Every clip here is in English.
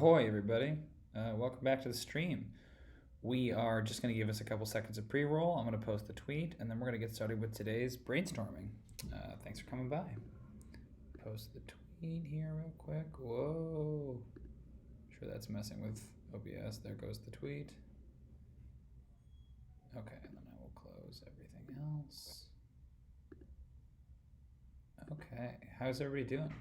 Ahoy, everybody. Welcome back to the stream. We are just going to give us a couple seconds of pre roll. I'm going to post the tweet, and then we're going to get started with today's brainstorming. Thanks for coming by. Post the tweet here, real quick. Whoa. Sure, that's messing with OBS. There goes the tweet. Okay, and then I will close everything else. Okay, how's everybody doing?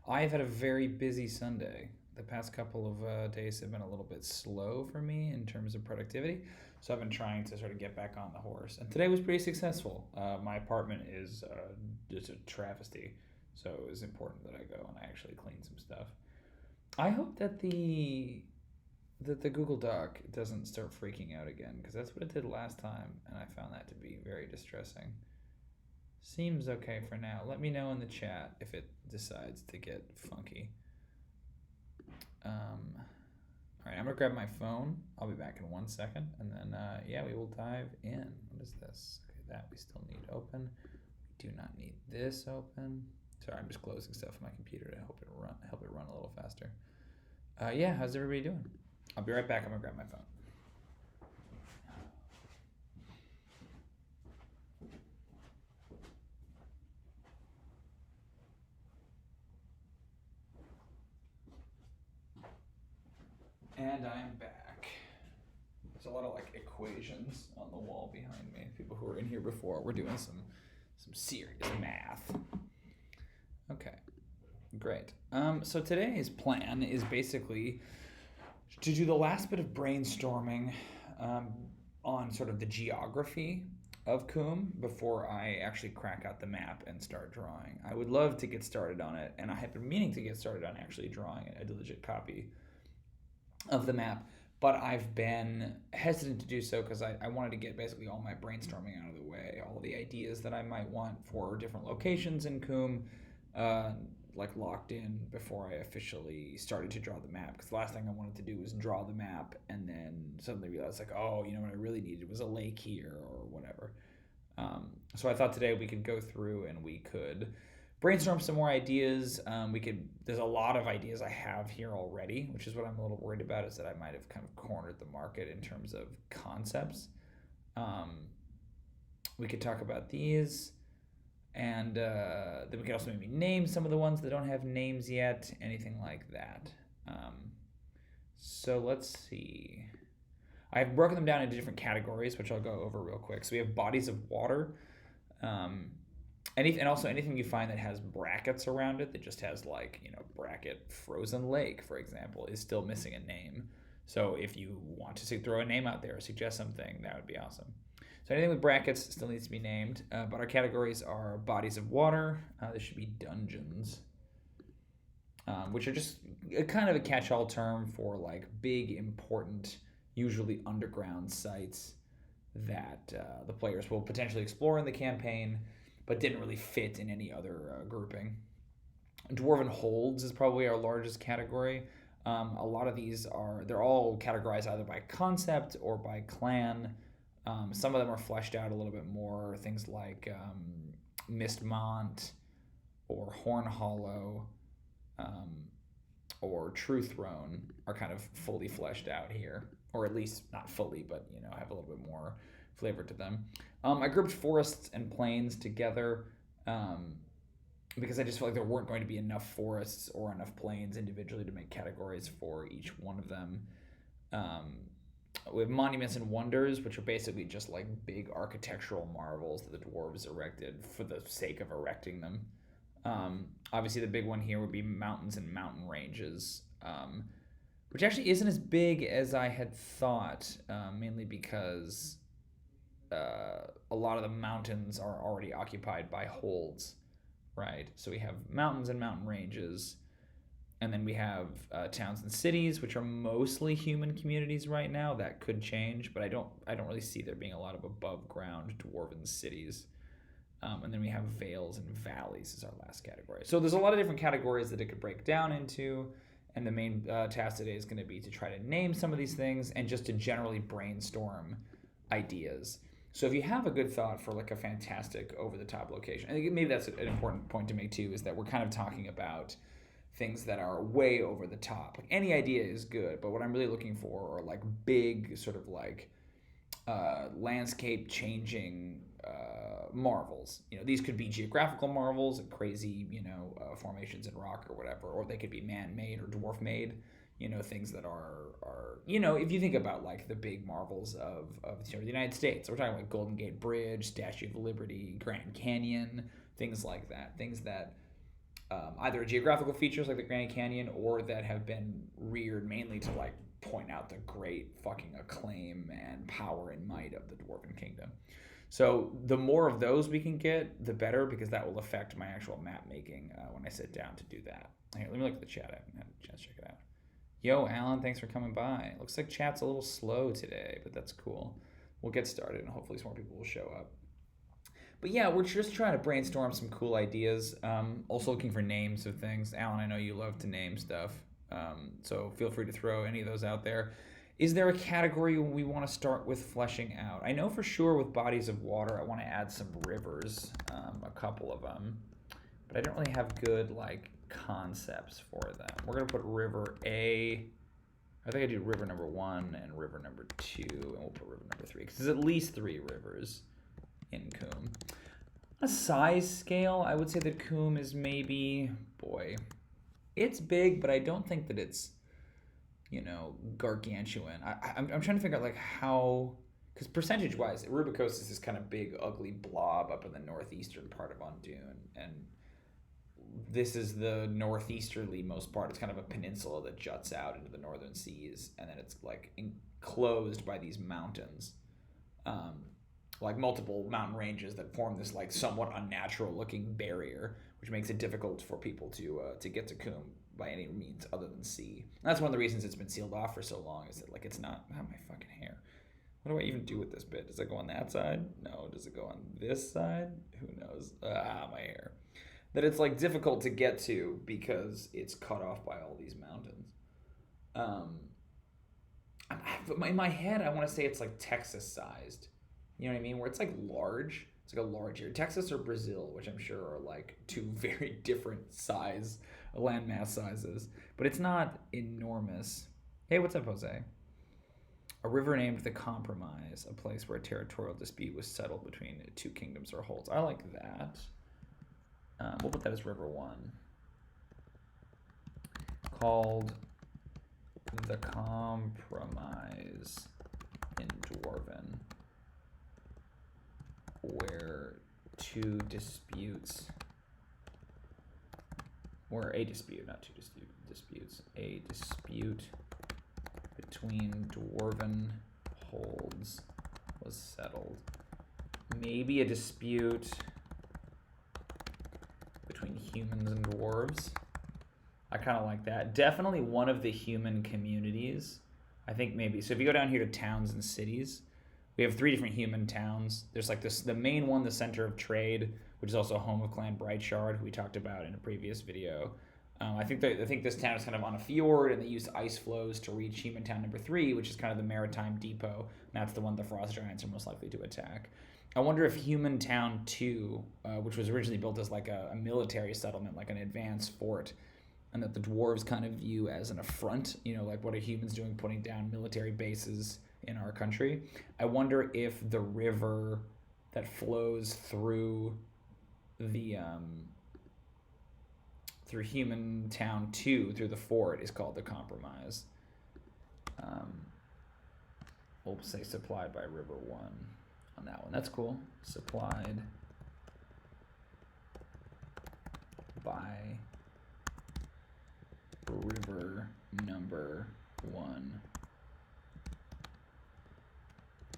I've had a very busy Sunday. The past couple of days have been a little bit slow for me in terms of productivity, so I've been trying to sort of get back on the horse. And today was pretty successful. My apartment is just a travesty, so it was important that I go and I actually clean some stuff. I hope that the Google Doc doesn't start freaking out again, because that's what it did last time, and I found that to be very distressing. Seems okay for now. Let me know in the chat if it decides to get funky. All right, I'm gonna grab my phone. I'll be back in 1 second, and then yeah, we will dive in. What is this? Okay, that we still need open. We do not need this open. Sorry, I'm just closing stuff on my computer to help it run a little faster. Yeah, how's everybody doing? I'll be right back. I'm gonna grab my phone. And I'm back. There's a lot of like equations on the wall behind me. People who were in here before, we're doing some serious math. Okay, great. So today's plan is basically to do the last bit of brainstorming on sort of the geography of Coombe before I actually crack out the map and start drawing. I would love to get started on it, and I have been meaning to get started on actually drawing a legit copy of the map, but I've been hesitant to do so because I wanted to get basically all my brainstorming out of the way, all the ideas that I might want for different locations in Coombe, like locked in before I officially started to draw the map. Because the last thing I wanted to do was draw the map and then suddenly realize like, oh, you know what I really needed was a lake here or whatever. So I thought today we could go through and we could brainstorm some more ideas. There's a lot of ideas I have here already, which is what I'm a little worried about, is that I might have kind of cornered the market in terms of concepts. We could talk about these, and then we could also maybe name some of the ones that don't have names yet, anything like that. So let's see. I've broken them down into different categories, which I'll go over real quick. So we have bodies of water. And also anything you find that has brackets around it, that just has like, bracket frozen lake, for example, is still missing a name. So if you want to throw a name out there or suggest something, that would be awesome. So anything with brackets still needs to be named, but our categories are bodies of water. This should be dungeons, which are just kind of a catch-all term for like big, important, usually underground sites that the players will potentially explore in the campaign, but didn't really fit in any other grouping. Dwarven holds is probably our largest category. A lot of these they're all categorized either by concept or by clan. Some of them are fleshed out a little bit more. Things like Mistmont or Horn Hollow or True Throne are kind of fully fleshed out here, or at least not fully, but have a little bit more flavor to them. I grouped forests and plains together because I just felt like there weren't going to be enough forests or enough plains individually to make categories for each one of them. We have monuments and wonders, which are basically just like big architectural marvels that the dwarves erected for the sake of erecting them. Obviously, the big one here would be mountains and mountain ranges, which actually isn't as big as I had thought, mainly because a lot of the mountains are already occupied by holds, right? So we have mountains and mountain ranges, and then we have towns and cities, which are mostly human communities right now. That could change, but I don't really see there being a lot of above ground dwarven cities. And then we have vales and valleys as our last category. So there's a lot of different categories that it could break down into, and the main task today is going to be to try to name some of these things and just to generally brainstorm ideas. So if you have a good thought for like a fantastic over-the-top location, I think maybe that's an important point to make too, is that we're kind of talking about things that are way over the top. Like any idea is good, but what I'm really looking for are like big sort of like landscape changing marvels. You know, these could be geographical marvels, crazy, formations in rock or whatever, or they could be man-made or dwarf-made. You know, things that are if you think about like the big marvels of the United States, we're talking like Golden Gate Bridge, Statue of Liberty, Grand Canyon, things like that. Things that either geographical features like the Grand Canyon or that have been reared mainly to like point out the great fucking acclaim and power and might of the Dwarven Kingdom. So the more of those we can get, the better, because that will affect my actual map making when I sit down to do that. Here, let me look at the chat. I haven't had a chance to check it out. Yo, Alan, thanks for coming by. Looks like chat's a little slow today, but that's cool. We'll get started, and hopefully some more people will show up. But yeah, we're just trying to brainstorm some cool ideas. Also looking for names of things. Alan, I know you love to name stuff, so feel free to throw any of those out there. Is there a category we want to start with fleshing out? I know for sure with bodies of water, I want to add some rivers, a couple of them, but I don't really have good like concepts for them. We're gonna put river A. I think I do river number 1 and river number 2, and we'll put river number 3 because there's at least 3 rivers in Coombe. On a size scale, I would say that Coombe is maybe, it's big, but I don't think that it's gargantuan. I'm trying to figure out like how, because percentage-wise, Rubicos is this kind of big, ugly blob up in the northeastern part of Undune, and this is the northeasterly most part. It's kind of a peninsula that juts out into the northern seas, and then it's like enclosed by these mountains, like multiple mountain ranges that form this like somewhat unnatural-looking barrier, which makes it difficult for people to get to Coombe by any means other than sea. And that's one of the reasons it's been sealed off for so long, is that like it's not, my fucking hair. What do I even do with this bit? Does it go on that side? No. Does it go on this side? Who knows? My hair. That it's like difficult to get to because it's cut off by all these mountains. In my head, I want to say it's like Texas sized. You know what I mean? Where it's like large. It's like a large area. Texas or Brazil, which I'm sure are like 2 very different size, landmass sizes. But it's not enormous. Hey, what's up, Jose? A river named the Compromise, a place where a territorial dispute was settled between 2 kingdoms or holds. I like that. We'll put that as river 1. Called the Compromise in Dwarven, where a dispute, a dispute between Dwarven holds was settled. Maybe a dispute between humans and dwarves. I kind of like that. Definitely one of the human communities. I think maybe. So if you go down here to towns and cities, we have 3 different human towns. There's like the main one, the center of trade, which is also home of Clan Brightshard, who we talked about in a previous video. I think this town is kind of on a fjord, and they use ice flows to reach human town number 3, which is kind of the maritime depot. And that's the one the frost giants are most likely to attack. I wonder if Human Town 2, which was originally built as like a military settlement, like an advanced fort, and that the dwarves kind of view as an affront, like what are humans doing putting down military bases in our country. I wonder if the river that flows through the through Human Town 2, through the fort, is called the Compromise. We'll say supplied by River 1 on that one. That's cool. Supplied by river number 1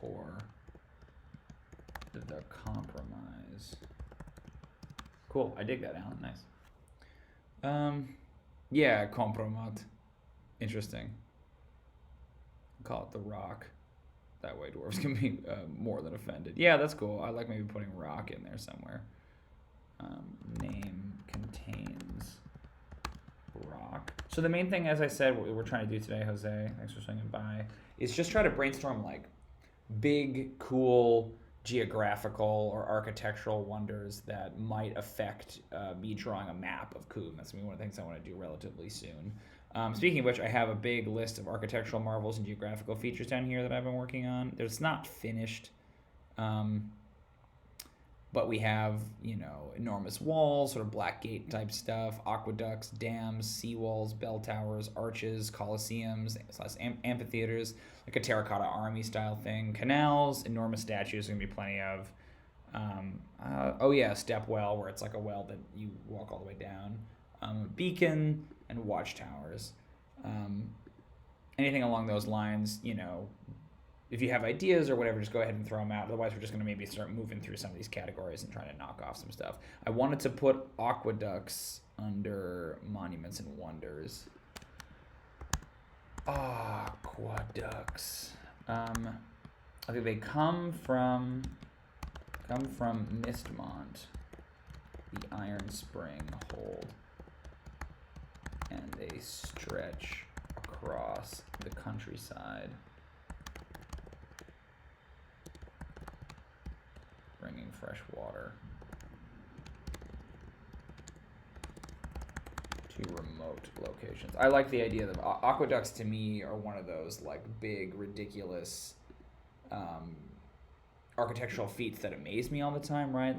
or the Compromise. Cool. I dig that, Alan. Nice. Yeah, compromat. Interesting. Call it the Rock. That way dwarves can be more than offended. Yeah, that's cool. I like maybe putting rock in there somewhere. Name contains rock. So the main thing, as I said, what we're trying to do today, Jose, thanks for swinging by, is just try to brainstorm like big, cool, geographical or architectural wonders that might affect me drawing a map of Coom. That's one of the things I want to do relatively soon. Speaking of which, I have a big list of architectural marvels and geographical features down here that I've been working on. It's not finished, but we have, enormous walls, sort of Black Gate type stuff, aqueducts, dams, seawalls, bell towers, arches, coliseums, amphitheaters, like a terracotta army style thing, canals, enormous statues, there's going to be plenty of. Step well, where it's like a well that you walk all the way down. Beacon and watchtowers. Anything along those lines, if you have ideas or whatever, just go ahead and throw them out. Otherwise, we're just going to maybe start moving through some of these categories and trying to knock off some stuff. I wanted to put aqueducts under monuments and wonders. Aqueducts. I think they come from Mistmont, the Iron Spring hold, and they stretch across the countryside, bringing fresh water to remote locations. I like the idea that aqueducts to me are one of those like big, ridiculous architectural feats that amaze me all the time, right?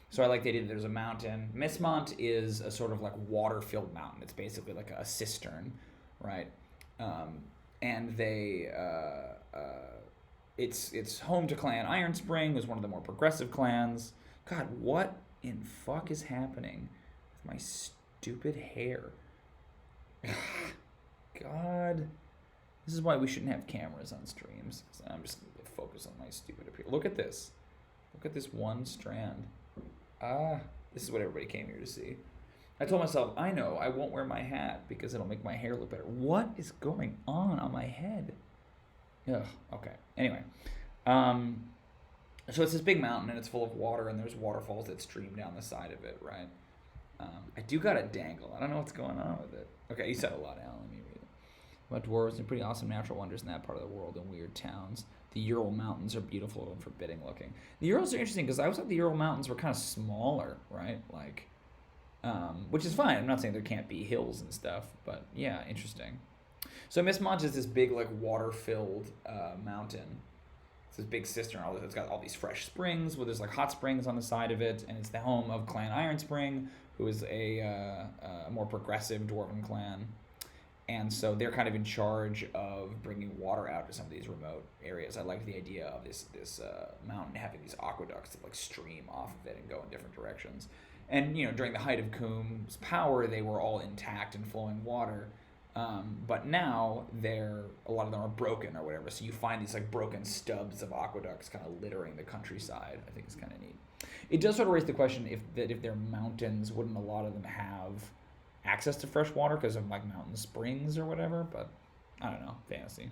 So I like the idea that there's a mountain. Mistmont is a sort of like water-filled mountain. It's basically like a cistern, right? And they it's home to Clan Iron Spring, who's one of the more progressive clans. God, what in fuck is happening with my stupid hair? God, this is why we shouldn't have cameras on streams. So I'm just gonna focus on my stupid appearance. Look at this. Look at this one strand. This is what everybody came here to see. I told myself, I know, I won't wear my hat because it'll make my hair look better. What is going on my head? Ugh, okay. Anyway, so it's this big mountain and it's full of water and there's waterfalls that stream down the side of it, right? I do got a dangle. I don't know what's going on with it. Okay, you said a lot, Alan. Let me read it. About dwarves and pretty awesome natural wonders in that part of the world and weird towns. The Ural Mountains are beautiful and forbidding looking. The Urals are interesting because I always thought the Ural Mountains were kind of smaller, right? Which is fine. I'm not saying there can't be hills and stuff, but yeah, interesting. So Mistmont is this big, like, water-filled mountain. It's this big cistern. It's got all these fresh springs where there's, like, hot springs on the side of it, and it's the home of Clan Iron Spring, who is a more progressive dwarven clan. And so they're kind of in charge of bringing water out to some of these remote areas. I like the idea of this mountain having these aqueducts that, like, stream off of it and go in different directions. And, during the height of Coom's power, they were all intact and flowing water. But now a lot of them are broken or whatever. So you find these like broken stubs of aqueducts kind of littering the countryside. I think it's kind of neat. It does sort of raise the question if they're mountains, wouldn't a lot of them have access to fresh water because of like mountain springs or whatever? But I don't know, fantasy.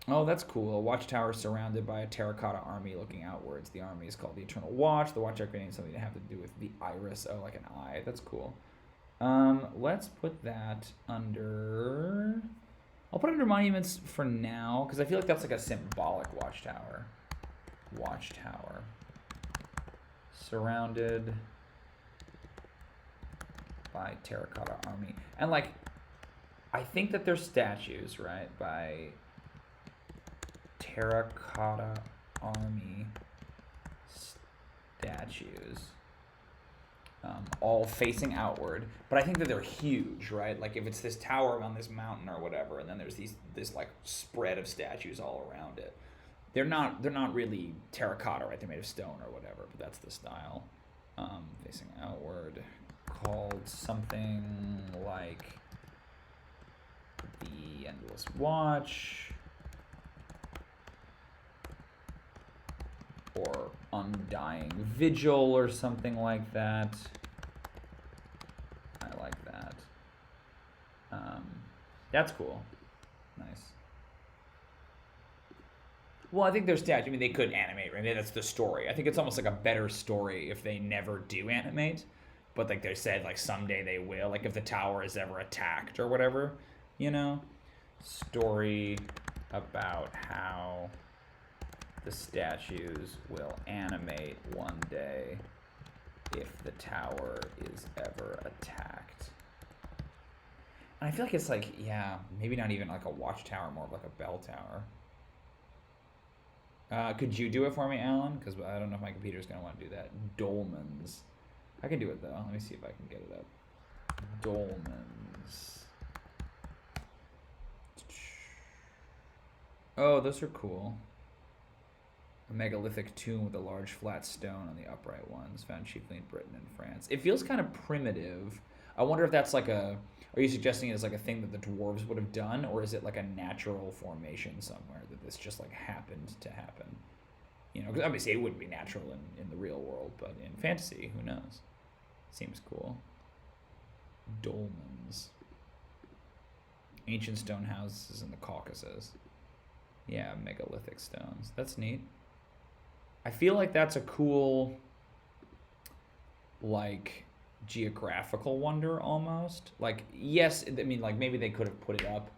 Oh, that's cool. A watchtower surrounded by a terracotta army looking outwards. The army is called the Eternal Watch. The watchtower creating something to have to do with the iris. Oh, like an eye. That's cool. Let's put that under... I'll put it under monuments for now, because I feel like that's like a symbolic watchtower. Watchtower. Surrounded by terracotta army. And, like, I think that there's statues, right, by terracotta army statues. All facing outward, but I think that they're huge, right? Like if it's this tower on this mountain or whatever, and then there's this like spread of statues all around it. They're not really terracotta, right? They're made of stone or whatever, but that's the style. Facing outward, called something like the Endless Watch or Undying Vigil or something like that. I like that. That's cool. Nice. Well, I think their statue, I mean, they could animate, right? That's the story. I think it's almost like a better story if they never do animate, but like they said, like someday they will, like if the tower is ever attacked or whatever, Story about how The statues will animate one day if the tower is ever attacked. And I feel like it's like, yeah, maybe not even like a watchtower, more of like a bell tower. Could you do it for me, Alan? Because I don't know if my computer's going to want to do that. Dolmens. I can do it, though. Let me see if I can get it up. Dolmens. Oh, those are cool. A megalithic tomb with a large flat stone on the upright ones, found chiefly in Britain and France. It feels kind of primitive. I wonder if that's like a... Are you suggesting it's like a thing that the dwarves would have done, or is it like a natural formation somewhere that this just like happened to happen? You know, because obviously it wouldn't be natural in the real world, but in fantasy, who knows? Seems cool. Dolmens. Ancient stone houses in the Caucasus. Yeah, megalithic stones. That's neat. I feel like that's a cool, like, geographical wonder almost. Like, yes, I mean, like, maybe they could have put it up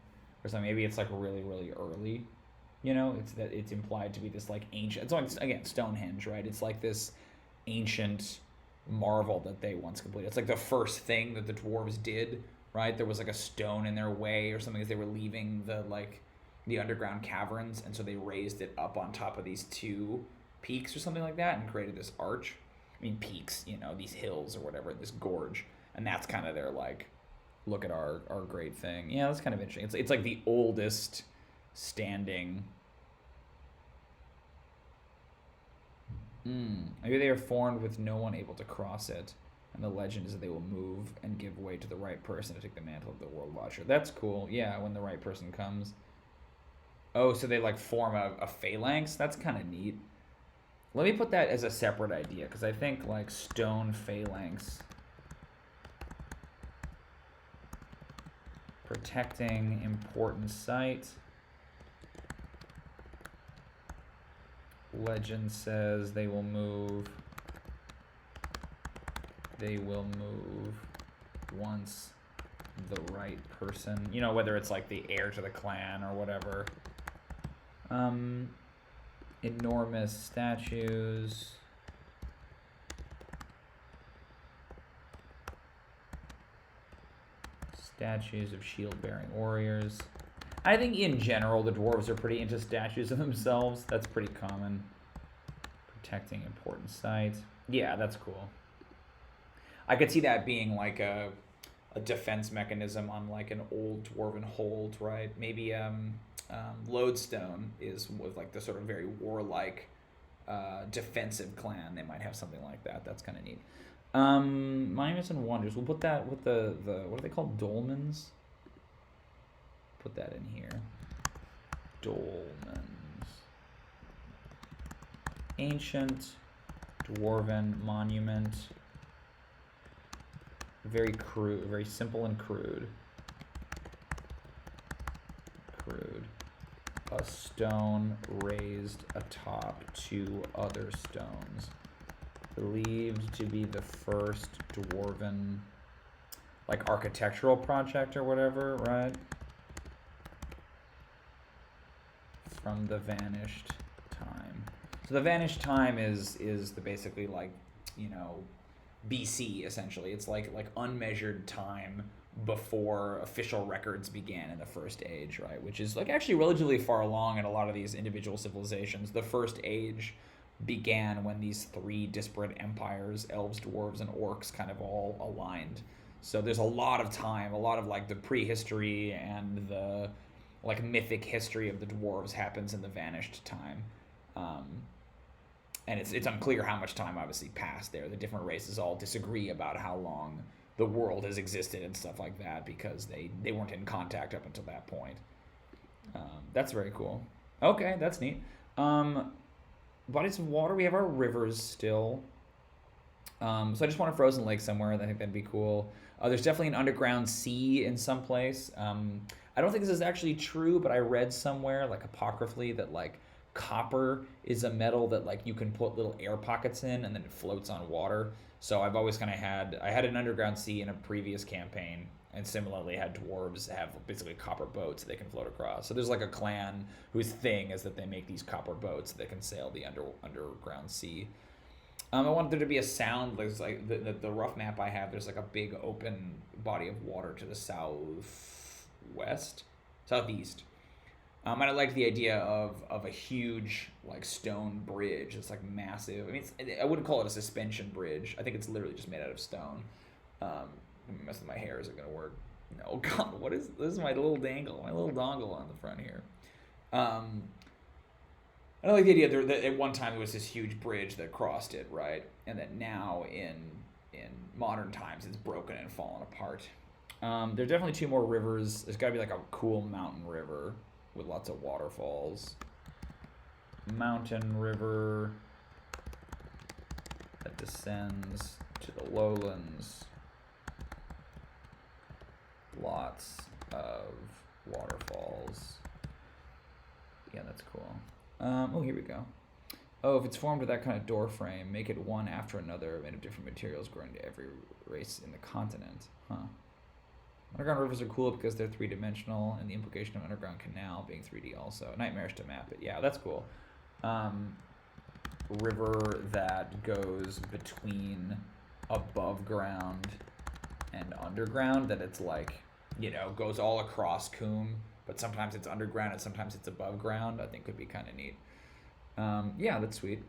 or something. Maybe it's like really, really early. You know, it's that it's implied to be this like ancient. It's like, again, Stonehenge, right? It's like this ancient marvel that they once completed. It's like the first thing that the dwarves did, right? There was like a stone in their way or something as they were leaving the underground caverns, and so they raised it up on top of these two peaks or something like that and created this arch. I mean, peaks, you know, these hills or whatever, this gorge, and that's kind of their like, look at our great thing. Yeah, that's kind of interesting. It's like the oldest standing. Maybe they are formed with no one able to cross it, and the legend is that they will move and give way to the right person to take the mantle of the World Watcher. That's cool. Yeah, when the right person comes. Oh, so they like form a phalanx? That's kind of neat. Let me put that as a separate idea, because I think like stone phalanx protecting important site. Legend says they will move once the right person, you know, whether it's like the heir to the clan or whatever. Enormous statues. Statues of shield-bearing warriors. I think in general the dwarves are pretty into statues of themselves. That's pretty common. Protecting important sites. Yeah, that's cool. I could see that being like a defense mechanism on like an old dwarven hold, right? Maybe Lodestone is with like the sort of very warlike defensive clan. They might have something like that. That's kind of neat. Monuments and Wonders. We'll put that with the what are they called? Dolmens? Put that in here. Dolmens. Ancient dwarven monument. Very crude, very simple and crude. A stone raised atop two other stones. Believed to be the first dwarven, like, architectural project or whatever, right? From the Vanished Time. So the Vanished Time is the basically, like, you know, BC, essentially. It's like unmeasured time before official records began in the First Age, right? Which is like actually relatively far along in a lot of these individual civilizations. The First Age began when these three disparate empires, elves, dwarves, and orcs, kind of all aligned. So there's a lot of time, a lot of like the prehistory and the like mythic history of the dwarves happens in the Vanished Time. And it's unclear how much time obviously passed there. The different races all disagree about how long the world has existed and stuff like that because they weren't in contact up until that point. That's very cool. Okay, that's neat. Bodies of water, we have our rivers still. So I just want a frozen lake somewhere. I think that'd be cool. There's definitely an underground sea in some place. I don't think this is actually true, but I read somewhere, like apocryphally, that like copper is a metal that like you can put little air pockets in and then it floats on water. So I've always kind of had an underground sea in a previous campaign, And similarly, had dwarves have basically copper boats that they can float across. So there's like a clan whose thing is that they make these copper boats that can sail the underground sea. I wanted there to be a sound. There's like the rough map I have. There's like a big open body of water to the southeast. And I liked the idea of a huge like stone bridge. It's like massive. I mean, I wouldn't call it a suspension bridge. I think it's literally just made out of stone. I'm messing with my hair. Is it gonna work? No. God, what is this? Is my little dangle, my little dongle on the front here. I like the idea that at one time there was this huge bridge that crossed it, right? And that now in modern times it's broken and fallen apart. There are definitely 2 more rivers. There's got to be like a cool mountain river with lots of waterfalls. Mountain river that descends to the lowlands. Lots of waterfalls. Yeah, that's cool. Oh, here we go. Oh, if it's formed with that kind of door frame, make it one after another, made of different materials growing to every race in the continent. Huh. Underground rivers are cool because they're 3-dimensional, and the implication of underground canal being 3D also. Nightmarish to map it. Yeah, that's cool. River that goes between above ground and underground, that it's like, goes all across Coombe, but sometimes it's underground and sometimes it's above ground. I think could be kind of neat. Yeah, that's sweet.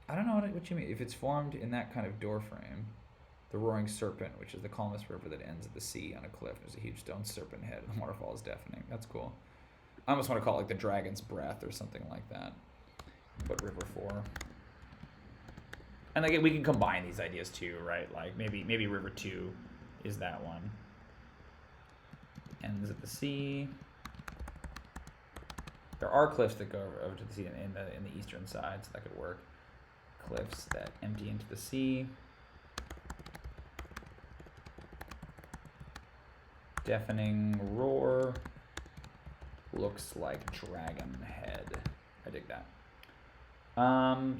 I don't know what you mean. If it's formed in that kind of door frame, the Roaring Serpent, which is the calmest river that ends at the sea on a cliff. There's a huge stone serpent head, and the waterfall is deafening. That's cool. I almost want to call it like the Dragon's Breath or something like that. But River 4. And like we can combine these ideas too, right? Like maybe River 2 is that one. Ends at the sea. There are cliffs that go over to the sea in the eastern side, so that could work. Cliffs that empty into the sea. Deafening roar. Looks like dragon head. I dig that.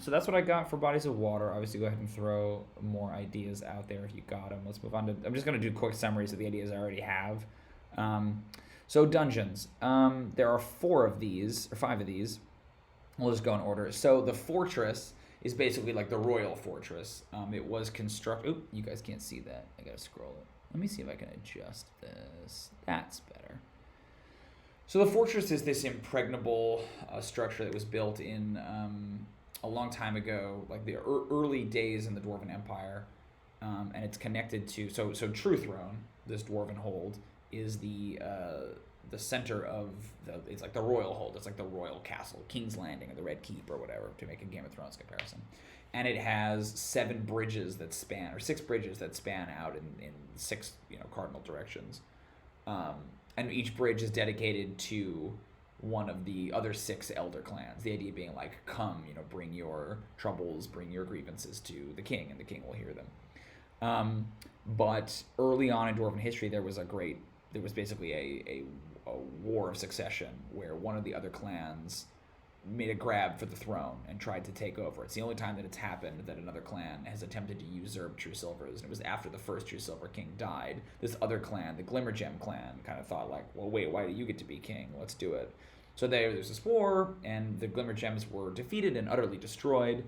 So that's what I got for bodies of water. Obviously, go ahead and throw more ideas out there if you got them. Let's move on to... I'm just going to do quick summaries of the ideas I already have. So dungeons. There are 4 of these, or 5 of these. We'll just go in order. So the fortress is basically like the royal fortress. It was constructed... Oop, you guys can't see that. I got to scroll it. Let me see if I can adjust this. That's better. So the fortress is this impregnable structure that was built in a long time ago, like the early days in the Dwarven Empire, and it's connected to so True Throne, this Dwarven hold, is the center of it's like the royal hold. It's like the royal castle, King's Landing, or the Red Keep, or whatever, to make a Game of Thrones comparison. And it has 7 bridges that span, or 6 bridges that span out in 6 cardinal directions. And each bridge is dedicated to one of the other 6 elder clans. The idea being like, come, bring your troubles, bring your grievances to the king, and the king will hear them. But early on in Dwarven history, there was basically a war of succession where one of the other clans made a grab for the throne and tried to take over. It's the only time that it's happened that another clan has attempted to usurp True Silvers, and it was after the first True Silver king died. This other clan, the Glimmergem clan, kind of thought like, well, wait, why do you get to be king? Let's do it. So there's this war, and the Glimmergems were defeated and utterly destroyed,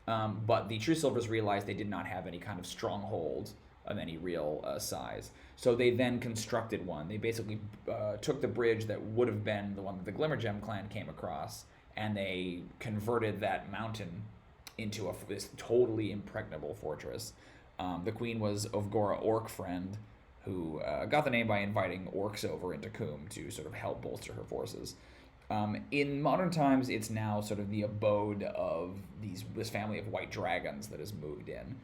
but the True Silvers realized they did not have any kind of stronghold of any real size. So they then constructed one. They basically took the bridge that would have been the one that the Glimmergem clan came across, and they converted that mountain into this totally impregnable fortress. The queen was Ovgora Orcfriend, who got the name by inviting orcs over into Coombe to sort of help bolster her forces. In modern times, it's now sort of the abode of this family of white dragons that has moved in.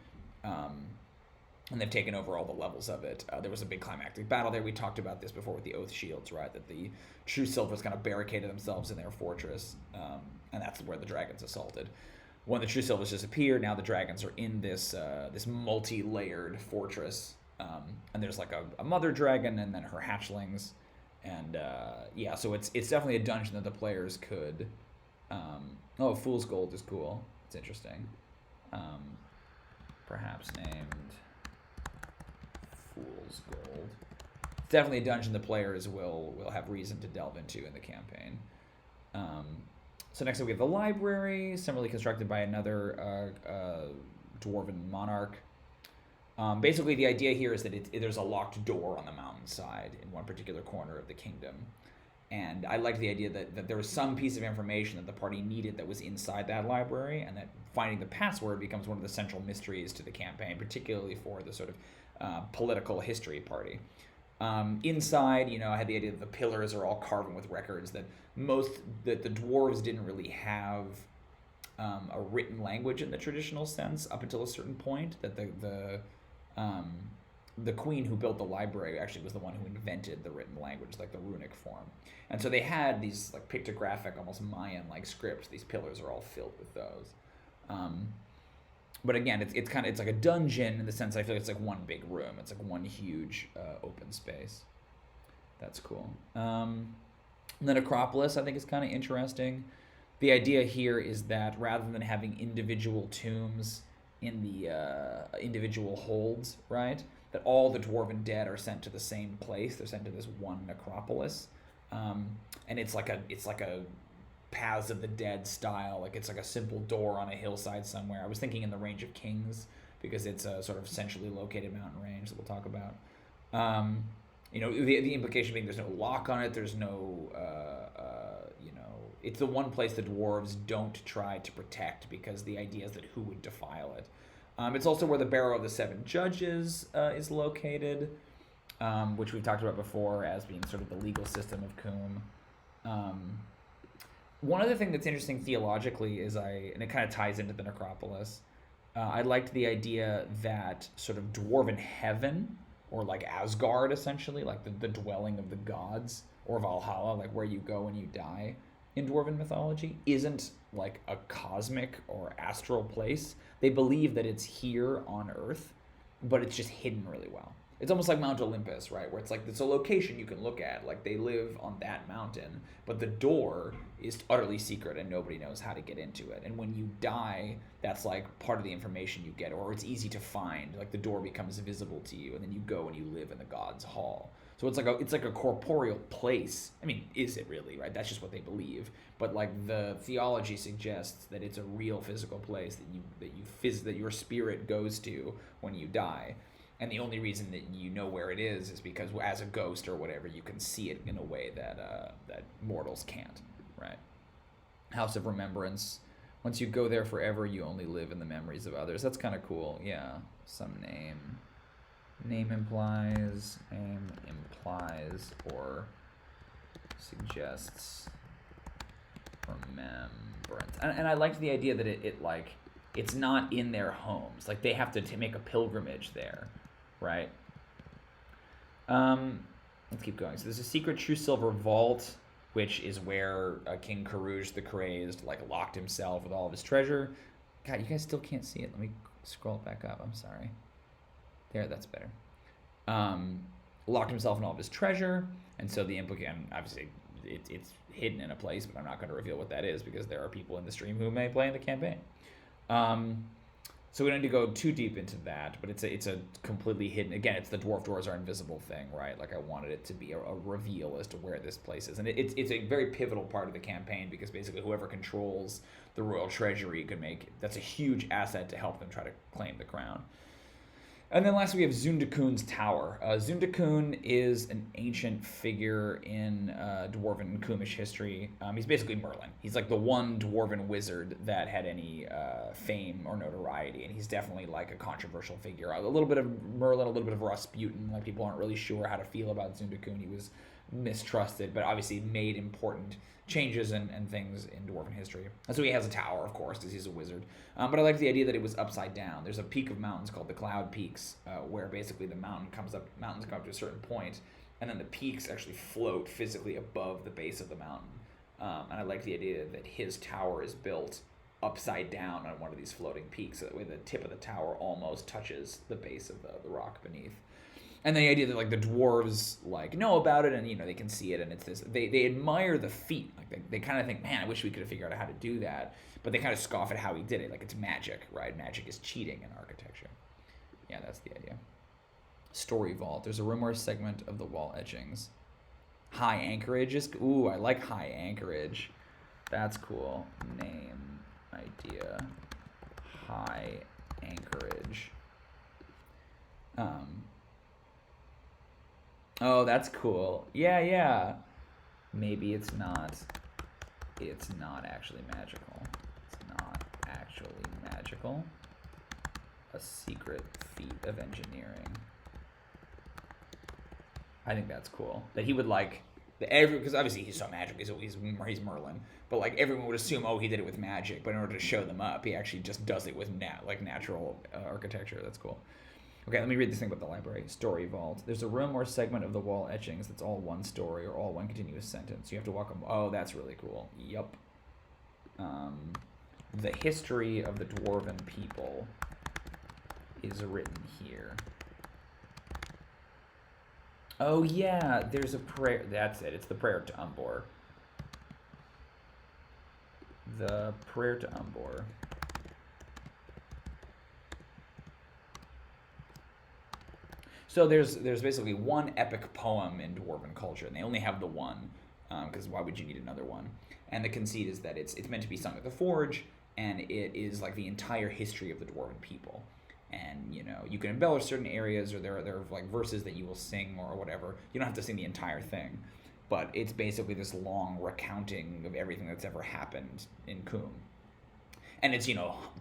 And they've taken over all the levels of it. There was a big climactic battle there. We talked about this before with the Oath Shields, right? That the True Silvers kind of barricaded themselves in their fortress, and that's where the dragons assaulted. When the True Silvers disappeared, now the dragons are in this multi-layered fortress, and there's like a mother dragon and then her hatchlings, and so it's definitely a dungeon that the players could. Fool's Gold is cool. It's interesting. Perhaps named Fool's Gold. definitely a dungeon the players will have reason to delve into in the campaign. So next up we have the library, similarly constructed by another dwarven monarch. Basically, the idea here is that there's a locked door on the mountainside in one particular corner of the kingdom. And I liked the idea that there was some piece of information that the party needed that was inside that library, and that finding the password becomes one of the central mysteries to the campaign, particularly for the sort of political history party. Inside, I had the idea that the pillars are all carved with records that the dwarves didn't really have a written language in the traditional sense up until a certain point. That the queen who built the library actually was the one who invented the written language, like the runic form. And so they had these like pictographic, almost Mayan-like scripts. These pillars are all filled with those. But again, it's like a dungeon in the sense I feel like it's like one big room. It's like one huge open space. That's cool. And then Acropolis, I think, is kind of interesting. The idea here is that rather than having individual tombs in the individual holds, right, that all the dwarven dead are sent to the same place. They're sent to this one necropolis, and it's like a Paths of the Dead style. Like it's like a simple door on a hillside somewhere. I was thinking in the Range of Kings because it's a sort of centrally located mountain range that we'll talk about. The implication being there's no lock on it. There's no, it's the one place the dwarves don't try to protect because the idea is that who would defile it. It's also where the Barrow of the Seven Judges is located, which we've talked about before as being sort of the legal system of Coombe. One other thing that's interesting theologically is and it kind of ties into the necropolis, I liked the idea that sort of dwarven heaven, or like Asgard essentially, like the dwelling of the gods, or Valhalla, like where you go when you die in dwarven mythology, isn't like a cosmic or astral place. They believe that it's here on Earth, but it's just hidden really well. It's almost like Mount Olympus, right? Where it's like it's a location you can look at. Like they live on that mountain, but the door is utterly secret and nobody knows how to get into it. And when you die, that's like part of the information you get, or it's easy to find. Like the door becomes visible to you, and then you go and you live in the God's Hall. So it's like a corporeal place. I mean, is it really, right? That's just what they believe. But like the theology suggests that it's a real physical place that your spirit goes to when you die. And the only reason that you know where it is because as a ghost or whatever, you can see it in a way that mortals can't, right? House of Remembrance. Once you go there forever, you only live in the memories of others. That's kind of cool. Yeah, some name. Name implies, or suggests remembrance. And I liked the idea that it's not in their homes. Like they have to make a pilgrimage there. Right. Let's keep going. So there's a secret true silver vault, which is where King Carouge the Crazed locked himself with all of his treasure. God, you guys still can't see it. Let me scroll it back up. I'm sorry. There, that's better. Locked himself in all of his treasure, and so the implication, obviously, it's hidden in a place, but I'm not going to reveal what that is because there are people in the stream who may play in the campaign. So we don't need to go too deep into that, but it's a completely hidden. Again, it's the dwarf doors are invisible thing, right? Like I wanted it to be a reveal as to where this place is, and it's a very pivotal part of the campaign because basically whoever controls the royal treasury that's a huge asset to help them try to claim the crown. And then lastly, we have Zundakun's Tower. Zundakun is an ancient figure in dwarven Coombish history. He's basically Merlin. He's like the one dwarven wizard that had any fame or notoriety, and he's definitely like a controversial figure. A little bit of Merlin, a little bit of Rasputin. Like people aren't really sure how to feel about Zundakun. He was mistrusted, but obviously made important changes and things in dwarven history. And so he has a tower, of course, because he's a wizard. But I like the idea that it was upside down. There's a peak of mountains called the Cloud Peaks, where basically the mountains come up to a certain point, and then the peaks actually float physically above the base of the mountain. And I like the idea that his tower is built upside down on one of these floating peaks, so that way the tip of the tower almost touches the base of the rock beneath. And the idea that the dwarves know about it and they can see it, and it's this they admire the feat. They kind of think, man, I wish we could have figured out how to do that, but they kind of scoff at how he did it. It's magic, right? Magic is cheating in architecture. Yeah, that's the idea. Story vault. There's a room or a segment of the wall etchings. High anchorage is... Ooh, I like high anchorage. That's cool. Name, idea, high anchorage. Oh, that's cool. Yeah, yeah. Maybe it's not actually magical. It's not actually magical. A secret feat of engineering. I think that's cool. That he would like because obviously he's so magic. He's Merlin, but like everyone would assume, oh, he did it with magic. But in order to show them up, he actually just does it with natural architecture. That's cool. Okay, let me read this thing about the library. Story vault. There's a room or segment of the wall etchings that's all one story or all one continuous sentence. You have to walk them. Oh, that's really cool. Yup. The history of the dwarven people is written here. Oh yeah, there's a prayer. That's it. It's the prayer to Umbor. The prayer to Umbor. So there's basically one epic poem in dwarven culture, and they only have the one, because why would you need another one? And the conceit is that it's meant to be sung at the forge, and it is like the entire history of the dwarven people. And you can embellish certain areas, or there are like verses that you will sing or whatever. You don't have to sing the entire thing, but it's basically this long recounting of everything that's ever happened in Coombe. And it's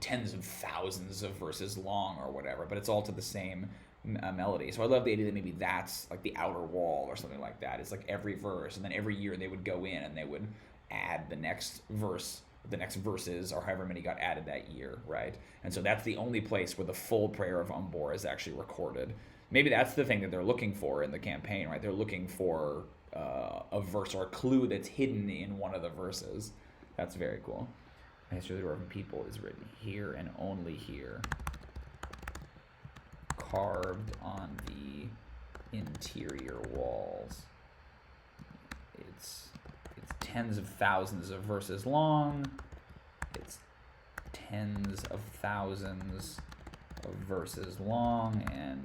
tens of thousands of verses long or whatever, but it's all to the same melody. So I love the idea that maybe that's like the outer wall or something like that. It's like every verse, and then every year they would go in and they would add the next verse, the next verses, or however many got added that year, right? And so that's the only place where the full prayer of Umbor is actually recorded. Maybe that's the thing that they're looking for in the campaign, right? They're looking for a verse or a clue that's hidden in one of the verses. That's very cool. The history of the dwarven people is written here and only here. Carved on the interior walls. It's tens of thousands of verses long. It's tens of thousands of verses long and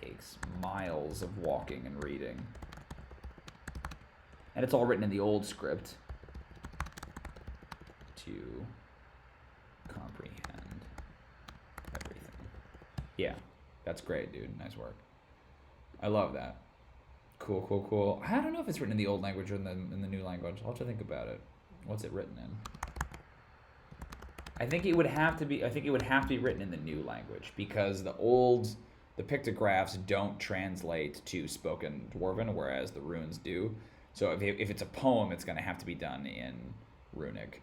takes miles of walking and reading. And it's all written in the old script to comprehend everything. Yeah. That's great, dude. Nice work. I love that. Cool, cool, cool. I don't know if it's written in the old language or in the new language. I'll have to think about it. What's it written in? I think it would have to be written in the new language, because the pictographs don't translate to spoken Dwarven, whereas the runes do. So if it's a poem, it's going to have to be done in runic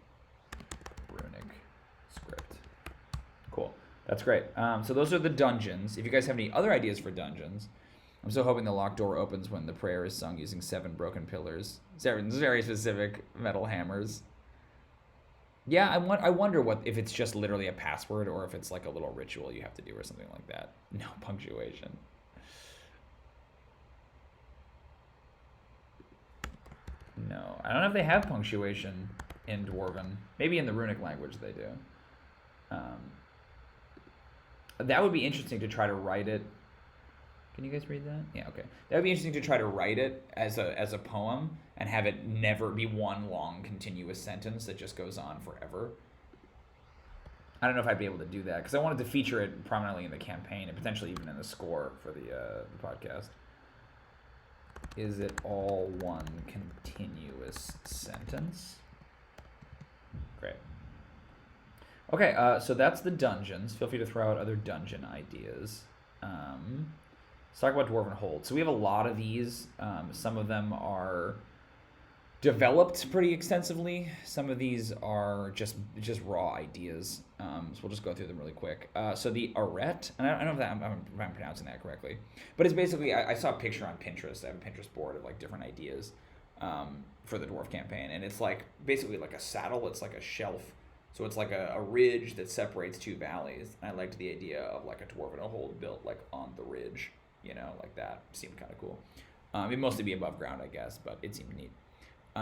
script. Cool. That's great. So those are the dungeons. If you guys have any other ideas for dungeons, I'm still hoping the locked door opens when the prayer is sung using 7 broken pillars. 7 very specific metal hammers. Yeah, I wonder if it's just literally a password, or if it's like a little ritual you have to do or something like that. No punctuation. No, I don't know if they have punctuation in Dwarven. Maybe in the runic language they do. That would be interesting to try to write it. Can you guys read that? Yeah, okay. That would be interesting to try to write it as a poem and have it never be one long continuous sentence that just goes on forever. I don't know if I'd be able to do that, because I wanted to feature it prominently in the campaign and potentially even in the score for the podcast. Is it all one continuous sentence? Great. Okay, so that's the dungeons. Feel free to throw out other dungeon ideas. Let's talk about Dwarven Hold. So we have a lot of these. Some of them are developed pretty extensively. Some of these are just raw ideas. So we'll just go through them really quick. So the arete, and I don't know if I'm pronouncing that correctly, but it's basically, I saw a picture on Pinterest. I have a Pinterest board of like different ideas for the dwarf campaign, and it's like basically like a saddle. It's like a shelf. So it's like a ridge that separates 2 valleys. And I liked the idea of like a Dwarven Hold built like on the ridge, like that. Seemed kind of cool. It'd mostly be above ground, I guess, but it seemed neat.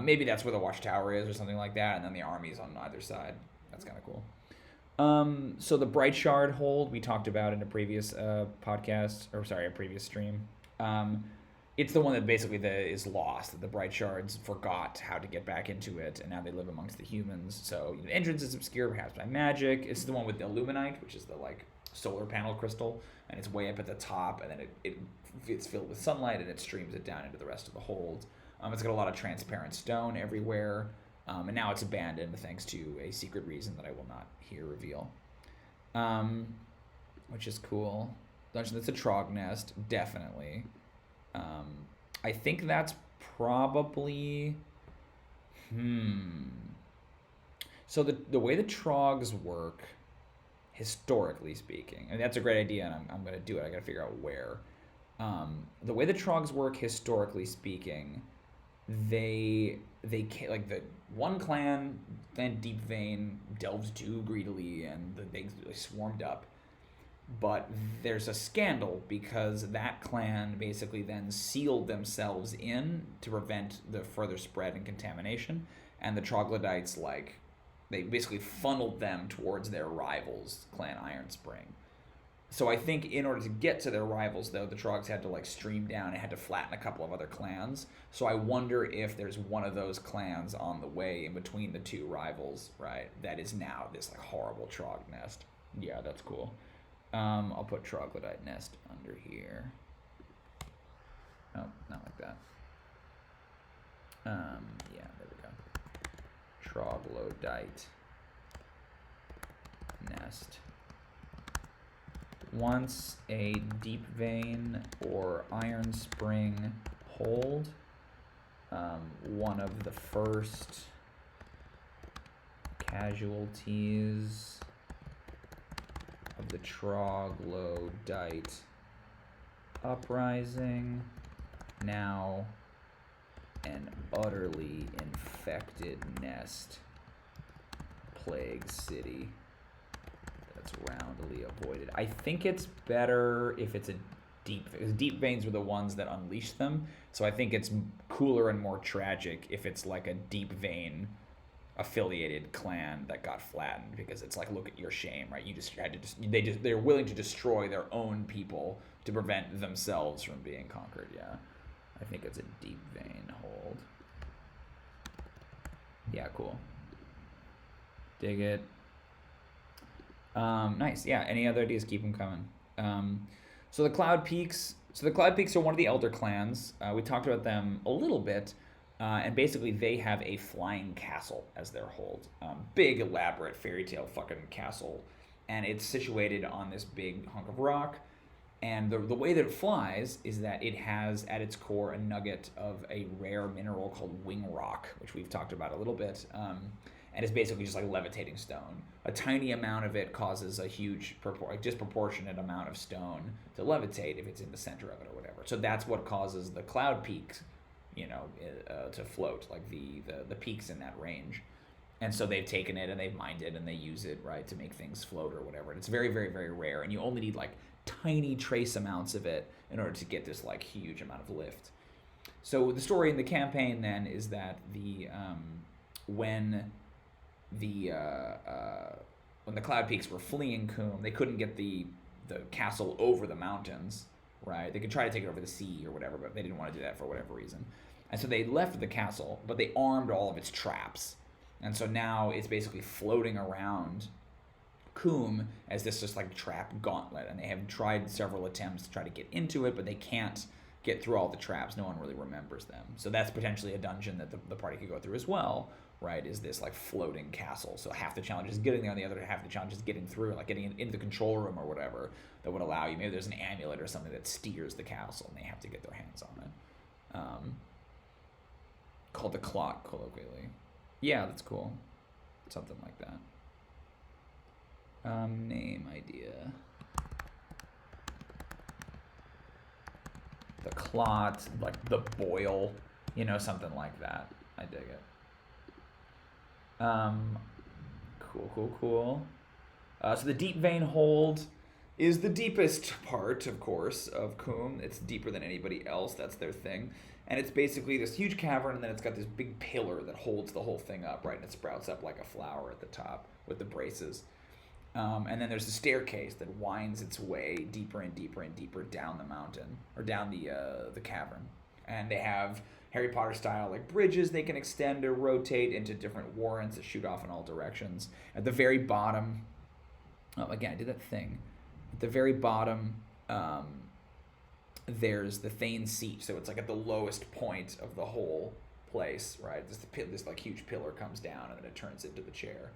Maybe that's where the watchtower is or something like that, and then the army's on either side. That's kind of cool. So the Bright Shard hold we talked about in a previous podcast, or sorry, a previous stream. Um, it's the one that basically is lost. The Bright Shards forgot how to get back into it, and now they live amongst the humans. So the entrance is obscure, perhaps by magic. It's the one with the illuminite, which is the like solar panel crystal, and it's way up at the top, and then it's filled with sunlight, and it streams it down into the rest of the hold. It's got a lot of transparent stone everywhere. And now it's abandoned thanks to a secret reason that I will not here reveal. Which is cool. Dungeon that's a Trog nest, definitely. I think that's probably... So the way the Trogs work, historically speaking, and that's a great idea, and I'm going to do it. I got to figure out where. The way the Trogs work, historically speaking, they like the one clan, then Deep Vein delves too greedily, and they swarmed up. But there's a scandal because that clan basically then sealed themselves in to prevent the further spread and contamination, and the troglodytes they basically funneled them towards their rivals, Clan Iron Spring. So I think in order to get to their rivals, though, the Trogs had to stream down and had to flatten a couple of other clans. So I wonder if there's one of those clans on the way in between the two rivals, right? That is now this horrible Trog nest. Yeah, that's cool. I'll put troglodyte nest under here. Oh, not like that. Yeah, there we go. Troglodyte nest. Once a Deep Vein or Iron Spring hold, one of the first casualties of the Troglodyte uprising, now an utterly infected nest, plague city that's roundly avoided. I think it's better if it's a deep veins were the ones that unleashed them, so I think it's cooler and more tragic if it's like a Deep Vein affiliated clan that got flattened, because it's look at your shame, right? You just had to they're willing to destroy their own people to prevent themselves from being conquered. Yeah, I think it's a Deep Vein hold. Yeah, cool. Dig it. Nice. Yeah, any other ideas, keep them coming. So the Cloud Peaks are one of the elder clans. We talked about them a little bit. And basically, they have a flying castle as their hold. Big, elaborate fairy tale fucking castle. And it's situated on this big hunk of rock. And the way that it flies is that it has at its core a nugget of a rare mineral called wing rock, which we've talked about a little bit. And it's basically just levitating stone. A tiny amount of it causes a huge, disproportionate amount of stone to levitate if it's in the center of it or whatever. So that's what causes the Cloud Peaks, to float, the peaks in that range. And so they've taken it and they've mined it and they use it, right, to make things float or whatever. And it's very, very, very rare. And you only need tiny trace amounts of it in order to get this huge amount of lift. So the story in the campaign then is that when the Cloud Peaks were fleeing Coombe, they couldn't get the castle over the mountains, right? They could try to take it over the sea or whatever, but they didn't want to do that for whatever reason. And so they left the castle, but they armed all of its traps. And so now it's basically floating around Coombe as this just trap gauntlet. And they have tried several attempts to try to get into it, but they can't get through all the traps. No one really remembers them. So that's potentially a dungeon that the party could go through as well, right? Is this floating castle. So half the challenge is getting there, and the other half the challenge is getting through, getting into the control room or whatever that would allow you. Maybe there's an amulet or something that steers the castle, and they have to get their hands on it. Called the clock, colloquially. Yeah, that's cool. Something like that. Name idea. The clot, the boil, something like that. I dig it. Cool. So the Deep Vein hold is the deepest part, of course, of Coombe. It's deeper than anybody else. That's their thing. And it's basically this huge cavern, and then it's got this big pillar that holds the whole thing up, right? And it sprouts up like a flower at the top with the braces. And then there's a staircase that winds its way deeper and deeper and deeper down the mountain or down the cavern. And they have Harry Potter style like bridges they can extend or rotate into different warrens that shoot off in all directions. At the very bottom, oh again I did that thing. At the very bottom, there's the Thane's seat, so it's like at the lowest point of the whole place, right? This like huge pillar comes down and then it turns into the chair.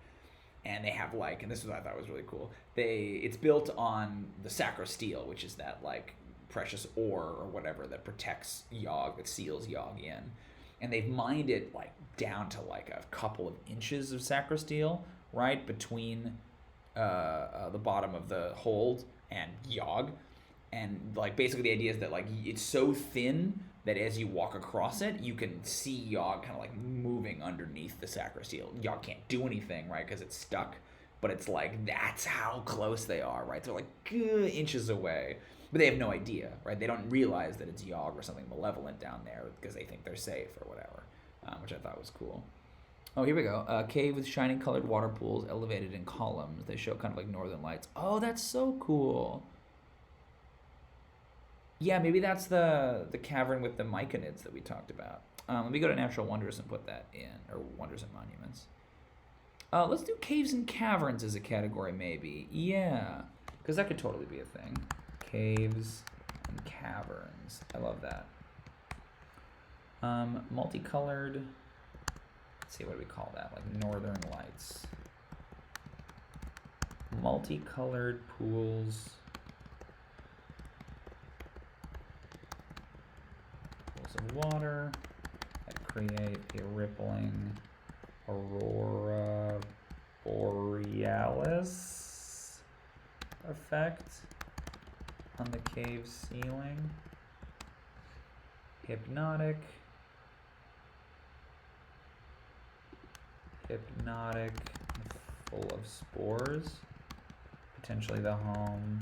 And they have like, and this is what I thought was really cool. It's built on the sacrosteel, which is that like precious ore or whatever that protects Yogg, that seals Yogg in. And they've mined it like down to like a couple of inches of sacrosteel, right between the bottom of the hold and Yogg. And like basically the idea is that like it's so thin that as you walk across it, you can see Yogg kind of like moving underneath the sacrosteel. Yogg can't do anything, right, because it's stuck. But it's like, that's how close they are, right? They're like inches away. But they have no idea, right? They don't realize that it's Yogg or something malevolent down there because they think they're safe or whatever, which I thought was cool. Oh, here we go. A cave with shining colored water pools elevated in columns. They show kind of like northern lights. Oh, that's so cool. Yeah, maybe that's the cavern with the myconids that we talked about. Let me go to Natural Wonders and put that in, or Wonders and Monuments. Let's do caves and caverns as a category, maybe. Yeah, because that could totally be a thing. Caves and caverns. I love that. Multicolored. Let's see, what do we call that? Like Northern Lights. Multicolored pools. Of water that create a rippling aurora borealis effect on the cave ceiling. Hypnotic, full of spores, potentially the home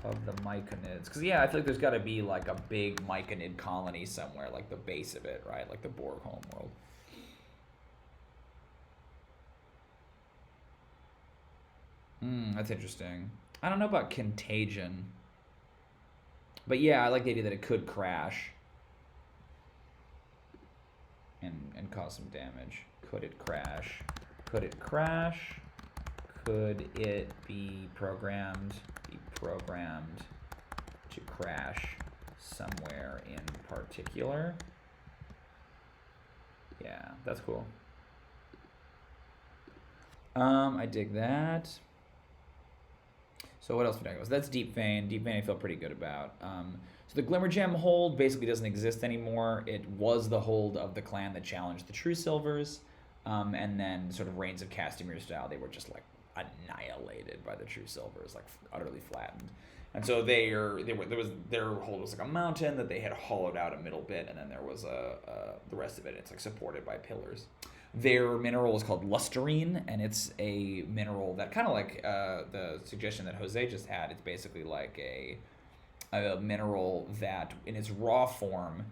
of the myconids. Because yeah, I feel like there's got to be like a big myconid colony somewhere, like the base of it, right? Like the Borg homeworld. That's interesting. I don't know about contagion, but yeah, I like the idea that it could crash and cause some damage. Could it crash? Could it crash? Could it be programmed to crash somewhere in particular? Yeah, that's cool. I dig that. So what else would I go? So that's Deep Vein. Deep Vein I feel pretty good about. So the Glimmergem hold basically doesn't exist anymore. It was the hold of the clan that challenged the True Silvers. And then sort of Reigns of Castamere style, they were just like annihilated by the True Silvers, like utterly flattened. And so their hold was like a mountain that they had hollowed out a middle bit, and then there was the rest of it. It's like supported by pillars. Their mineral is called lusterine, and it's a mineral that kind of like the suggestion that Jose just had. It's basically like a mineral that in its raw form,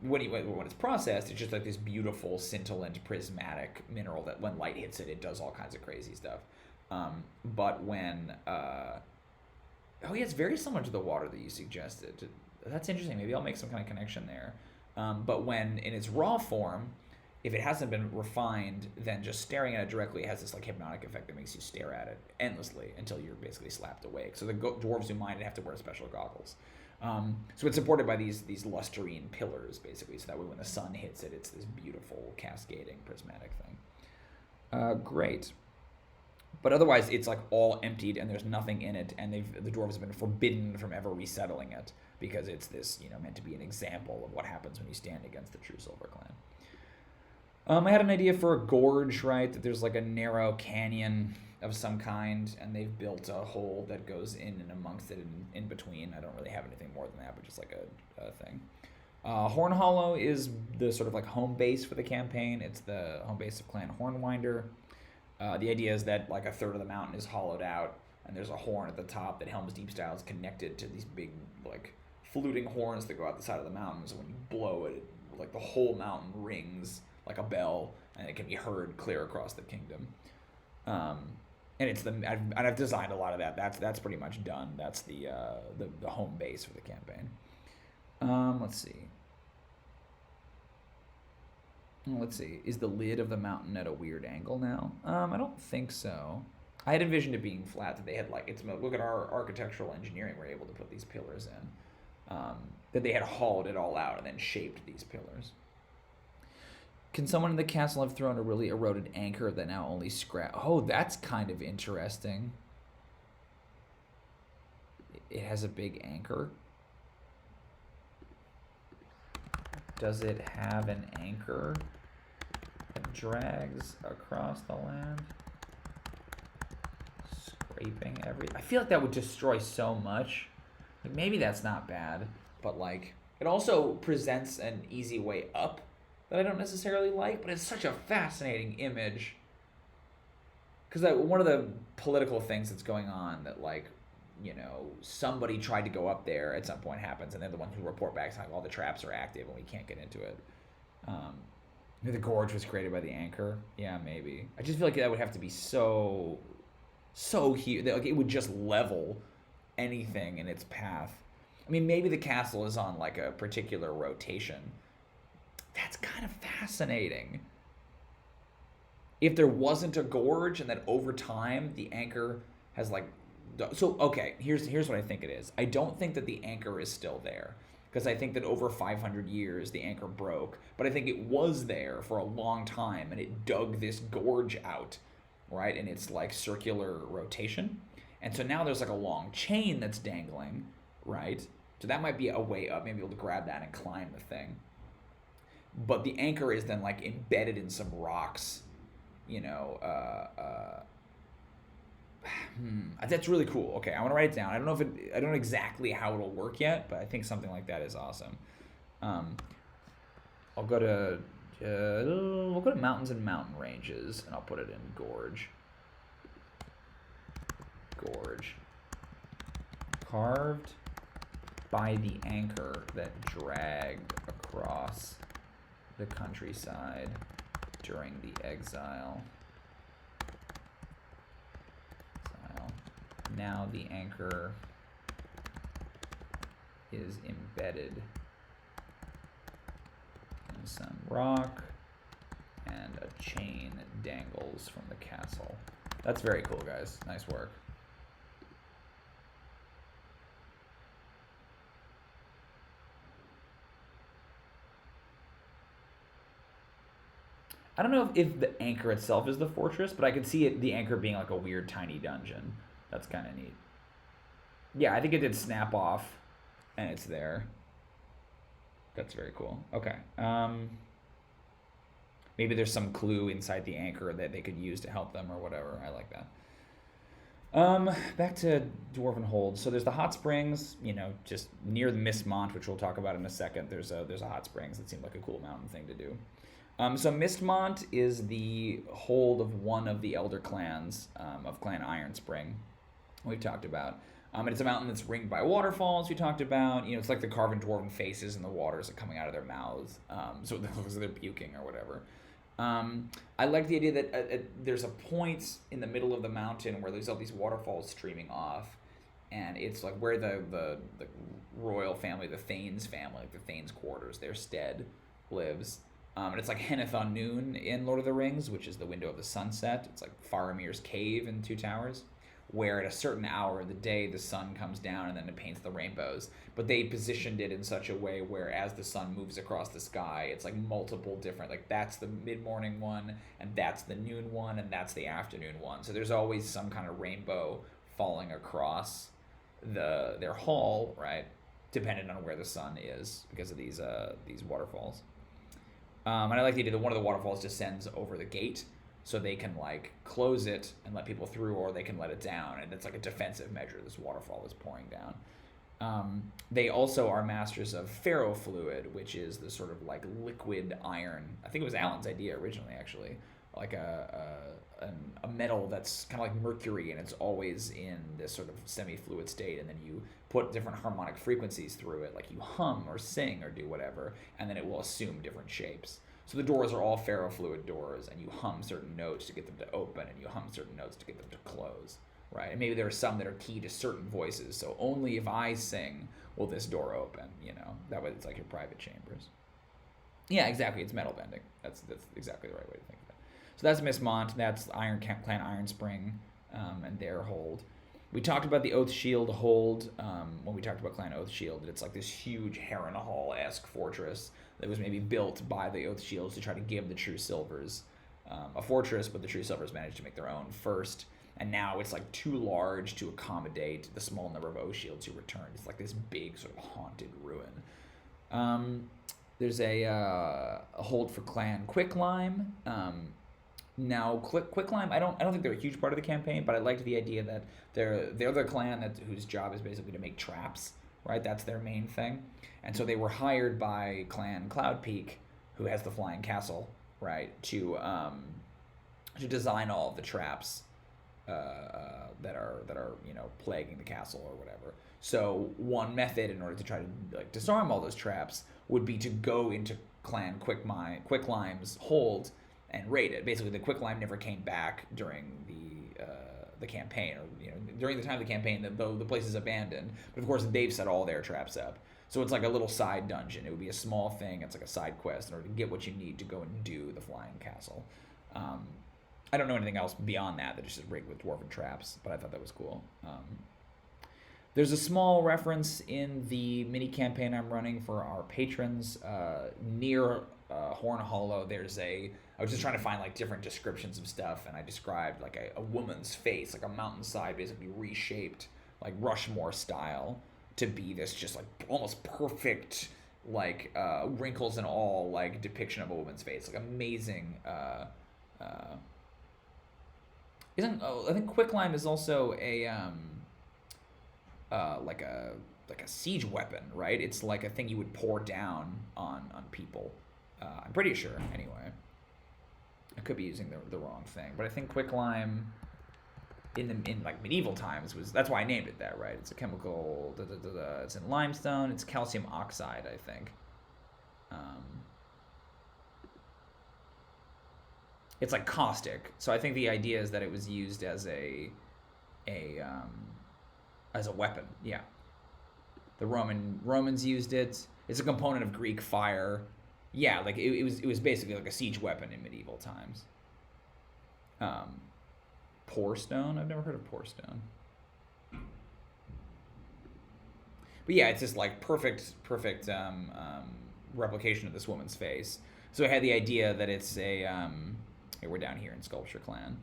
when it's processed, it's just like this beautiful scintillant prismatic mineral that when light hits it, it does all kinds of crazy stuff. But when oh yeah, it's very similar to the water that you suggested. That's interesting. Maybe I'll make some kind of connection there. But when in its raw form, if it hasn't been refined, then just staring at it directly has this like hypnotic effect that makes you stare at it endlessly until you're basically slapped awake. So the dwarves who mine it have to wear special goggles. So it's supported by these lusterine pillars, basically, so that way when the sun hits it, it's this beautiful cascading prismatic thing. Great. But otherwise, it's like all emptied and there's nothing in it, and the dwarves have been forbidden from ever resettling it because it's this, meant to be an example of what happens when you stand against the True Silver Clan. I had an idea for a gorge, right? That there's like a narrow canyon of some kind, and they've built a hole that goes in and amongst it and in between. I don't really have anything more than that, but just like a thing. Horn Hollow is the sort of like home base for the campaign. It's the home base of Clan Hornwinder. The idea is that like a third of the mountain is hollowed out, and there's a horn at the top that Helm's Deep style is connected to these big like fluting horns that go out the side of the mountain. So when you blow it, like the whole mountain rings like a bell, and it can be heard clear across the kingdom. And it's I've designed a lot of that. That's pretty much done. That's the home base for the campaign. Let's see. Let's see. Is the lid of the mountain at a weird angle now? I don't think so. I had envisioned it being flat. That they had like it's look at our architectural engineering. We're able to put these pillars in. That they had hauled it all out and then shaped these pillars. Can someone in the castle have thrown a really eroded anchor that now only scrap? Oh, that's kind of interesting. It has a big anchor. Does it have an anchor that drags across the land? Scraping I feel like that would destroy so much. Like maybe that's not bad, but like it also presents an easy way up that I don't necessarily like, but it's such a fascinating image. Because one of the political things that's going on that like, you know, somebody tried to go up there at some point happens, and they're the ones who report back saying all the traps are active and we can't get into it. The gorge was created by the anchor. Yeah, maybe. I just feel like that would have to be so huge. Like it would just level anything in its path. I mean, maybe the castle is on like a particular rotation. That's kind of fascinating. If there wasn't a gorge and that over time the anchor has like so okay, here's what I think it is. I don't think that the anchor is still there because I think that over 500 years the anchor broke, but I think it was there for a long time and it dug this gorge out, right? And it's like circular rotation. And so now there's like a long chain that's dangling, right? So that might be a way up, maybe able to grab that and climb the thing. But the anchor is then like embedded in some rocks, you know, that's really cool. Okay, I want to write it down. I don't know exactly how it'll work yet, but I think something like that is awesome. I'll go to we'll go to mountains and mountain ranges, and I'll put it in gorge. Gorge. Carved by the anchor that dragged across the countryside during the exile. Now the anchor is embedded in some rock, and a chain dangles from the castle. That's very cool, guys. Nice work. I don't know if the anchor itself is the fortress, but I could see the anchor being like a weird tiny dungeon. That's kind of neat. Yeah, I think it did snap off, and it's there. That's very cool. Okay. Maybe there's some clue inside the anchor that they could use to help them or whatever. I like that. Back to Dwarven Hold. So there's the hot springs, you know, just near the Mistmont, which we'll talk about in a second. There's a hot springs that seemed like a cool mountain thing to do. So Mistmont is the hold of one of the elder clans of Clan Ironspring. We've talked about. And it's a mountain that's ringed by waterfalls. We talked about. You know, it's like the carven dwarven faces and the waters are coming out of their mouths. So it looks like they're puking or whatever. I like the idea that there's a point in the middle of the mountain where there's all these waterfalls streaming off, and it's like where the royal family, the Thanes family, like the Thanes quarters, their stead lives. And it's like Henneth Noon in Lord of the Rings, which is the window of the sunset. It's like Faramir's cave in Two Towers, where at a certain hour of the day the sun comes down and then it paints the rainbows. But they positioned it in such a way where as the sun moves across the sky, it's like multiple different, like that's the mid-morning one, and that's the noon one, and that's the afternoon one. So there's always some kind of rainbow falling across their hall, right? Depending on where the sun is because of these waterfalls. And I like the idea that one of the waterfalls descends over the gate, so they can like close it and let people through, or they can let it down, and it's like a defensive measure. This waterfall is pouring down. They also are masters of ferrofluid, which is the sort of like liquid iron. I think it was Alan's idea originally, actually, like a metal that's kind of like mercury, and it's always in this sort of semi-fluid state, and then you put different harmonic frequencies through it, like you hum or sing or do whatever, and then it will assume different shapes. So the doors are all ferrofluid doors, and you hum certain notes to get them to open, and you hum certain notes to get them to close, right? And maybe there are some that are key to certain voices. So only if I sing will this door open. That way it's like your private chambers. Yeah, exactly. It's metal bending. That's exactly the right way to think of it. So that's Miss Mont. That's Clan Iron Spring, and their hold. We talked about the Oath Shield hold when we talked about Clan Oath Shield. It's like this huge Harrenhal-esque fortress that was maybe built by the Oath Shields to try to give the True Silvers a fortress, but the True Silvers managed to make their own first. And now it's like too large to accommodate the small number of Oath Shields who returned. It's like this big sort of haunted ruin. There's a hold for Clan Quicklime. Now, Quicklime, I don't think they're a huge part of the campaign, but I liked the idea that they're the clan whose job is basically to make traps, right? That's their main thing. And so they were hired by Clan Cloudpeak, who has the flying castle, right, to design all of the traps that are plaguing the castle or whatever. So one method in order to try to disarm all those traps would be to go into Clan Quicklime's hold and raid it. Basically, the Quicklime never came back during the campaign, or during the time of the campaign, though the place is abandoned. But of course, they've set all their traps up. So it's like a little side dungeon. It would be a small thing. It's like a side quest in order to get what you need to go and do the flying castle. I don't know anything else beyond that. That just rigged with dwarven traps, but I thought that was cool. There's a small reference in the mini campaign I'm running for our patrons near Horn Hollow. I was just trying to find different descriptions of stuff, and I described a woman's face, like a mountainside basically reshaped, like Rushmore style, to be this just almost perfect, wrinkles and all depiction of a woman's face, amazing. I think Quicklime is also a a siege weapon, right? It's like a thing you would pour down on people. I'm pretty sure, anyway. I could be using the wrong thing, but I think Quicklime in medieval times that's why I named it that, right? It's a chemical. It's in limestone. It's calcium oxide, I think. It's caustic, so I think the idea is that it was used as a weapon. Yeah, the Romans used it. It's a component of Greek fire. Yeah, it was basically a siege weapon in medieval times. Pour stone? I've never heard of pour stone. But yeah, it's this perfect replication of this woman's face. So I had the idea that it's we're down here in Sculpture Clan.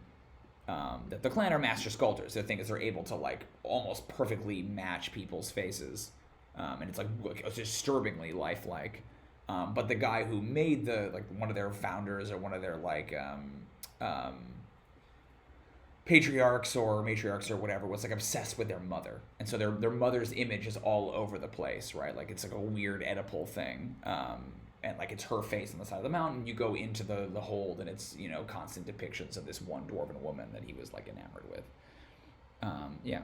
That the clan are master sculptors. The thing is, they're able to almost perfectly match people's faces, and it's it's disturbingly lifelike. But the guy who made one of their founders or one of their patriarchs or matriarchs or whatever was obsessed with their mother, and so their mother's image is all over the place, right? It's a weird Oedipal thing. And it's her face on the side of the mountain. You go into the hold, and it's constant depictions of this one dwarven woman that he was enamored with. Yeah.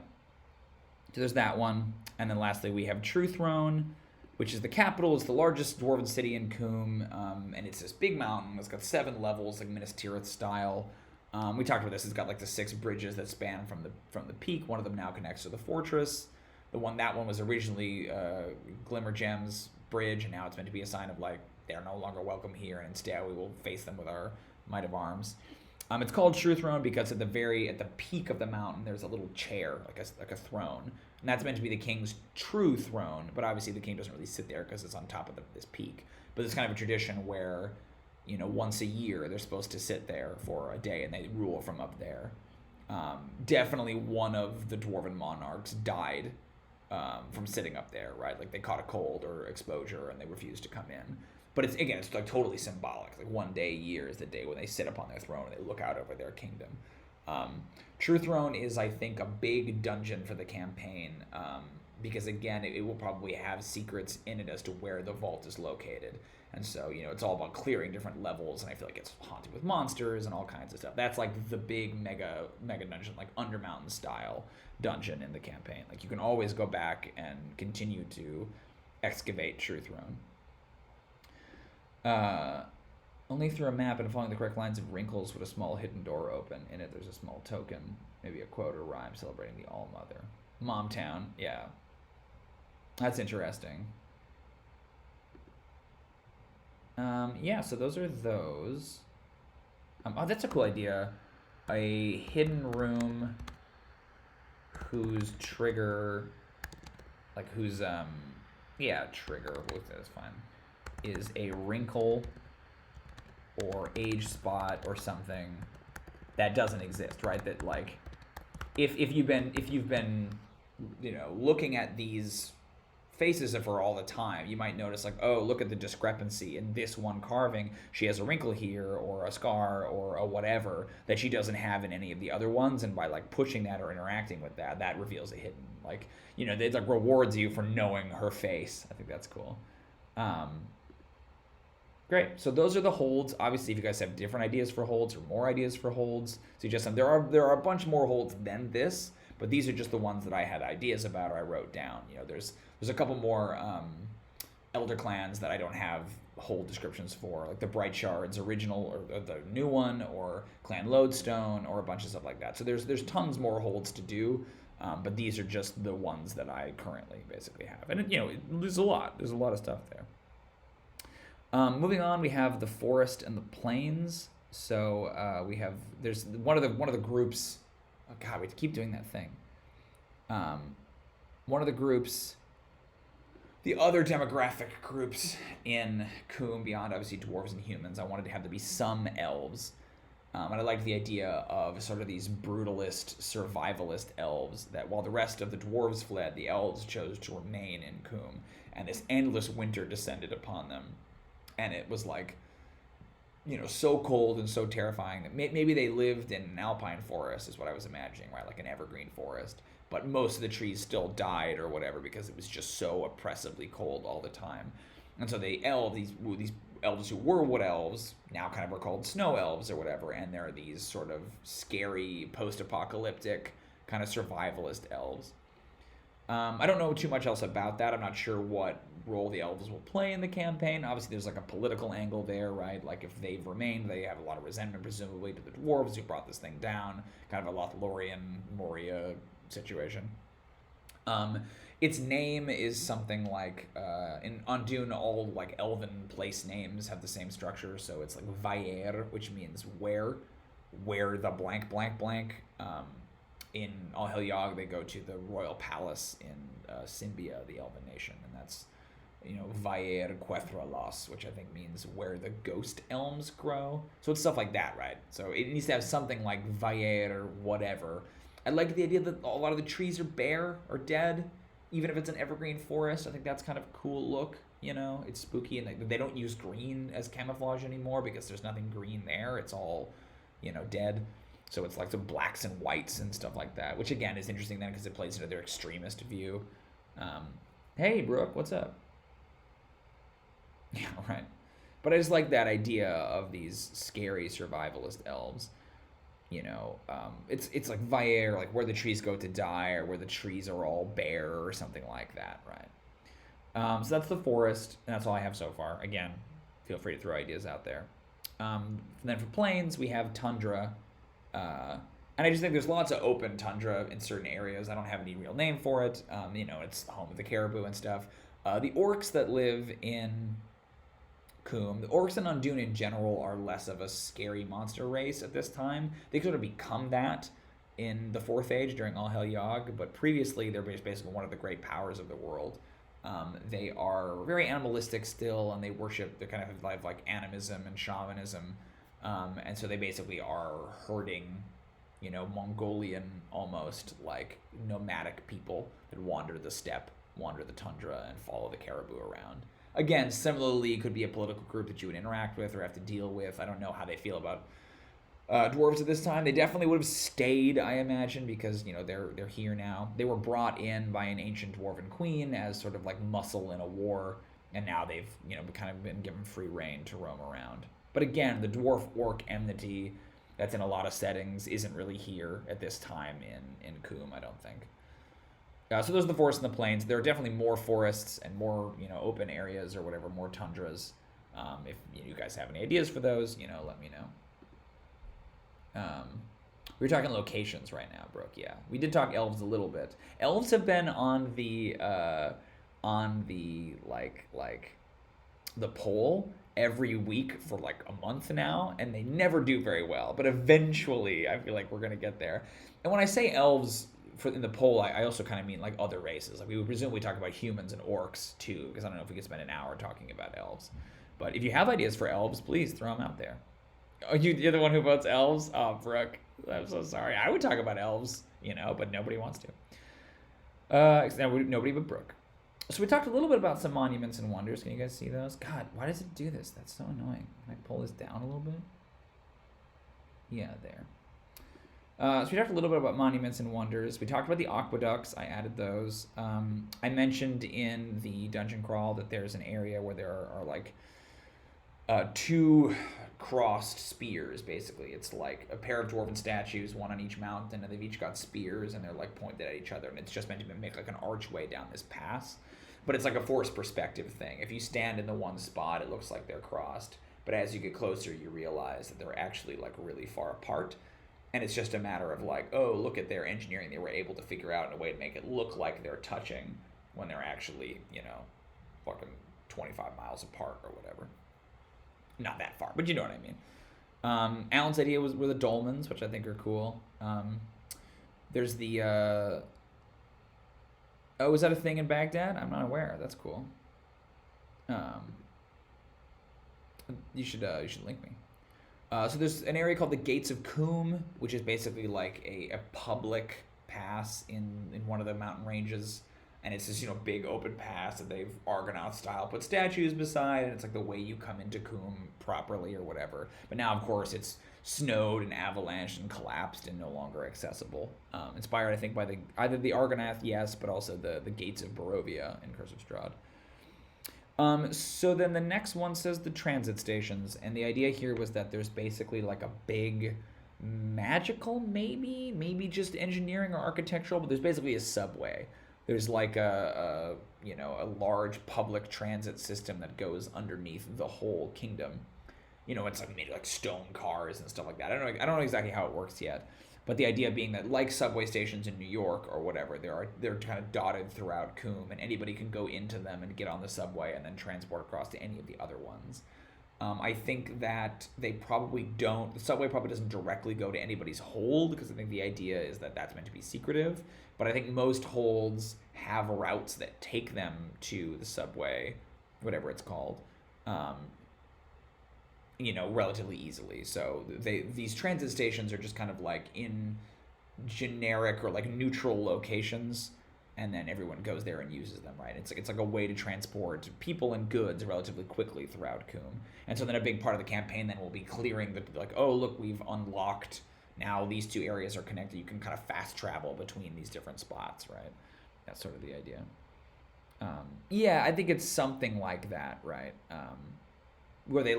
So there's that one, and then lastly we have True Throne, which is the capital. It's the largest dwarven city in Coombe, and it's this big mountain. It's got 7 levels, Minas Tirith style. We talked about this. It's got the 6 bridges that span from the peak. One of them now connects to the fortress. That one was originally Glimmergem's bridge, and now it's meant to be a sign of they're no longer welcome here, and instead we will face them with our might of arms. It's called True Throne because at the peak of the mountain there's a little chair, like a throne, and that's meant to be the king's true throne. But obviously the king doesn't really sit there because it's on top of this peak. But it's kind of a tradition where once a year they're supposed to sit there for a day and they rule from up there. Definitely one of the dwarven monarchs died from sitting up there, right? They caught a cold or exposure and they refused to come in. But it's totally symbolic. One day a year is the day when they sit upon their throne and they look out over their kingdom. True Throne is, I think, a big dungeon for the campaign because, again, it will probably have secrets in it as to where the vault is located. And so, it's all about clearing different levels, and I feel like it's haunted with monsters and all kinds of stuff. That's the big mega dungeon, Undermountain style dungeon in the campaign. You can always go back and continue to excavate True Throne. Only through a map and following the correct lines of wrinkles would a small hidden door open. In it, there's a small token, maybe a quote or rhyme celebrating the All Mother. Momtown, yeah. That's interesting. Yeah, so those are those. Oh, that's a cool idea. A hidden room whose trigger, like whose, yeah, trigger, that's fine, is a wrinkle or age spot or something that doesn't exist, right? That like, if you've been, looking at these faces of her all the time, you might notice like, oh, look at the discrepancy in this one carving. She has a wrinkle here or a scar or a whatever that she doesn't have in any of the other ones, and by like pushing that or interacting with that, that reveals a hidden, like, it like rewards you for knowing her face. I think that's cool. Great. So those are the holds. Obviously, if you guys have different ideas for holds or more ideas for holds, suggest them. There are a bunch more holds than this, but these are just the ones that I had ideas about or I wrote down. There's a couple more elder clans that I don't have hold descriptions for, like the Bright Shards original or the new one, or Clan Lodestone, or a bunch of stuff like that. So there's tons more holds to do, but these are just the ones that I currently basically have, and there's a lot of stuff there. Moving on, we have the forest and the plains. So there's one of the groups. Oh God, we keep doing that thing. One of the groups, the other demographic groups in Coom, beyond obviously dwarves and humans, I wanted to have there be some elves. And I liked the idea of sort of these brutalist, survivalist elves that while the rest of the dwarves fled, the elves chose to remain in Coom. And this endless winter descended upon them. And it was like, so cold and so terrifying that maybe they lived in an alpine forest is what I was imagining, right? Like an evergreen forest. But most of the trees still died or whatever because it was just so oppressively cold all the time. And so these elves who were wood elves now kind of were called snow elves or whatever. And they're these sort of scary, post-apocalyptic kind of survivalist elves. I don't know too much else about that. I'm not sure what role the elves will play in the campaign. Obviously, there's like a political angle there, right? Like if they've remained, they have a lot of resentment, presumably, to the dwarves who brought this thing down. Kind of a Lothlorien, Moria situation. Its name is something like, in Undune, all like elven place names have the same structure. So it's like Vaer, which means where the blank blank blank. In Alheliog, they go to the royal palace in Symbia, the elven nation, and that's, Vaer Quethralos, which I think means where the ghost elms grow. So it's stuff like that, right? So it needs to have something like Vaer or whatever. I like the idea that a lot of the trees are bare or dead, even if it's an evergreen forest. I think that's kind of a cool look. It's spooky, and they don't use green as camouflage anymore because there's nothing green there. It's all, dead. So it's like the blacks and whites and stuff like that, which again is interesting then because it plays into their extremist view. Hey, Brooke, what's up? Yeah, right. But I just like that idea of these scary survivalist elves. It's like Vaer, like where the trees go to die, or where the trees are all bare, or something like that, right? So that's the forest, and that's all I have so far. Again, feel free to throw ideas out there. Then for plains, we have tundra. And I just think there's lots of open tundra in certain areas. I don't have any real name for it. It's the home of the caribou and stuff. The orcs that live in Coom, the orcs and Undune in general are less of a scary monster race at this time. They sort of become that in the Fourth Age during Alheliog, but previously they're basically one of the great powers of the world. They are very animalistic still, and they kind of have like animism and shamanism. And so they basically are herding, Mongolian almost like nomadic people that wander the steppe, wander the tundra, and follow the caribou around. Again, similarly, could be a political group that you would interact with or have to deal with. I don't know how they feel about dwarves at this time. They definitely would have stayed, I imagine, because they're here now. They were brought in by an ancient dwarven queen as sort of like muscle in a war, and now they've kind of been given free reign to roam around. But again, the dwarf-orc enmity that's in a lot of settings isn't really here at this time in Coom, I don't think. So those are the forests and the plains. There are definitely more forests and more open areas or whatever, more tundras. If you guys have any ideas for those, let me know. We were talking locations right now, Brooke. Yeah, we did talk elves a little bit. Elves have been on the the poll every week for like a month now, and they never do very well. But eventually, I feel like we're gonna get there. And when I say elves in the poll, I also kind of mean like other races. Like we would presumably talk about humans and orcs too, because I don't know if we could spend an hour talking about elves. But if you have ideas for elves, please throw them out there. Oh, you're the one who votes elves? Oh, Brooke, I'm so sorry. I would talk about elves, but nobody wants to. Nobody but Brooke. So we talked a little bit about some monuments and wonders. Can you guys see those? God, why does it do this? That's so annoying. Can I pull this down a little bit? Yeah, there. So we talked a little bit about monuments and wonders. We talked about the aqueducts. I added those. I mentioned in the dungeon crawl that there's an area where there are like two crossed spears, basically. It's like a pair of dwarven statues, one on each mountain, and they've each got spears, and they're like pointed at each other, and it's just meant to make like an archway down this pass. But it's like a forced perspective thing. If you stand in the one spot, it looks like they're crossed, but as you get closer, you realize that they're actually like really far apart. And it's just a matter of like, oh, look at their engineering. They were able to figure out a way to make it look like they're touching when they're actually, fucking 25 miles apart or whatever. Not that far, but you know what I mean. Alan's idea were the dolmens, which I think are cool. There's the... Oh, is that a thing in Baghdad? I'm not aware. That's cool. You should link me. So there's an area called the Gates of Coom, which is basically like a public pass in one of the mountain ranges, and it's this big open pass that they've Argonaut style put statues beside, and it's like the way you come into Coom properly or whatever. But now, of course, it's snowed and avalanched and collapsed and no longer accessible. Inspired, I think, by either the Argonath, yes, but also the Gates of Barovia in Curse of Strahd. So then the next one says the transit stations, and the idea here was that there's basically like a big magical, maybe just engineering or architectural, but there's basically a subway. There's like a large public transit system that goes underneath the whole kingdom. It's like made like stone cars and stuff like that. I don't know exactly how it works yet. But the idea being that, like subway stations in New York or whatever, they're kind of dotted throughout Coom, and anybody can go into them and get on the subway and then transport across to any of the other ones. I think that the subway probably doesn't directly go to anybody's hold, because I think the idea is that that's meant to be secretive. But I think most holds have routes that take them to the subway, whatever it's called, relatively easily. So these transit stations are just kind of like in generic or like neutral locations, and then everyone goes there and uses them, right? It's like a way to transport people and goods relatively quickly throughout Coom. And so then a big part of the campaign then will be clearing oh, look, we've unlocked, now these two areas are connected. You can kind of fast travel between these different spots, right? That's sort of the idea. Yeah, I think it's something like that, right? Where they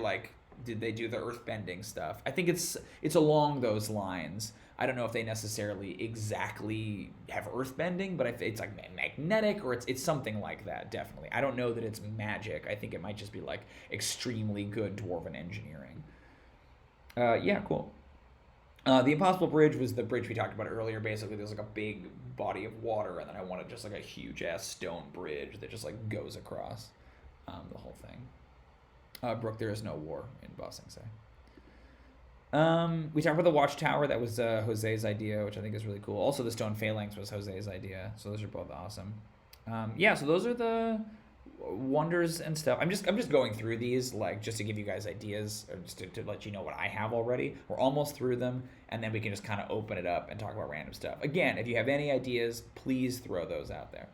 did they do the earthbending stuff? I think it's along those lines. I don't know if they necessarily exactly have earthbending, but it's like magnetic, or it's something like that, definitely. I don't know that it's magic. I think it might just be like extremely good dwarven engineering. Yeah, cool. The Impossible Bridge was the bridge we talked about earlier. Basically, there's like a big body of water, and then I wanted just like a huge ass stone bridge that just like goes across the whole thing. Brooke, there is no war in Ba Sing Se. We talked about the Watchtower. That was Jose's idea, which I think is really cool. Also, the Stone Phalanx was Jose's idea. So those are both awesome. Yeah, so those are the wonders and stuff. I'm just going through these just to give you guys ideas, or just to let you know what I have already. We're almost through them, and then we can just kind of open it up and talk about random stuff. Again, if you have any ideas, please throw those out there.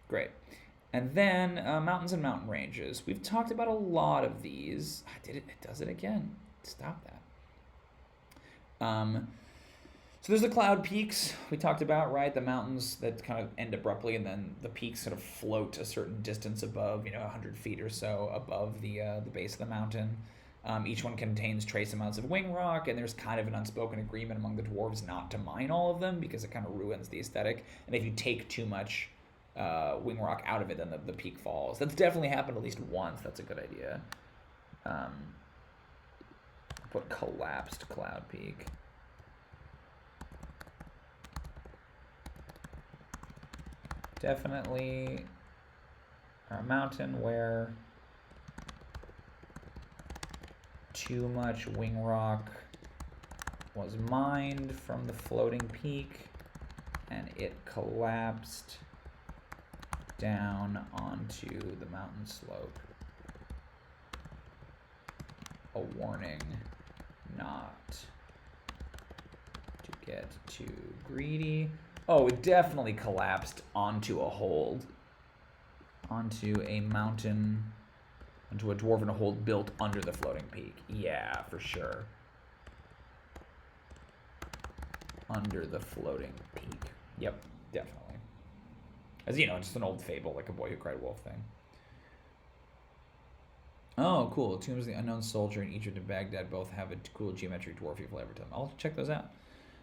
Great. And then mountains and mountain ranges. We've talked about a lot of these. It does it again. Stop that. So there's the cloud peaks we talked about, right? The mountains that kind of end abruptly, and then the peaks sort of float a certain distance above, 100 feet or so above the base of the mountain. Each one contains trace amounts of wing rock, and there's kind of an unspoken agreement among the dwarves not to mine all of them because it kind of ruins the aesthetic. And if you take too much wing rock out of it, then the peak falls. That's definitely happened at least once. That's a good idea. Put collapsed cloud peak. Definitely a mountain where too much wing rock was mined from the floating peak and it collapsed down onto the mountain slope. A warning not to get too greedy. Oh, it definitely collapsed onto a hold. Onto a mountain, onto a dwarven hold built under the floating peak. Yeah, for sure. Under the floating peak. Yep, definitely. As you know, just an old fable, like a Boy Who Cried Wolf thing. Oh, cool. Tombs of the Unknown Soldier and Egypt and Baghdad both have a cool geometric dwarfy flavor to them. I'll check those out.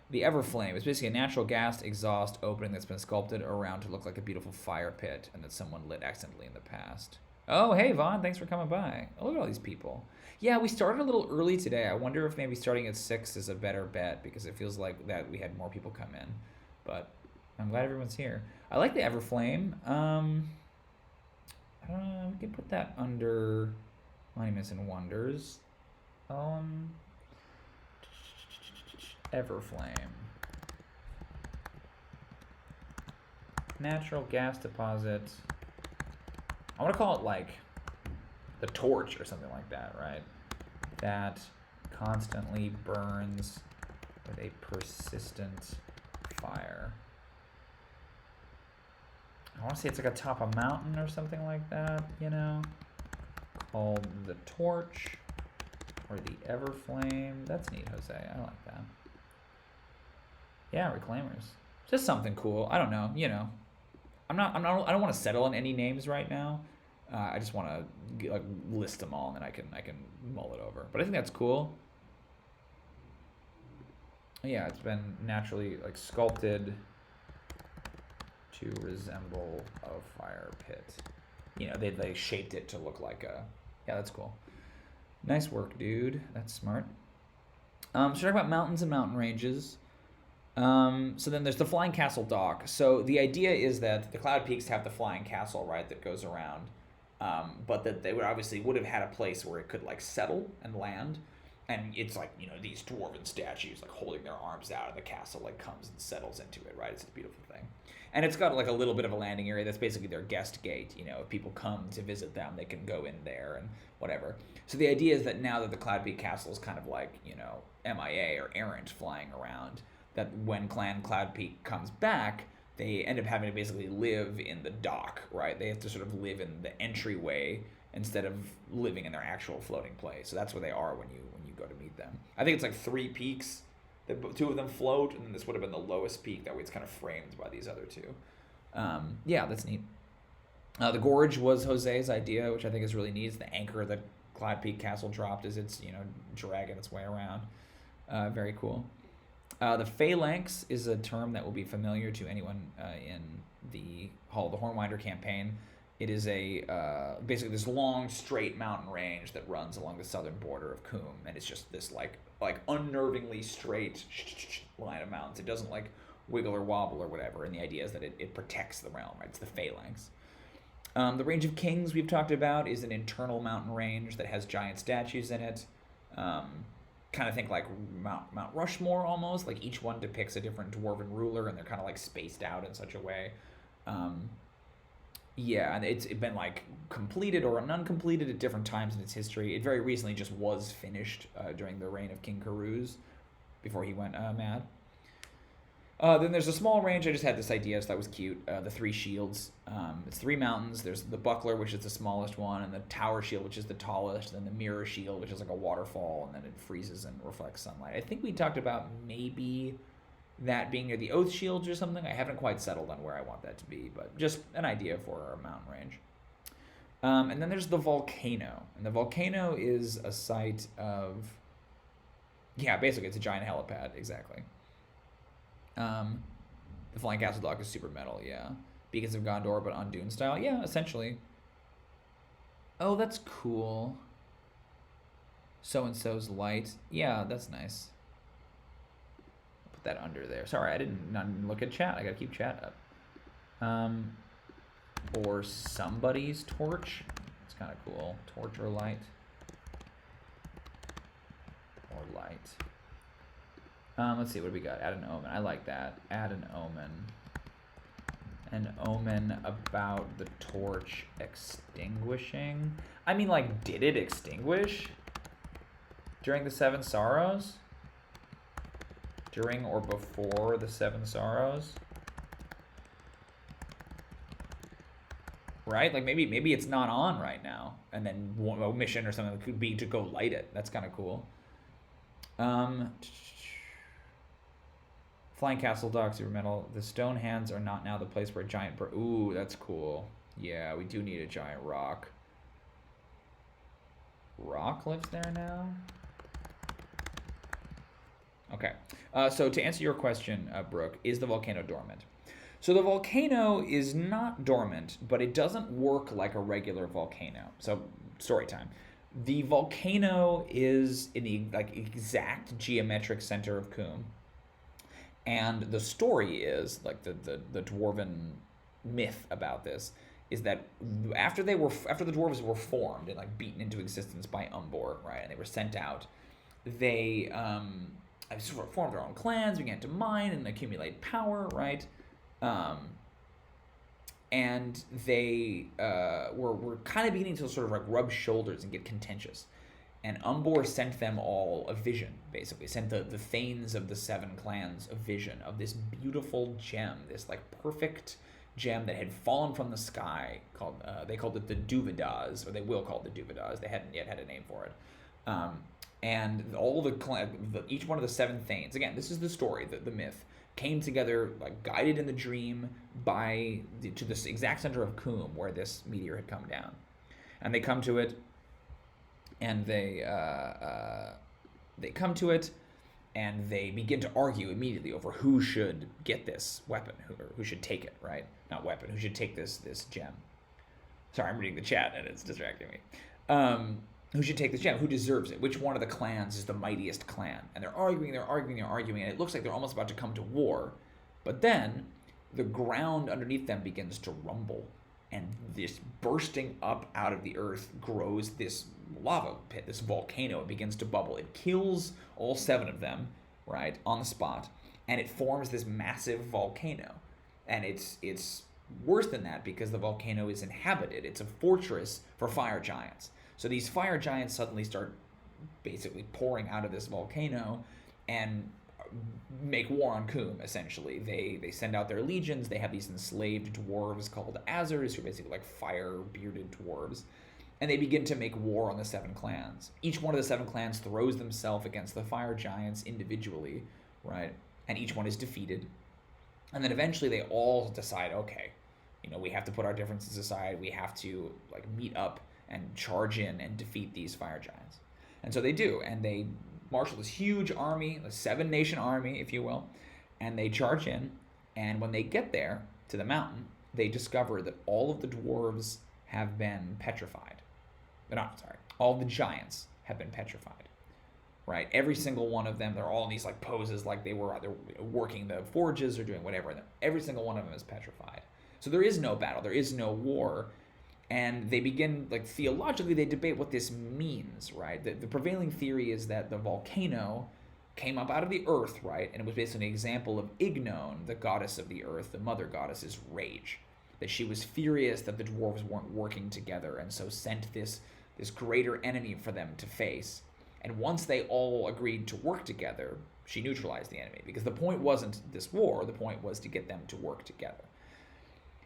The Everflame is basically a natural gas exhaust opening that's been sculpted around to look like a beautiful fire pit and that someone lit accidentally in the past. Oh, hey, Vaughn. Thanks for coming by. Oh, look at all these people. Yeah, we started a little early today. I wonder if maybe starting at 6 is a better bet because it feels like that we had more people come in. But I'm glad everyone's here. I like the Everflame. We can put that under Monuments and Wonders. Everflame. Natural gas deposit. I want to call it like the torch or something like that, right? That constantly burns with a persistent fire. I want to say it's like atop a mountain or something like that, you know? Called the torch or the Everflame. That's neat, Jose. I like that. Yeah, Reclaimers. Just something cool. I don't know, you know. I don't want to settle on any names right now. I just want to like list them all and then I can mull it over. But I think that's cool. Yeah, it's been naturally like sculpted to resemble a fire pit. You know, they shaped it to look like a. Yeah, that's cool. Nice work, dude. That's smart. So talk about mountains and mountain ranges. So then there's the Flying Castle dock. So the idea is that the Cloud Peaks have the Flying Castle, right, that goes around. But that they would have had a place where it could like settle and land. And it's like, you know, these dwarven statues like holding their arms out and the castle like comes and settles into it, right? It's a beautiful thing. And it's got like a little bit of a landing area that's basically their guest gate. You know, if people come to visit them, they can go in there and whatever. So the idea is that now that the Cloud Peak Castle is kind of like, you know, MIA or errant flying around, that when Clan Cloud Peak comes back, they end up having to basically live in the dock, right? They have to sort of live in the entryway instead of living in their actual floating place. So that's where they are when you go to meet them. I think it's like 3 peaks. Two of them float, and then this would have been the lowest peak. That way it's kind of framed by these other two. Yeah, that's neat. The gorge was Jose's idea, which I think is really neat. It's the anchor that Cloud Peak Castle dropped as it's, you know, dragging its way around. Very cool. The phalanx is a term that will be familiar to anyone in the Hall of the Hornwinder campaign. It is a basically this long, straight mountain range that runs along the southern border of Coom, and it's just this like unnervingly straight line of mountains. It doesn't like wiggle or wobble or whatever, and the idea is that it protects the realm, right? It's the phalanx. The Range of Kings we've talked about is an internal mountain range that has giant statues in it. Kind of think like Mount Rushmore almost, like each one depicts a different dwarven ruler, and they're kind of like spaced out in such a way. Yeah, and it's been like completed or uncompleted at different times in its history. It very recently just was finished during the reign of King Karuz, before he went mad. Then there's a small range. I just had this idea, so that was cute. The 3 shields. It's 3 mountains. There's the buckler, which is the smallest one, and the tower shield, which is the tallest, and then the mirror shield, which is like a waterfall, and then it freezes and reflects sunlight. I think we talked about maybe that being near the Oath Shields or something. I haven't quite settled on where I want that to be, but just an idea for our mountain range. And then there's the volcano. And the volcano is a site of... Yeah, basically it's a giant helipad, exactly. The Flying Castle dock is super metal, yeah. Beacons of Gondor, but on Dune style. Yeah, essentially. Oh, that's cool. So-and-so's light. Yeah, that's nice. Put that under there. Sorry, I didn't look at chat. I gotta keep chat up. Or somebody's torch. It's kind of cool. Torch or light. Or light. Let's see, what do we got? Add an omen. I like that. Add an omen. An omen about the torch extinguishing. I mean, like, did it extinguish during the Seven Sorrows? During or before the Seven Sorrows? Right? Like, maybe it's not on right now. And then a mission or something could be to go light it. That's kind of cool. Flying Castle Dock, Super Metal. The stone hands are not now the place where a giant... Ooh, that's cool. Yeah, we do need a giant rock. Rock lives there now? Okay. So to answer your question, Brooke, is the volcano dormant? So the volcano is not dormant, but it doesn't work like a regular volcano. So, story time. The volcano is in the exact geometric center of Coombe. And the story is, like the dwarven myth about this, is that after the dwarves were formed and like beaten into existence by Umbor, right, and they were sent out, they sort of formed their own clans, began to mine and accumulate power, right, and they were kind of beginning to sort of like rub shoulders and get contentious. And Umbor sent them all a vision, basically. Sent the Thanes of the Seven Clans a vision of this beautiful gem, this like perfect gem that had fallen from the sky. They called it the Duvidas, or they will call it the Duvidas. They hadn't yet had a name for it. And all each one of the seven Thanes, again, this is the story, the myth, came together, like guided in the dream to this exact center of Coombe where this meteor had come down. And they come to it. And they come to it, and they begin to argue immediately over who should get this weapon, who should take it, right? Not weapon, who should take this gem. Sorry, I'm reading the chat, and it's distracting me. Who should take this gem? Who deserves it? Which one of the clans is the mightiest clan? And they're arguing, and it looks like they're almost about to come to war. But then, the ground underneath them begins to rumble, and this bursting up out of the earth grows this lava pit, this volcano. It begins to bubble. It kills all seven of them, right, on the spot, and it forms this massive volcano. And it's worse than that because the volcano is inhabited. It's a fortress for fire giants. So these fire giants suddenly start basically pouring out of this volcano and make war on Coombe, essentially. They send out their legions. They have these enslaved dwarves called Azers, who are basically like fire-bearded dwarves. And they begin to make war on the seven clans. Each one of the seven clans throws themselves against the fire giants individually, right? And each one is defeated. And then eventually they all decide, okay, we have to put our differences aside. We have to like meet up and charge in and defeat these fire giants. And so they do, and they marshal this huge army, a 7-nation army, if you will, and they charge in. And when they get there to the mountain, they discover that all of the dwarves have been petrified. All the giants have been petrified, right? Every single one of them, they're all in these like poses like they were either working the forges or doing whatever. And every single one of them is petrified. So there is no battle, there is no war. And they begin, like theologically, they debate what this means, right? The prevailing theory is that the volcano came up out of the earth, right? And it was basically an example of Ignon, the goddess of the earth, the mother goddess's rage. That she was furious that the dwarves weren't working together, and so sent this greater enemy for them to face. And once they all agreed to work together, she neutralized the enemy. Because the point wasn't this war, the point was to get them to work together.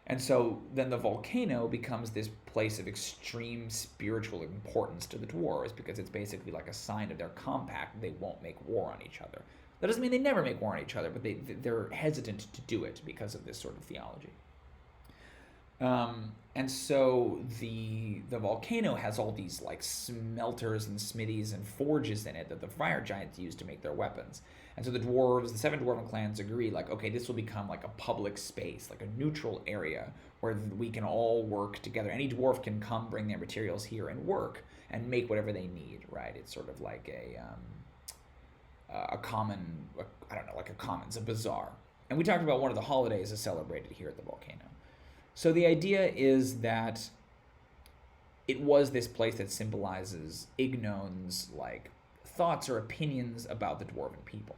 And so then the volcano becomes this place of extreme spiritual importance to the dwarves, because it's basically like a sign of their compact. They won't make war on each other. That doesn't mean they never make war on each other, but they're hesitant to do it because of this sort of theology. And so the volcano has all these like smelters and smithies and forges in it that the fire giants use to make their weapons. And so the seven dwarven clans agree, like, okay, this will become like a public space, like a neutral area where we can all work together. Any dwarf can come bring their materials here and work and make whatever they need, right? It's sort of like a common, I don't know, like a commons, a bazaar. And we talked about one of the holidays is celebrated here at the volcano. So the idea is that it was this place that symbolizes Ignon's like thoughts or opinions about the dwarven people.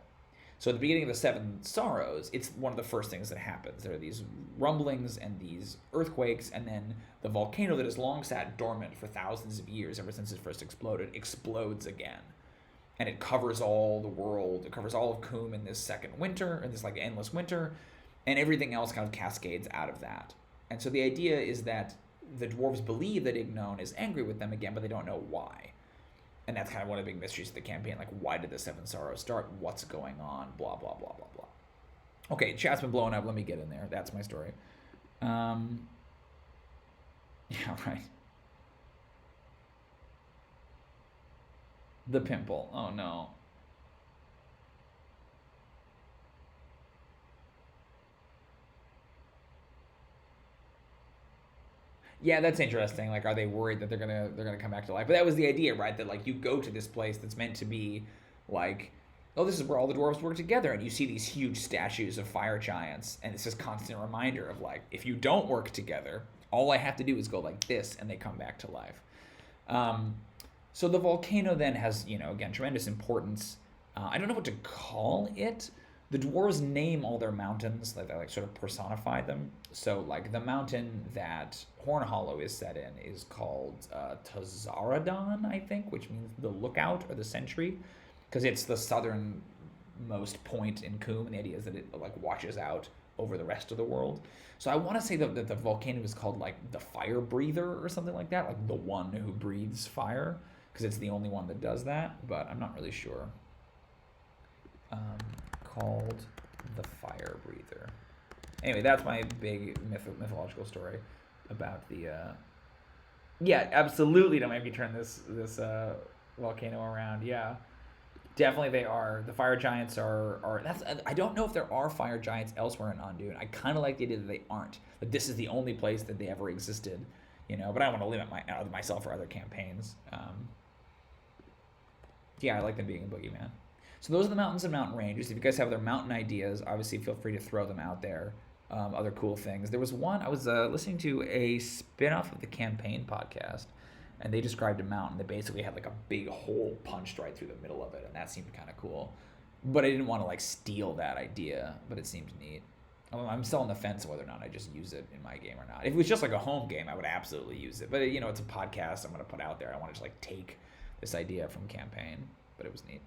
So at the beginning of the Seven Sorrows, it's one of the first things that happens. There are these rumblings and these earthquakes, and then the volcano that has long sat dormant for thousands of years, ever since it first exploded, explodes again. And it covers all the world. It covers all of Coom in this second winter, in this like endless winter, and everything else kind of cascades out of that. And so the idea is that the dwarves believe that Ignon is angry with them again, but they don't know why. And that's kind of one of the big mysteries of the campaign. Like, why did the Seven Sorrows start? What's going on? Blah, blah, blah, blah, blah. Okay, chat's been blowing up. Let me get in there. That's my story. Yeah, right. The pimple. Oh, no. Yeah, that's interesting. Like, are they worried that they're gonna come back to life? But that was the idea, right? That like you go to this place that's meant to be like, oh, this is where all the dwarves work together, and you see these huge statues of fire giants, and it's this constant reminder of like, if you don't work together, all I have to do is go like this, and they come back to life. Um, so the volcano then has, again, tremendous importance. I don't know what to call it. The dwarves name all their mountains, like they like sort of personify them. So like the mountain that Horn Hollow is set in is called Tazaradon, I think, which means the lookout or the sentry, because it's the southernmost point in Coom, and the idea is that it like watches out over the rest of the world. So I want to say that the volcano is called like the fire breather or something like that, like the one who breathes fire, because it's the only one that does that, but I'm not really sure. Um, Called the fire breather. Anyway, that's my big mythological story about the. Yeah, absolutely. Don't make me turn this volcano around. Yeah, definitely they are. The fire giants are. That's. I don't know if there are fire giants elsewhere in Anduin. I kind of like the idea that they aren't. That this is the only place that they ever existed. But I don't want to limit myself for other campaigns. Yeah, I like them being a boogeyman. So those are the mountains and mountain ranges. If you guys have other mountain ideas, obviously feel free to throw them out there. Other cool things. There was one, I was listening to a spin-off of the campaign podcast, and they described a mountain that basically had like a big hole punched right through the middle of it, and that seemed kind of cool. But I didn't want to like steal that idea, but it seemed neat. I'm still on the fence whether or not I just use it in my game or not. If it was just like a home game, I would absolutely use it. But it's a podcast I'm going to put out there. I want to just like take this idea from campaign, but it was neat.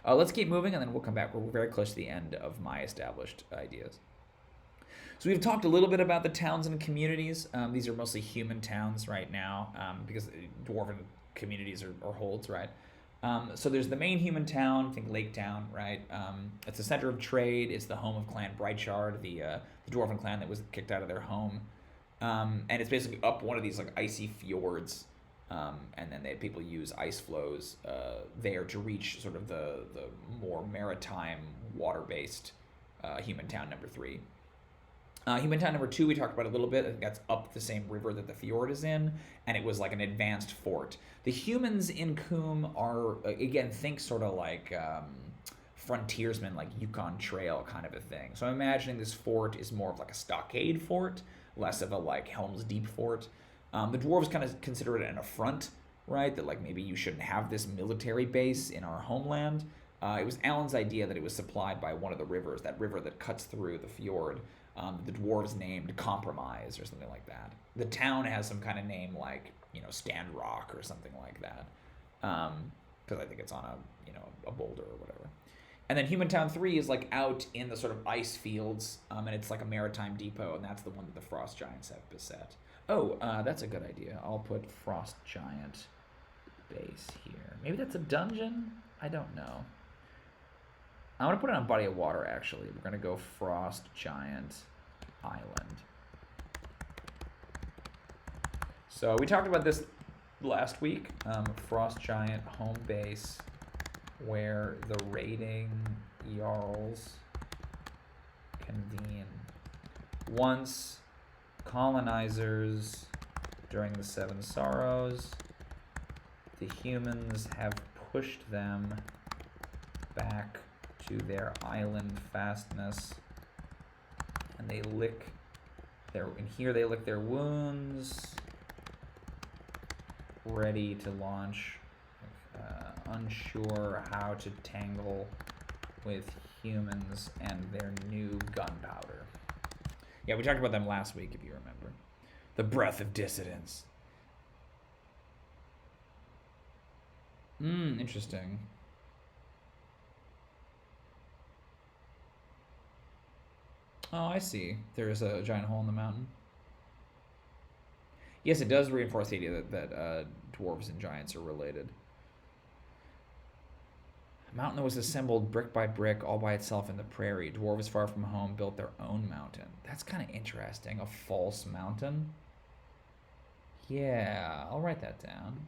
Let's keep moving, and then we'll come back. We're very close to the end of my established ideas. So we've talked a little bit about the towns and communities. These are mostly human towns right now, because dwarven communities are holds, right? So there's the main human town, think Lake Town, right? It's the center of trade. It's the home of Clan Brightshard, the dwarven clan that was kicked out of their home. And it's basically up one of these like icy fjords. And then people use ice flows there to reach sort of the more maritime, water-based human town number 3. Human town number 2 we talked about a little bit. I think that's up the same river that the fjord is in, and it was like an advanced fort. The humans in Coom are, again, think sort of like frontiersmen, like Yukon Trail kind of a thing. So I'm imagining this fort is more of like a stockade fort, less of a like Helm's Deep fort. The dwarves kind of consider it an affront, right? That like maybe you shouldn't have this military base in our homeland. It was Alan's idea that it was supplied by one of the rivers, that river that cuts through the fjord. The dwarves named Compromise or something like that. The town has some kind of name like Stand Rock or something like that, because I think it's on a boulder or whatever. And then Human Town 3 is like out in the sort of ice fields, and it's like a maritime depot, and that's the one that the Frost Giants have beset. Oh, that's a good idea. I'll put Frost Giant base here. Maybe that's a dungeon? I don't know. I want to put it on Body of Water, actually. We're going to go Frost Giant Island. So we talked about this last week. Frost Giant home base, where the raiding Jarls convene. Once colonizers during the Seven Sorrows, the humans have pushed them back to their island fastness, and they lick their wounds, ready to launch, unsure how to tangle with humans and their new gunpowder. Yeah, we talked about them last week, if you remember. The breath of dissidence. Interesting. Oh, I see. There's a giant hole in the mountain. Yes, it does reinforce the idea that dwarves and giants are related. A mountain that was assembled brick by brick all by itself in the prairie. Dwarves far from home built their own mountain. That's kind of interesting. A false mountain? Yeah, I'll write that down.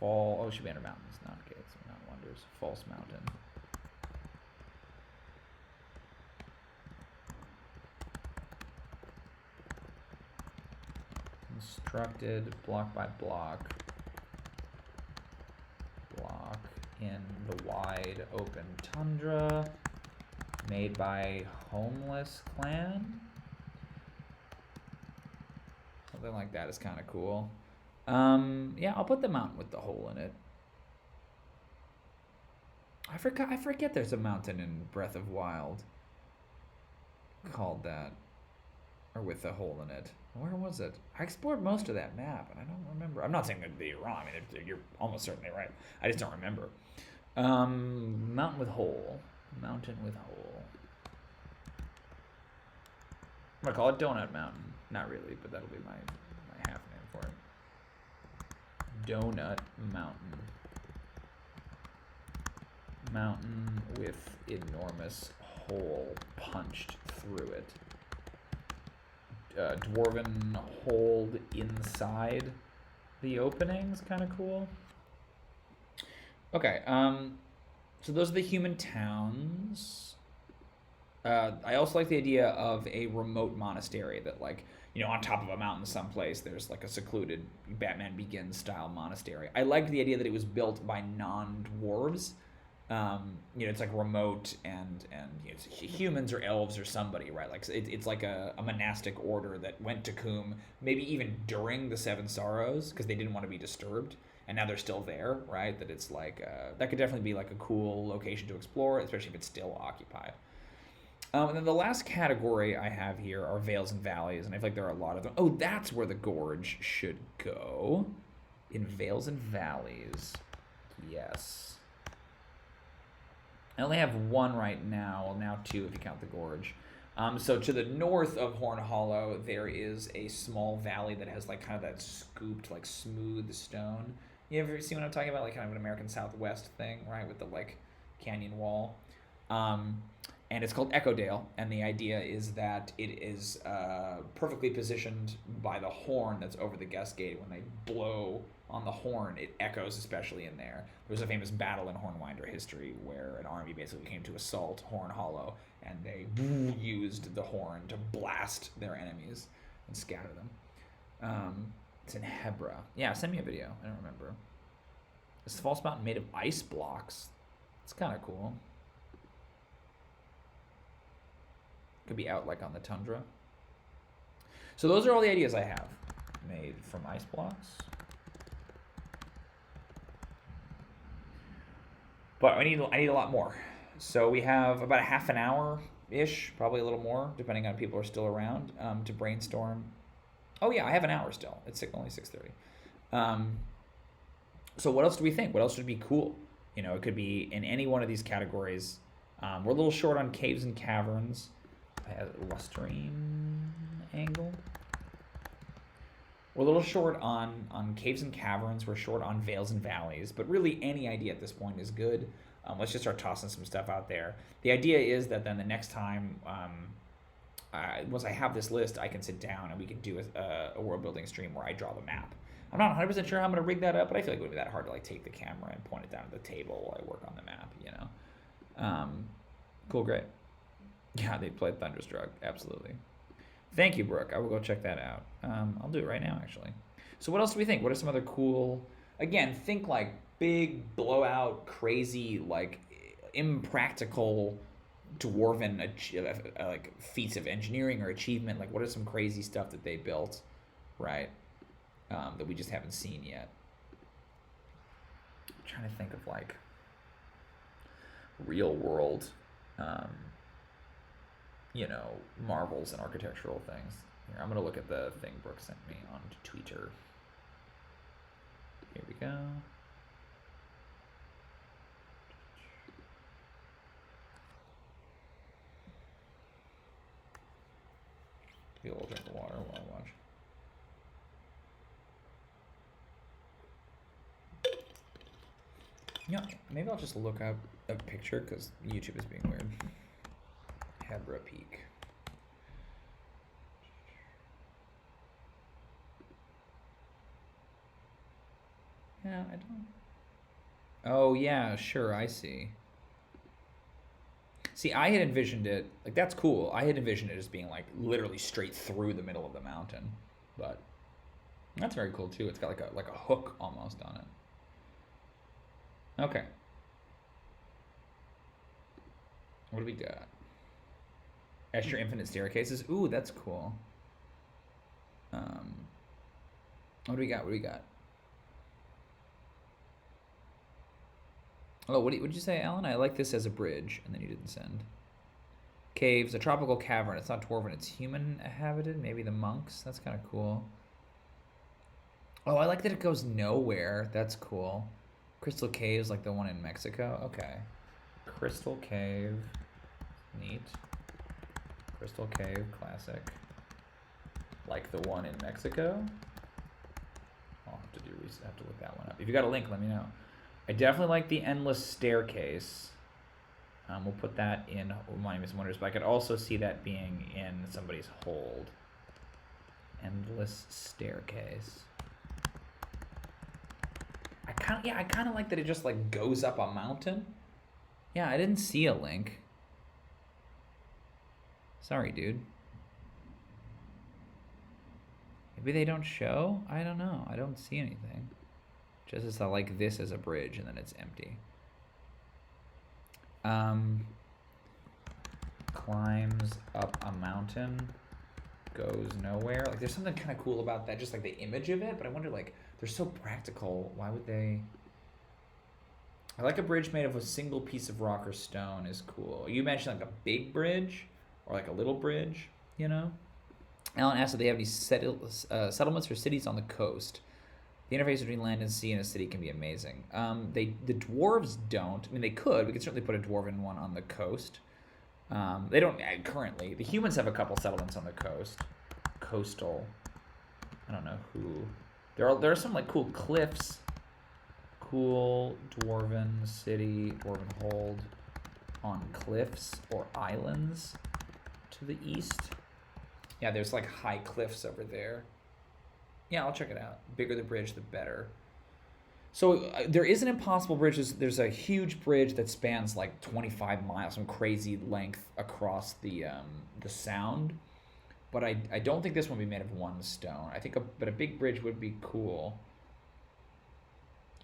Oh, it should be under mountains, not caves, not wonders. False mountain. Constructed block by block in the wide open tundra, made by homeless clan. Something like that is kind of cool. Yeah, I'll put the mountain with the hole in it. I forget there's a mountain in Breath of Wild called that, or with a hole in it. Where was it? I explored most of that map, and I don't remember. I'm not saying that you're wrong. I mean, you're almost certainly right. I just don't remember. Mountain with hole. Mountain with hole. I'm gonna call it Donut Mountain. Not really, but that'll be my half name for it. Donut Mountain. Mountain with enormous hole punched through it. Dwarven hold inside the openings, kind of cool. Okay, so those are the human towns. I also like the idea of a remote monastery that, like, you know, on top of a mountain someplace, there's like a secluded Batman Begins style monastery. I liked the idea that it was built by non-dwarves. You know, it's like remote and you know, it's humans or elves or somebody, right? Like it's like a monastic order that went to Coombe, maybe even during the Seven Sorrows, because they didn't want to be disturbed, and now they're still there, right? That it's like that could definitely be like a cool location to explore, especially if it's still occupied. And then the last category I have here are vales and valleys, and I feel like there are a lot of them. Oh, that's where the gorge should go, in vales and valleys. Yes. I only have one right now. Well, now two if you count the gorge. So to the north of Horn Hollow, there is a small valley that has like kind of that scooped, like smooth stone. You ever see what I'm talking about? Like kind of an American Southwest thing, right? With the like canyon wall. And it's called Echodale, and the idea is that it is perfectly positioned by the horn that's over the guest gate. When they blow on the horn, it echoes, especially in there. There was a famous battle in Hornwinder history where an army basically came to assault Horn Hollow, and they used the horn to blast their enemies and scatter them. It's in Hebra. Yeah, send me a video. I don't remember. It's a false mountain made of ice blocks. It's kind of cool. Could be out like on the tundra. So those are all the ideas I have made from ice blocks. But I need a lot more. So we have about a half an hour-ish, probably a little more, depending on if people are still around, to brainstorm. Oh yeah, I have an hour still. It's only 6:30. So what else do we think? What else would be cool? You know, it could be in any one of these categories. We're a little short on caves and caverns. I have a lustrine angle. We're a little short on caves and caverns. We're short on vales and valleys. But really, any idea at this point is good. Let's just start tossing some stuff out there. The idea is that then the next time once I have this list, I can sit down and we can do a world building stream where I draw the map. I'm not 100% sure how I'm gonna rig that up, but I feel like it wouldn't be that hard to like take the camera and point it down at the table while I work on the map. You know, cool, great. Yeah, they played Thunderstruck, absolutely. Thank you, Brooke. I will go check that out. I'll do it right now, actually. So what else do we think? What are some other cool? Again, think like big blowout, crazy, like impractical dwarven like feats of engineering or achievement. Like, what are some crazy stuff that they built, right? That we just haven't seen yet. I'm trying to think of like real world, you know, marvels and architectural things. Here, I'm gonna look at the thing Brooke sent me on Twitter. Here we go. Get a little drink of water while I watch. Yeah, maybe I'll just look up a picture because YouTube is being weird. Hebra Peak. Yeah, I don't. Oh, yeah, sure, I see. See, I had envisioned it, like, that's cool. I had envisioned it as being, like, literally straight through the middle of the mountain. But that's very cool, too. It's got, like a hook almost on it. Okay. What do we got? Extra infinite staircases. Ooh, that's cool. What do we got? What do we got? Oh, what did you say, Alan? I like this as a bridge, and then you didn't send. Caves, a tropical cavern. It's not dwarven, it's human inhabited. Maybe the monks. That's kind of cool. Oh, I like that it goes nowhere. That's cool. Crystal caves, like the one in Mexico. Okay. Crystal cave. Neat. Crystal cave, classic. Like the one in Mexico. I'll have to look that one up. If you got a link, let me know. I definitely like the endless staircase. We'll put that in Monuments and Wonders, but I could also see that being in somebody's hold. Endless staircase. I kind of like that it just like goes up a mountain. Yeah, I didn't see a link. Sorry, dude. Maybe they don't show? I don't know. I don't see anything. Just as I like this as a bridge, and then it's empty. Climbs up a mountain, goes nowhere. Like, there's something kind of cool about that, just like the image of it. But I wonder, like, they're so practical. Why would they? I like a bridge made of a single piece of rock or stone is cool. You mentioned like a big bridge or like a little bridge, you know? Alan asked if they have any settlements or cities on the coast. The interface between land and sea and a city can be amazing. The dwarves don't. I mean, they could. We could certainly put a dwarven one on the coast. They don't currently. The humans have a couple settlements on the coast. Coastal. I don't know who. There are some like cool cliffs. Cool dwarven city, dwarven hold on cliffs or islands to the east. Yeah, there's like high cliffs over there. Yeah, I'll check it out. Bigger the bridge, the better. So there is an impossible bridge. There's a huge bridge that spans like 25 miles, some crazy length across the Sound. But I don't think this one would be made of one stone. I think but a big bridge would be cool.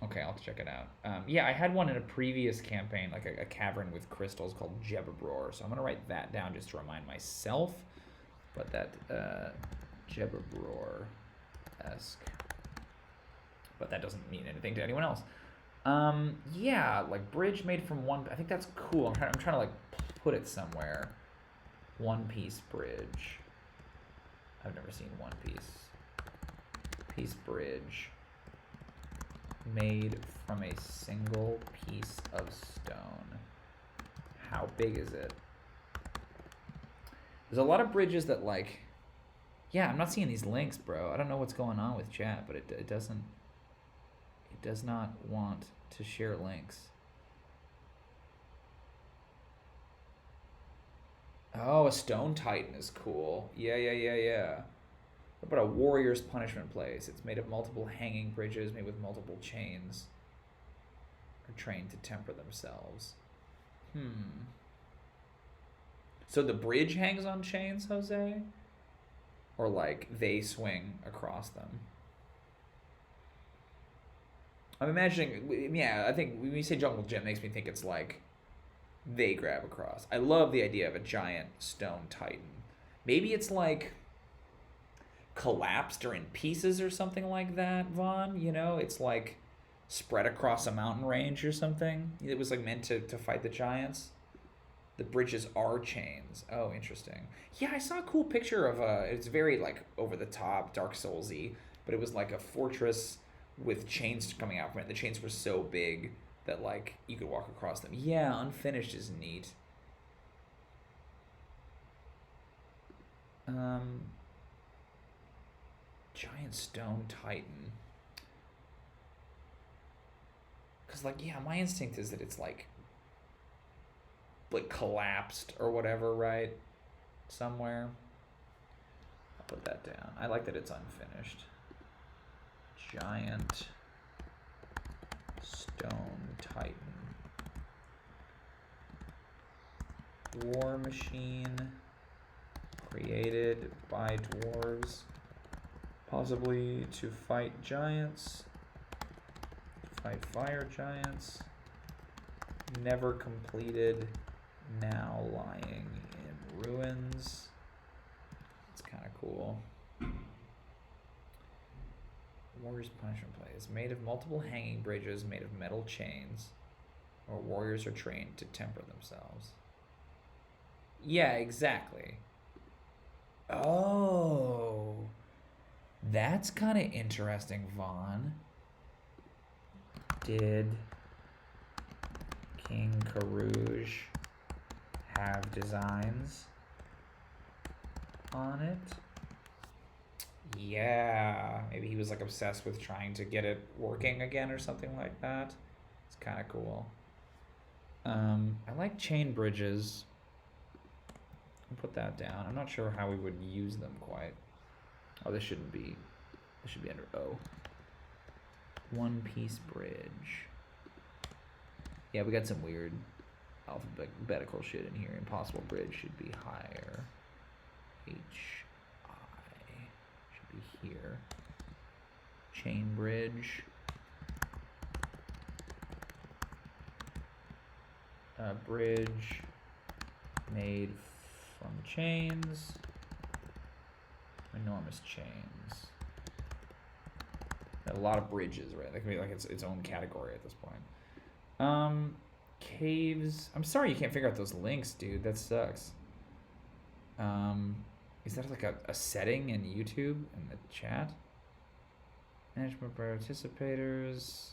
Okay, I'll have to check it out. Yeah, I had one in a previous campaign, like a cavern with crystals called Jebabror. So I'm going to write that down just to remind myself. But that Jebabror-esque. But that doesn't mean anything to anyone else. Yeah, like bridge made from one. I think that's cool. I'm trying to like put it somewhere. One piece bridge. I've never seen one piece bridge made from a single piece of stone. How big is it? There's a lot of bridges that like, yeah, I'm not seeing these links, bro. I don't know what's going on with chat, but it does not want to share links. Oh, a stone titan is cool. Yeah, yeah, yeah, yeah. What about a warrior's punishment place? It's made of multiple hanging bridges made with multiple chains. Are trained to temper themselves. So the bridge hangs on chains, Jose? Or like they swing across them? I'm imagining, yeah, I think when you say jungle gym, it makes me think it's like they grab across. I love the idea of a giant stone titan. Maybe it's like collapsed or in pieces or something like that, Vaughn. You know, it's like spread across a mountain range or something. It was like meant to fight the giants. The bridges are chains. Oh, interesting. Yeah, I saw a cool picture of it's very like over the top, Dark Soulsy, but it was like a fortress with chains coming out from it. The chains were so big that like you could walk across them. Yeah, unfinished is neat. Um, giant stone titan. Cause like yeah, my instinct is that it's like collapsed or whatever, right? Somewhere. I'll put that down. I like that it's unfinished. Giant stone titan. War machine created by dwarves, possibly to fight giants, fight fire giants, never completed, now lying in ruins. It's kind of cool. Warrior's punishment place, made of multiple hanging bridges made of metal chains, where warriors are trained to temper themselves. Yeah, exactly. Oh, that's kind of interesting, Vaughn. Did King Karouge have designs on it? Yeah, maybe he was like obsessed with trying to get it working again or something like that. It's kind of cool. I like chain bridges. I'll put that down. I'm not sure how we would use them quite. Oh, this shouldn't be. This should be under O. One piece bridge. Yeah, we got some weird alphabetical shit in here. Impossible bridge should be higher. H-I should be here. Chain bridge. Bridge made from chains. Enormous chains. A lot of bridges, right? That could be like its own category at this point. Caves. I'm sorry you can't figure out those links, dude. That sucks. Is that like a setting in YouTube in the chat? Management participators.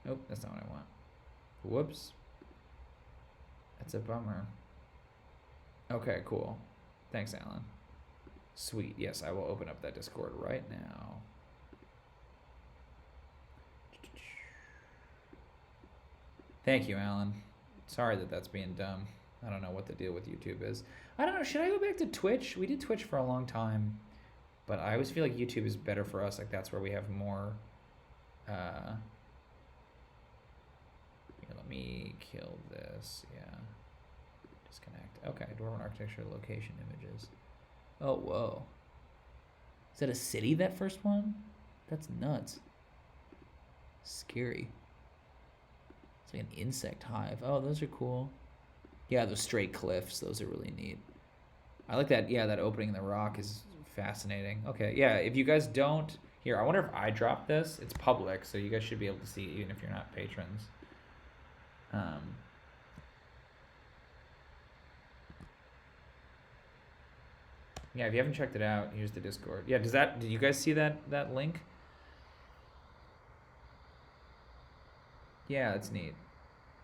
Nope, that's not what I want. Whoops. That's a bummer. Okay, cool. Thanks, Alan. Sweet. Yes, I will open up that Discord right now. Thank you, Alan. Sorry that that's being dumb. I don't know what the deal with YouTube is. I don't know. Should I go back to Twitch? We did Twitch for a long time, but I always feel like YouTube is better for us. Like that's where we have more. Here, let me kill this. Yeah. Disconnect. Okay. Dwarven architecture location images. Oh, whoa. Is that a city, that first one? That's nuts. Scary. It's like an insect hive. Oh, those are cool. Yeah, those straight cliffs. Those are really neat. I like that. Yeah, that opening in the rock is fascinating. Okay, yeah, if you guys don't... Here, I wonder if I drop this. It's public, so you guys should be able to see it even if you're not patrons. Yeah, if you haven't checked it out, here's the Discord. Yeah, did you guys see that link? Yeah, it's neat.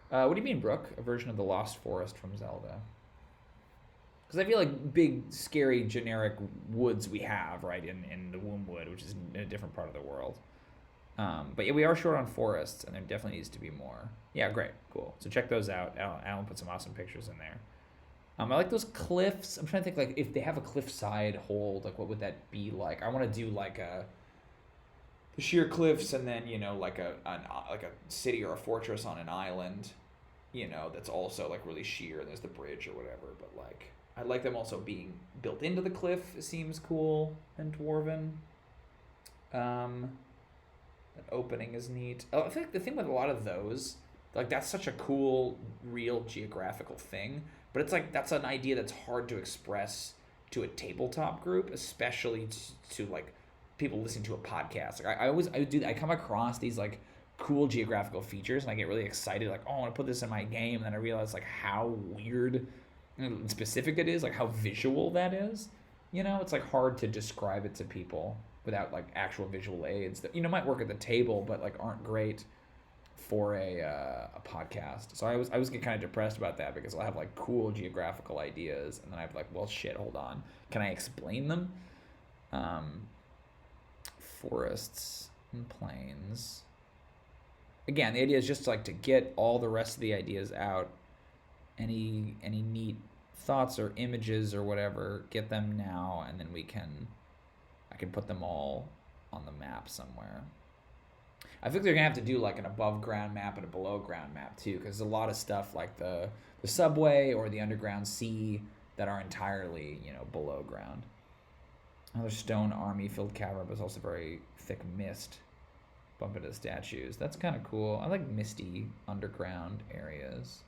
What do you mean, Brooke? A version of the Lost Forest from Zelda? Because I feel like big, scary, generic woods we have, right, in the Wombwood, which is in a different part of the world. But yeah, we are short on forests, and there definitely needs to be more. Yeah, great, cool. So check those out. Alan put some awesome pictures in there. I like those cliffs. I'm trying to think like if they have a cliffside hold, like what would that be like? I want to do like a the sheer cliffs, and then like like a city or a fortress on an island, that's also like really sheer. And there's the bridge or whatever, but like I like them also being built into the cliff. It seems cool and dwarven. Um, that opening is neat. Oh, I think the thing with a lot of those, like that's such a cool, real geographical thing. But it's like that's an idea that's hard to express to a tabletop group, especially to like people listening to a podcast. Like I come across these like cool geographical features and I get really excited, like, oh, I want to put this in my game, and then I realize like how weird and specific it is, like how visual that is. It's like hard to describe it to people without like actual visual aids that might work at the table, but like aren't great for a podcast. So I was getting kind of depressed about that because I'll have like cool geographical ideas, and then I'm like, well, shit, hold on, can I explain them? Forests and plains. Again, the idea is just like to get all the rest of the ideas out. Any neat thoughts or images or whatever, get them now, and then I can put them all on the map somewhere. I think they're gonna have to do like an above ground map and a below ground map too, because there's a lot of stuff like the subway or the underground sea that are entirely below ground. Another stone army filled cavern, but it's also very thick mist. Bump into statues. That's kind of cool. I like misty underground areas.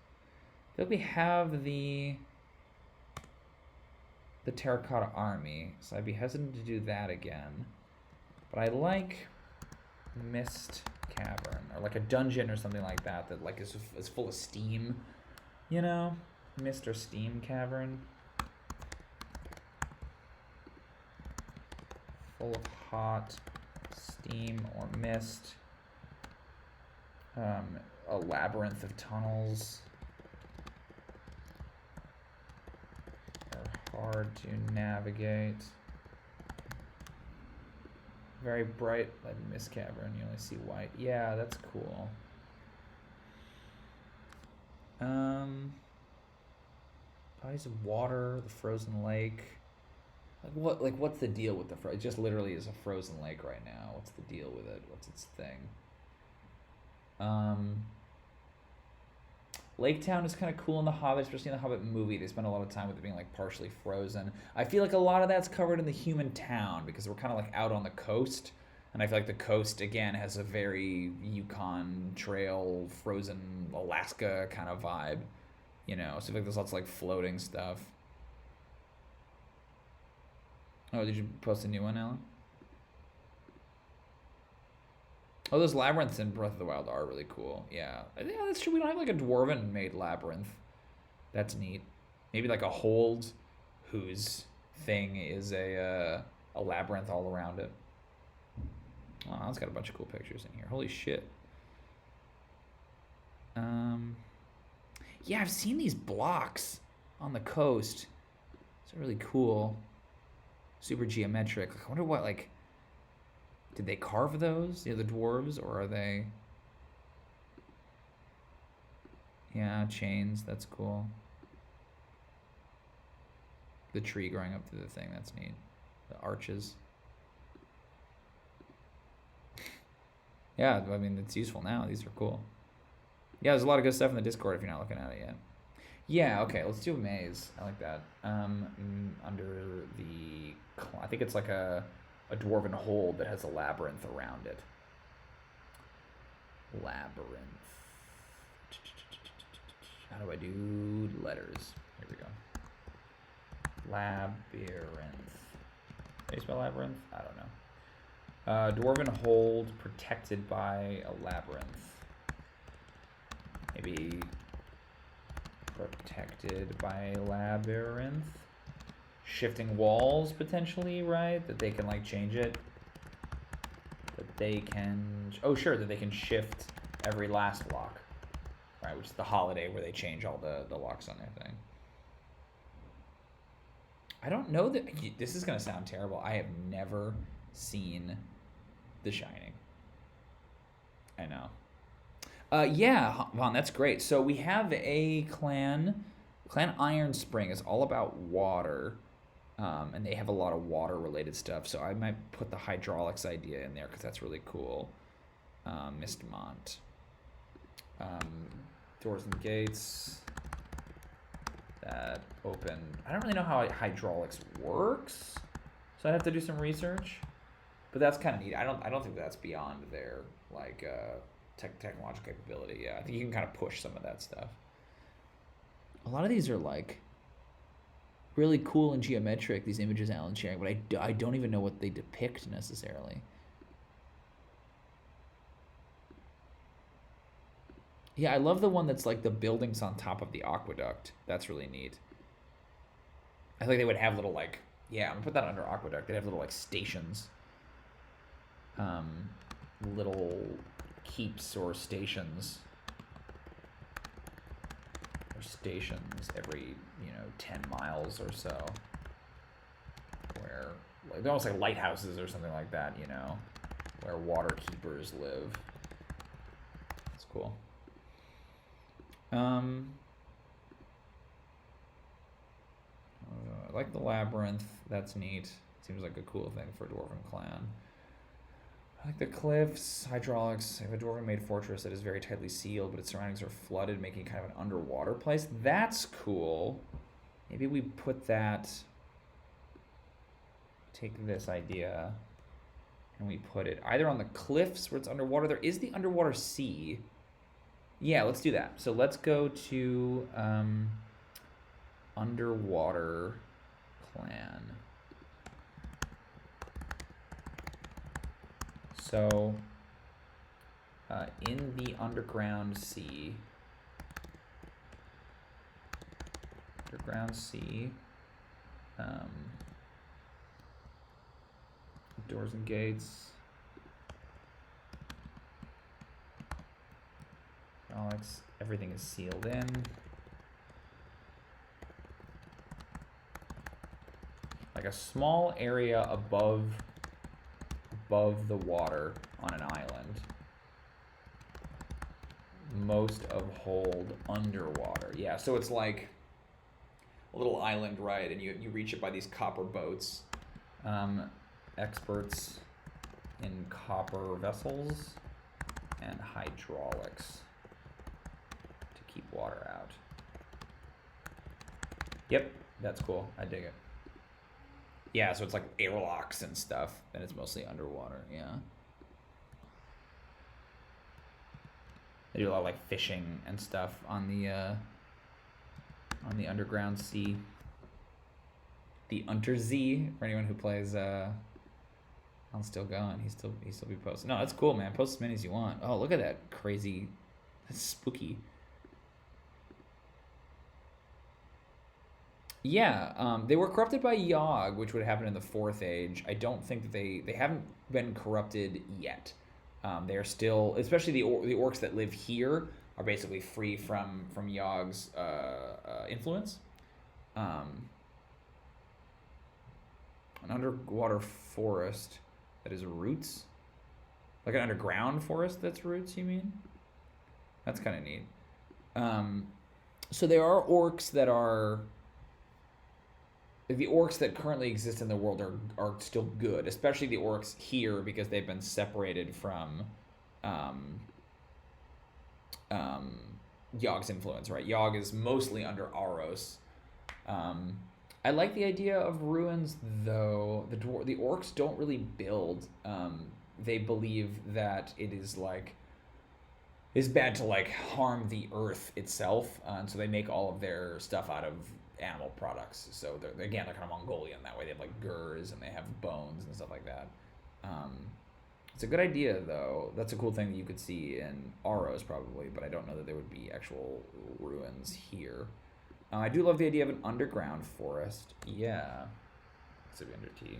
I feel like we have the terracotta army, so I'd be hesitant to do that again. But I like mist cavern, or like a dungeon or something like that like is full of steam, mist or steam cavern, full of hot steam or mist. A labyrinth of tunnels are hard to navigate. Very bright, like mist cavern. You only see white. Yeah, that's cool. Bodies of water, the frozen lake. What's the deal with it just literally is a frozen lake right now. What's the deal with it? What's its thing? Lake Town is kind of cool in The Hobbit, especially in the Hobbit movie. They spend a lot of time with it being like partially frozen. I feel like a lot of that's covered in the human town because we're kind of like out on the coast, and I feel like the coast again has a very Yukon Trail, frozen Alaska kind of vibe, So I feel like there's lots of like floating stuff. Oh, did you post a new one, Alan? Oh, those labyrinths in Breath of the Wild are really cool. Yeah, that's true. We don't have like a dwarven made labyrinth. That's neat. Maybe like a hold, whose thing is a labyrinth all around it. Oh, it's got a bunch of cool pictures in here. Holy shit. Yeah, I've seen these blocks on the coast. It's really cool. Super geometric. I wonder what did they carve those? The dwarves, or are they? Yeah, chains. That's cool. The tree growing up through the thing. That's neat. The arches. Yeah, I mean, it's useful now. These are cool. Yeah, there's a lot of good stuff in the Discord if you're not looking at it yet. Yeah, okay, let's do a maze. I like that. Under the... I think it's like a dwarven hold that has a labyrinth around it. Labyrinth. How do I do letters? Here we go. Labyrinth. How do you spell labyrinth? I don't know. Dwarven hold protected by a labyrinth. Maybe protected by a labyrinth. Shifting walls potentially, right? That they can change it. That they can... Oh, sure, that they can shift every last lock. Right, which is the holiday where they change all the locks on their thing. I don't know that... This is going to sound terrible. I have never seen The Shining. I know. Yeah, Vaughn, that's great. So we have a clan Clan Iron Spring is all about water, and they have a lot of water-related stuff. So I might put the hydraulics idea in there because that's really cool. Mistmont. Doors and gates that open. I don't really know how hydraulics works, so I'd have to do some research. But that's kind of neat. I don't think that's beyond their like technological capability. Yeah, I think you can kind of push some of that stuff. A lot of these are like really cool and geometric. These images Alan's sharing, but I don't even know what they depict necessarily. Yeah, I love the one that's like the buildings on top of the aqueduct. That's really neat. I think they would have little like, yeah, I'm gonna put that under aqueduct. They'd have little like stations. Little keeps or stations. Or stations every, 10 miles or so. Where, like, they're almost like lighthouses or something like that, where water keepers live. That's cool. I like the labyrinth. That's neat. Seems like a cool thing for a dwarven clan. I like the cliffs, hydraulics. I have a dwarven-made fortress that is very tightly sealed, but its surroundings are flooded, making it kind of an underwater place. That's cool. Maybe we put that... Take this idea, and we put it either on the cliffs where it's underwater. There is the underwater sea. Yeah, let's do that. So let's go to underwater clan. So in the underground sea, doors and gates. Alex, everything is sealed in. Like a small area above the water on an island. Most of hold underwater. Yeah, so it's like a little island, right? And you reach it by these copper boats. Experts in copper vessels and hydraulics to keep water out. Yep, that's cool. I dig it. Yeah, so it's like airlocks and stuff, and it's mostly underwater, yeah. They do a lot of like fishing and stuff on the underground sea. The Untersee, for anyone who plays I'm still going. He's still be posting. No, that's cool, man. Post as many as you want. Oh, look at that crazy. That's spooky. Yeah, they were corrupted by Yogg, which would happen in the Fourth Age. I don't think that they haven't been corrupted yet. They are still, especially the orcs that live here, are basically free from Yogg's influence. An underwater forest that is roots, like an underground forest that's roots. You mean? That's kind of neat. So there are orcs that are. The orcs that currently exist in the world are still good, especially the orcs here because they've been separated from Yogg's influence, right? Yogg is mostly under Aros. I like the idea of ruins, though. The orcs don't really build. They believe that it is bad to harm the earth itself, and so they make all of their stuff out of animal products. So they're kind of Mongolian that way. They have gurs and they have bones and stuff like that. It's a good idea, though. That's a cool thing that you could see in Aros probably, but I don't know that there would be actual ruins here. I do love the idea of an underground forest. Yeah. It's a under T.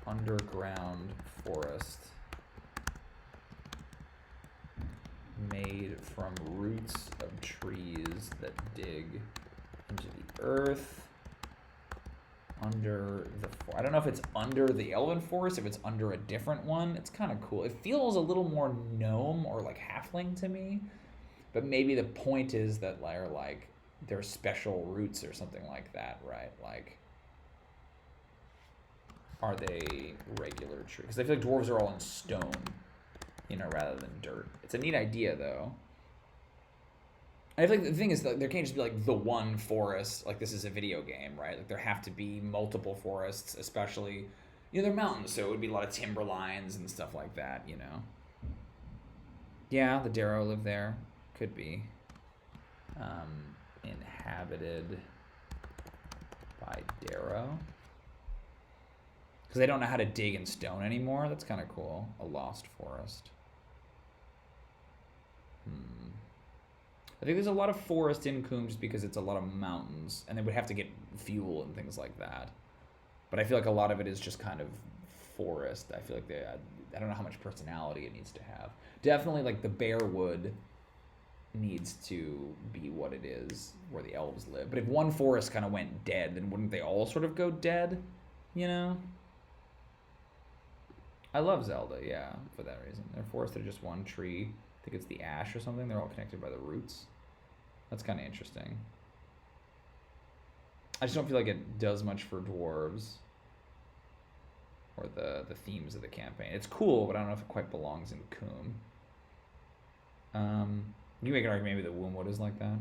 Underground forest. Made from roots of trees that dig into the earth. Under the... I don't know if it's under the Elven Forest, if it's under a different one. It's kind of cool. It feels a little more gnome or halfling to me. But maybe the point is that they're like they're special roots or something like that, right? Like, are they regular trees? Because I feel like dwarves are all in stone, rather than dirt. It's a neat idea, though. I feel like the thing is that there can't just be like the one forest. Like, this is a video game, right? Like, there have to be multiple forests, especially, they're mountains, so it would be a lot of timber lines and stuff like that. Yeah, the Darrow live there. Could be. Inhabited by Darrow. Because they don't know how to dig in stone anymore. That's kind of cool. A lost forest. I think there's a lot of forest in Coombe just because it's a lot of mountains, and they would have to get fuel and things like that. But I feel like a lot of it is just kind of forest. I feel like I don't know how much personality it needs to have. Definitely, like, the Bearwood needs to be what it is, where the elves live. But if one forest kind of went dead, then wouldn't they all sort of go dead? I love Zelda, yeah, for that reason. They're forested are just one tree. I think it's the ash or something. They're all connected by the roots. That's kind of interesting. I just don't feel like it does much for dwarves or the themes of the campaign. It's cool, but I don't know if it quite belongs in Coombe. You can make an argument maybe the Wombwood is like that.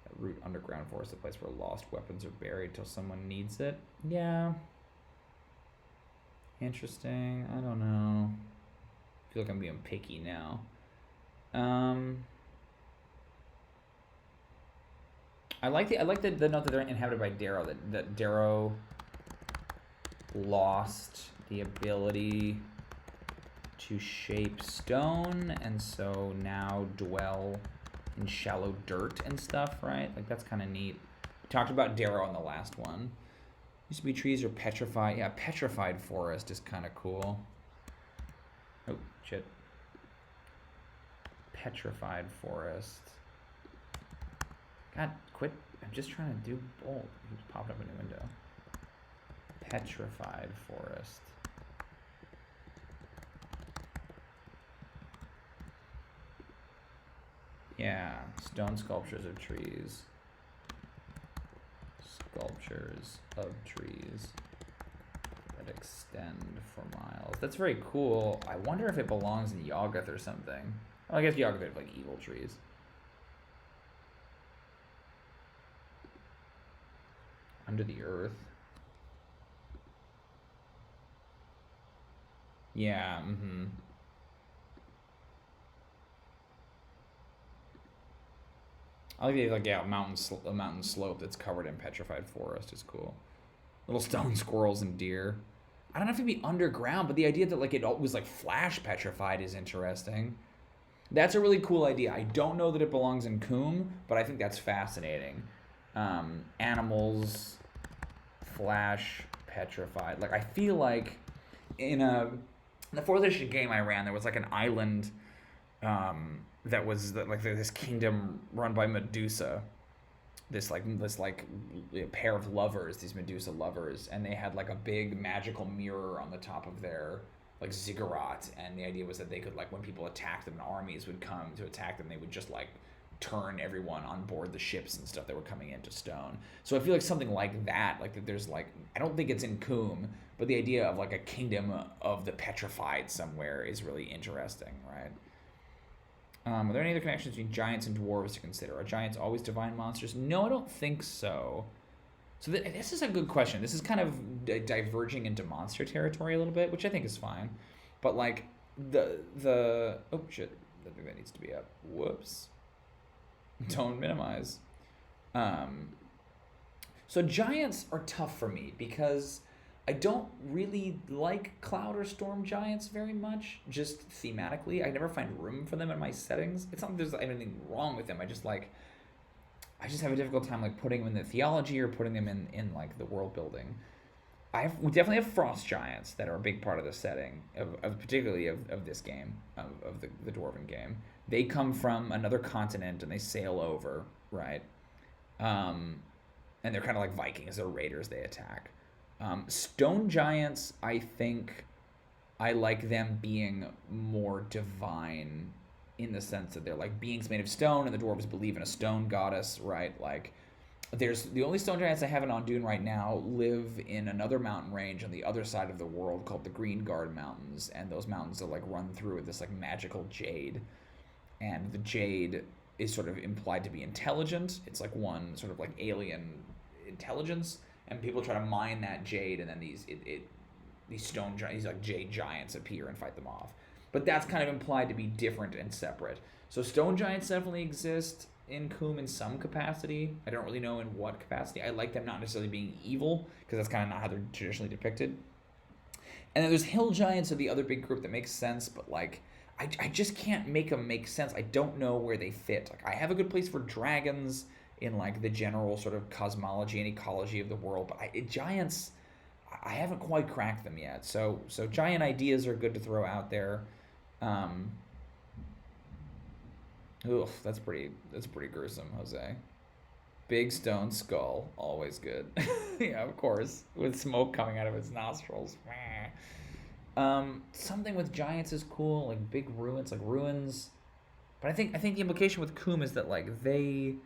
That root underground forest, a place where lost weapons are buried till someone needs it. Yeah. Interesting. I don't know. I feel like I'm being picky now. I like the note that they're inhabited by Darrow. That Darrow lost the ability to shape stone, and so now dwell in shallow dirt and stuff, right? Like, that's kind of neat. We talked about Darrow in the last one. Used to be trees are petrified. Yeah, petrified forest is kind of cool. Oh, shit. Petrified forest. God, quit. I'm just trying to do both. It keeps popping up in the window. Petrified forest. Yeah, stone sculptures of trees. Sculptures of trees that extend for miles. That's very cool. I wonder if it belongs in Yoggoth or something. Well, I guess Yoggoth have like evil trees. Under the earth. Yeah, I like a mountain slope that's covered in petrified forest is cool. Little stone squirrels and deer. I don't know if it'd be underground, but the idea that like it was like flash petrified is interesting. That's a really cool idea. I don't know that it belongs in Coombe, but I think that's fascinating. Animals, flash petrified. Like, I feel like in the 4th edition game I ran, there was like an island that was like this kingdom run by Medusa. This pair of lovers, these Medusa lovers, and they had like a big magical mirror on the top of their like ziggurat, and the idea was that they could, like, when people attacked them and armies would come to attack them, they would just like turn everyone on board the ships and stuff that were coming into stone. So I feel like something like that, like that there's like, I don't think it's in Coombe, but the idea of like a kingdom of the petrified somewhere is really interesting, right? Are there any other connections between giants and dwarves to consider? Are giants always divine monsters? No, I don't think so. So this is a good question. This is kind of diverging into monster territory a little bit, which I think is fine. But like the oh shit, I think that needs to be up. Whoops. Don't minimize. So giants are tough for me because I don't really like cloud or storm giants very much, just thematically. I never find room for them in my settings. It's not that there's anything wrong with them. I just have a difficult time like putting them in the theology or putting them in like the world building. We definitely have frost giants that are a big part of the setting of particularly of this game, of the dwarven game. They come from another continent and they sail over, right? And they're kind of like Vikings. They're raiders. They attack. Stone giants, I think I like them being more divine in the sense that they're like beings made of stone, and the dwarves believe in a stone goddess, right? Like, there's the only stone giants I have in Ondune right now live in another mountain range on the other side of the world called the Green Guard Mountains, and those mountains are like run through with this like magical jade, and the jade is sort of implied to be intelligent. It's like one sort of like alien intelligence, and people try to mine that jade, and then these stone giants, these like jade giants appear and fight them off. But that's kind of implied to be different and separate. So stone giants definitely exist in Coom in some capacity. I don't really know in what capacity. I like them not necessarily being evil, because that's kind of not how they're traditionally depicted. And then there's hill giants are the other big group that makes sense, but like I just can't make them make sense. I don't know where they fit. Like, I have a good place for dragons in like the general sort of cosmology and ecology of the world, but giants, I haven't quite cracked them yet. So giant ideas are good to throw out there. Oof, that's pretty gruesome, Jose. Big stone skull, always good. Yeah, of course, with smoke coming out of its nostrils. Something with giants is cool, like big ruins, like ruins. But I think the implication with Coom is that like the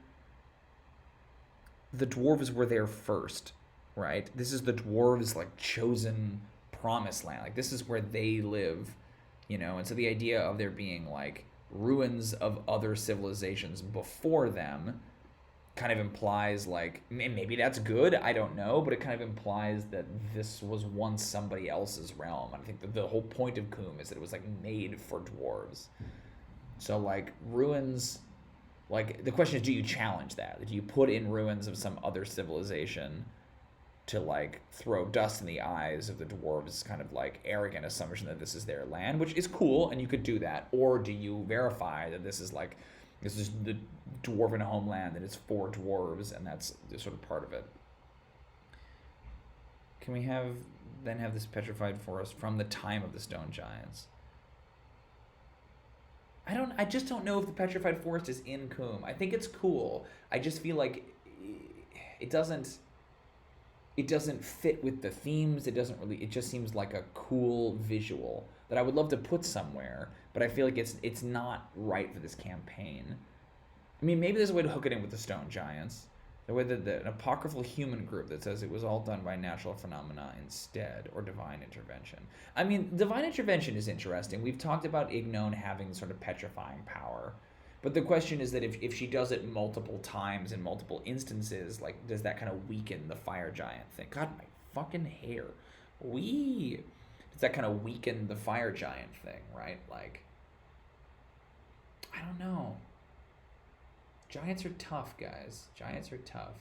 dwarves were there first, right? This is the dwarves like chosen promised land. Like, this is where they live, and so the idea of there being like ruins of other civilizations before them kind of implies like, maybe that's good, I don't know, but it kind of implies that this was once somebody else's realm. And I think that the whole point of Coom is that it was like made for dwarves. So like ruins, like the question is, do you challenge that? Do you put in ruins of some other civilization to like throw dust in the eyes of the dwarves' kind of like arrogant assumption that this is their land, which is cool, and you could do that? Or do you verify that this is the dwarven homeland, that it's for dwarves, and that's sort of part of it? Can we have this petrified forest from the time of the stone giants? I just don't know if the petrified forest is in Coom. I think it's cool. I just feel like it doesn't fit with the themes. It just seems like a cool visual that I would love to put somewhere, but I feel like it's not right for this campaign. I mean, maybe there's a way to hook it in with the stone giants. The way that an apocryphal human group that says it was all done by natural phenomena instead, or divine intervention. I mean, divine intervention is interesting. We've talked about Ignon having sort of petrifying power. But the question is that if she does it multiple times in multiple instances, like, does that kind of weaken the fire giant thing? God, my fucking hair. Does that kind of weaken the fire giant thing, right? Like, I don't know. Giants are tough, guys. Giants are tough.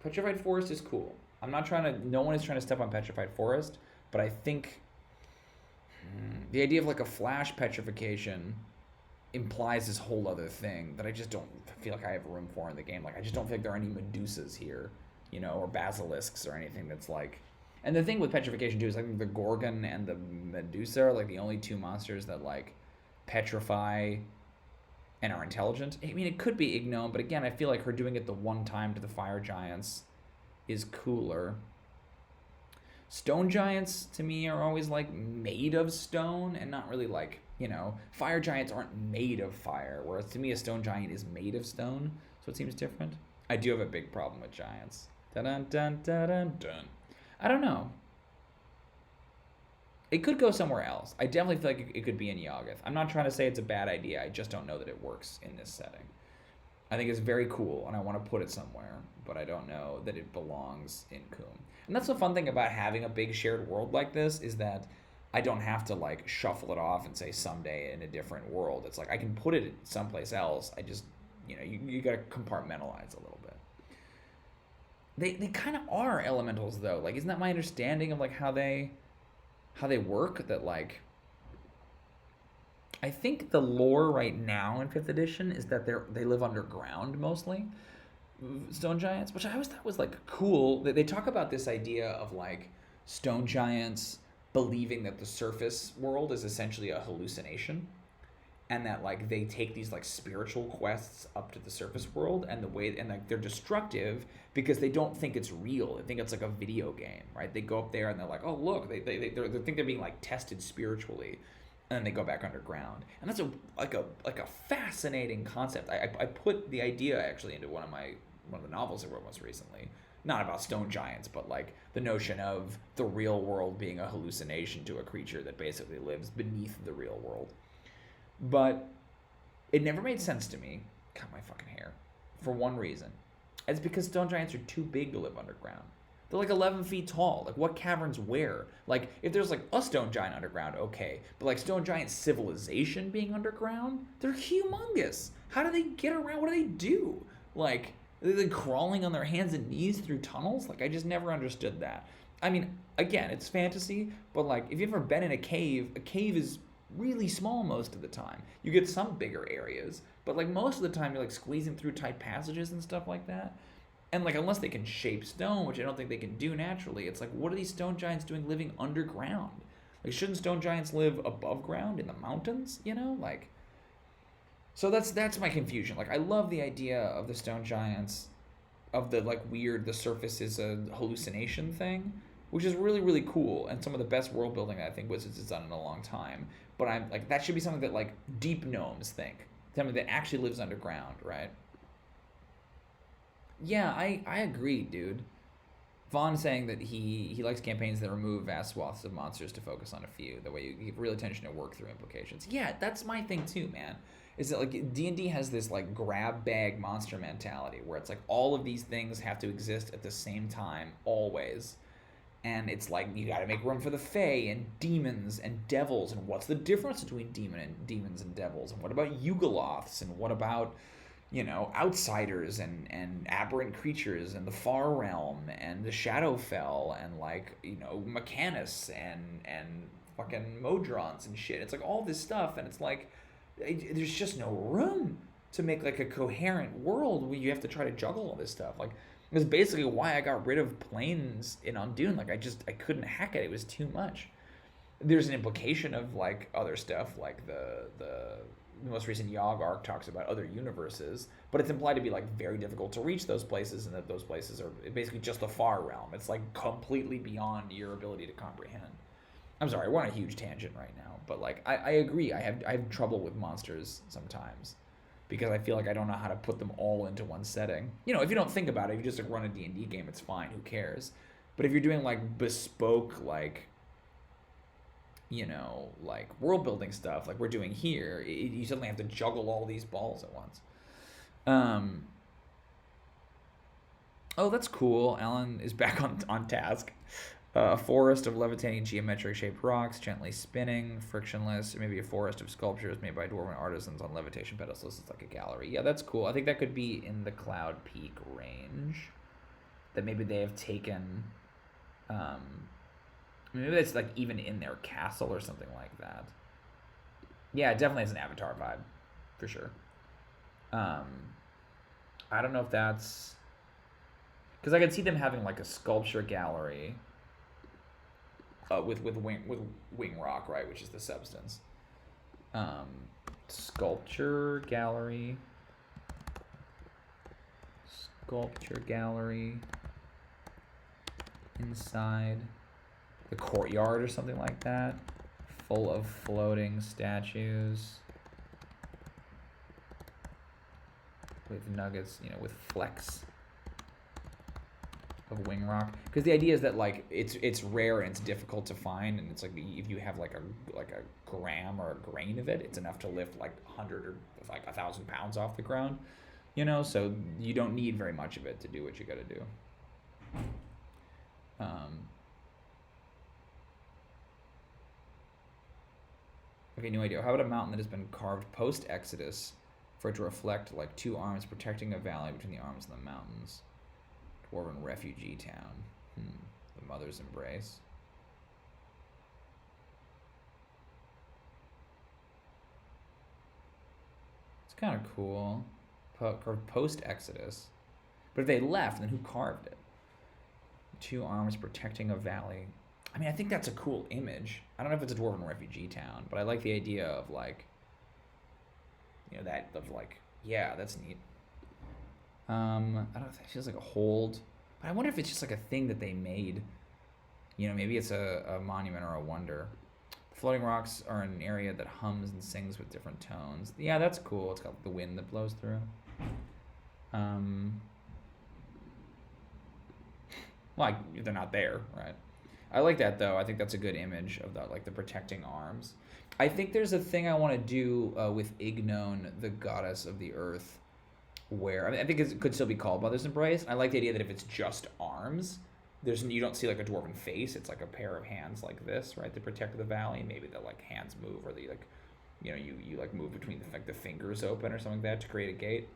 Petrified Forest is cool. No one is trying to step on Petrified Forest, but I think the idea of like a flash petrification implies this whole other thing that I just don't feel like I have room for in the game. Like, I just don't think there are any Medusas here, or basilisks or anything that's like... And the thing with petrification too is I think the Gorgon and the Medusa are like the only two monsters that like petrify and are intelligent. I mean, it could be Ignon, but again, I feel like her doing it the one time to the fire giants is cooler. Stone giants to me are always like made of stone and not really like, fire giants aren't made of fire, whereas to me a stone giant is made of stone, so it seems different. I do have a big problem with giants. Dun dun dun dun dun. I don't know. It could go somewhere else. I definitely feel like it could be in Yawgmoth. I'm not trying to say it's a bad idea. I just don't know that it works in this setting. I think it's very cool, and I want to put it somewhere, but I don't know that it belongs in Coom. And that's the fun thing about having a big shared world like this, is that I don't have to like shuffle it off and say someday in a different world. It's like I can put it someplace else. I just, you got to compartmentalize a little bit. They kind of are elementals though. Like, isn't that my understanding of like how they work? That like, I think the lore right now in 5th edition is that they live underground mostly, stone giants, which I always thought was like cool. They talk about this idea of like stone giants believing that the surface world is essentially a hallucination, and that like they take these like spiritual quests up to the surface world, and the way and like they're destructive because they don't think it's real. They think it's like a video game, right? They go up there and they're like, oh look, they think they're being like tested spiritually, and then they go back underground. And that's a fascinating concept. I put the idea actually into one of the novels I wrote most recently. Not about stone giants, but like the notion of the real world being a hallucination to a creature that basically lives beneath the real world. But it never made sense to me, cut my fucking hair, for one reason. It's because stone giants are too big to live underground. They're like 11 feet tall. Like, what caverns where? Like, if there's like a stone giant underground, okay. But like stone giant civilization being underground, they're humongous. How do they get around? What do they do? Like, are they crawling on their hands and knees through tunnels? Like, I just never understood that. I mean, again, it's fantasy, but like, if you've ever been in a cave is really small most of the time. You get some bigger areas, but like most of the time you're like squeezing through tight passages and stuff like that. And like, unless they can shape stone, which I don't think they can do naturally, it's like, what are these stone giants doing living underground? Like, shouldn't stone giants live above ground in the mountains, you know? Like, so that's my confusion. Like, I love the idea of the stone giants, of the like weird, the surface is a hallucination thing, which is really, really cool, and some of the best world building that I think Wizards has done in a long time. But I'm like, that should be something that like deep gnomes think, something that actually lives underground, right? Yeah, I agree, dude. Vaughn saying that he likes campaigns that remove vast swaths of monsters to focus on a few. That way you give real attention to work through implications. Yeah, that's my thing too, man. Is that like D&D has this like grab bag monster mentality where it's like all of these things have to exist at the same time always. And it's like you got to make room for the fae and demons and devils, and what's the difference between demons and devils, and what about Yugoloths, and what about, you know, outsiders and aberrant creatures and the far realm and the Shadowfell and like, you know, Mechanus and fucking Modrons and shit. It's like all this stuff, and it's like there's just no room to make like a coherent world where you have to try to juggle all this stuff. Like, it was basically why I got rid of planes in Undune. Like, I couldn't hack it. It was too much. There's an implication of like other stuff, like the most recent Yogg arc talks about other universes, but it's implied to be like very difficult to reach those places, and that those places are basically just the far realm. It's like completely beyond your ability to comprehend. I'm sorry, we're on a huge tangent right now, but like I agree. I have trouble with monsters sometimes, because I feel like I don't know how to put them all into one setting. You know, if you don't think about it, if you just like run a D&D game, it's fine. Who cares? But if you're doing like bespoke, like, you know, like world building stuff like we're doing here, you suddenly have to juggle all these balls at once. Oh, that's cool. Alan is back on task. A forest of levitating geometric-shaped rocks, gently spinning, frictionless. Maybe a forest of sculptures made by dwarven artisans on levitation pedestals. It's like a gallery. Yeah, that's cool. I think that could be in the Cloud Peak range. That maybe they have taken... maybe that's like even in their castle or something like that. Yeah, it definitely has an Avatar vibe, for sure. I don't know if that's... Because I could see them having like a sculpture gallery... with wing rock, right, which is the substance. Sculpture gallery inside the courtyard or something like that, full of floating statues with nuggets, you know, with flecks of wing rock, because the idea is that like it's rare and it's difficult to find, and it's like if you have like a gram or a grain of it, it's enough to lift like 100 or like 1,000 pounds off the ground, you know. So you don't need very much of it to do what you got to do. Okay, new idea. How about a mountain that has been carved post Exodus for it to reflect like two arms protecting a valley between the arms and the mountains? Dwarven refugee town. The Mother's Embrace. It's kind of cool. Post-Exodus. But if they left, then who carved it? Two arms protecting a valley. I mean, I think that's a cool image. I don't know if it's a Dwarven refugee town, but I like the idea of, like, You know, that of like, yeah, that's neat. I don't know if it feels like a hold, but I wonder if it's just like a thing that they made. You know, maybe it's a monument or a wonder. Floating rocks are an area that hums and sings with different tones. Yeah, that's cool. It's got the wind that blows through. Um, well, they're not there, right? I like that though. I think that's a good image of the like the protecting arms. I think there's a thing I want to do with Ignon, the goddess of the earth, where I think it could still be called Mother's Embrace. I like the idea that if it's just arms, you don't see like a dwarven face. It's like a pair of hands like this, right, to protect the valley. Maybe the like hands move, or the like, you know, you like move between the fingers open or something like that to create a gate.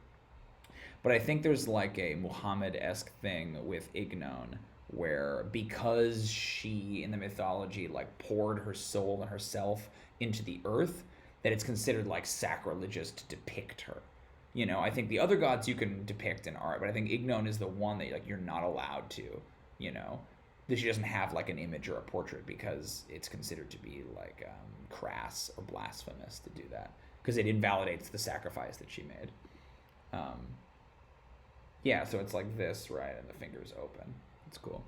But I think there's like a Muhammad-esque thing with Ignon where because she in the mythology like poured her soul and herself into the earth, that it's considered like sacrilegious to depict her. You know, I think the other gods you can depict in art, but I think Ignon is the one that like you're not allowed to, you know, that she doesn't have like an image or a portrait because it's considered to be like crass or blasphemous to do that because it invalidates the sacrifice that she made. Yeah, so it's like this, right, and the fingers open. It's cool.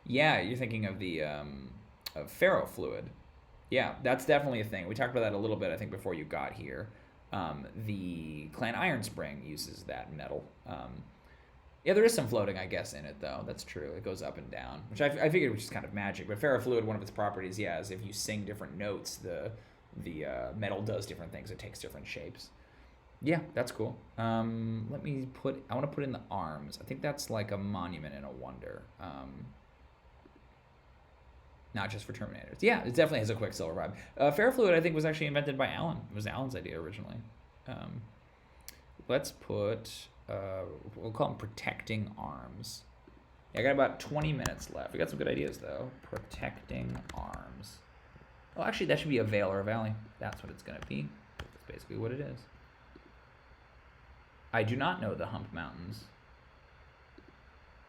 Yeah, you're thinking of the of ferrofluid. Yeah, that's definitely a thing. We talked about that a little bit, I think, before you got here. The Clan Iron Spring uses that metal. Yeah, there is some floating, I guess, in it, though. That's true. It goes up and down, which I figured was just kind of magic. But ferrofluid, one of its properties, yeah, is if you sing different notes, the metal does different things. It takes different shapes. Yeah, that's cool. Let me put. I want to put in the arms. I think that's like a monument and a wonder. Not just for Terminators. Yeah, it definitely has a Quicksilver vibe. Ferrofluid, I think, was actually invented by Alan. It was Alan's idea originally. Um, let's put. We'll call them protecting arms. Yeah, I got about 20 minutes left. We got some good ideas though. Protecting arms. Oh, actually, that should be a Vale or a Valley. That's what it's gonna be. That's basically what it is. I do not know the Hump Mountains.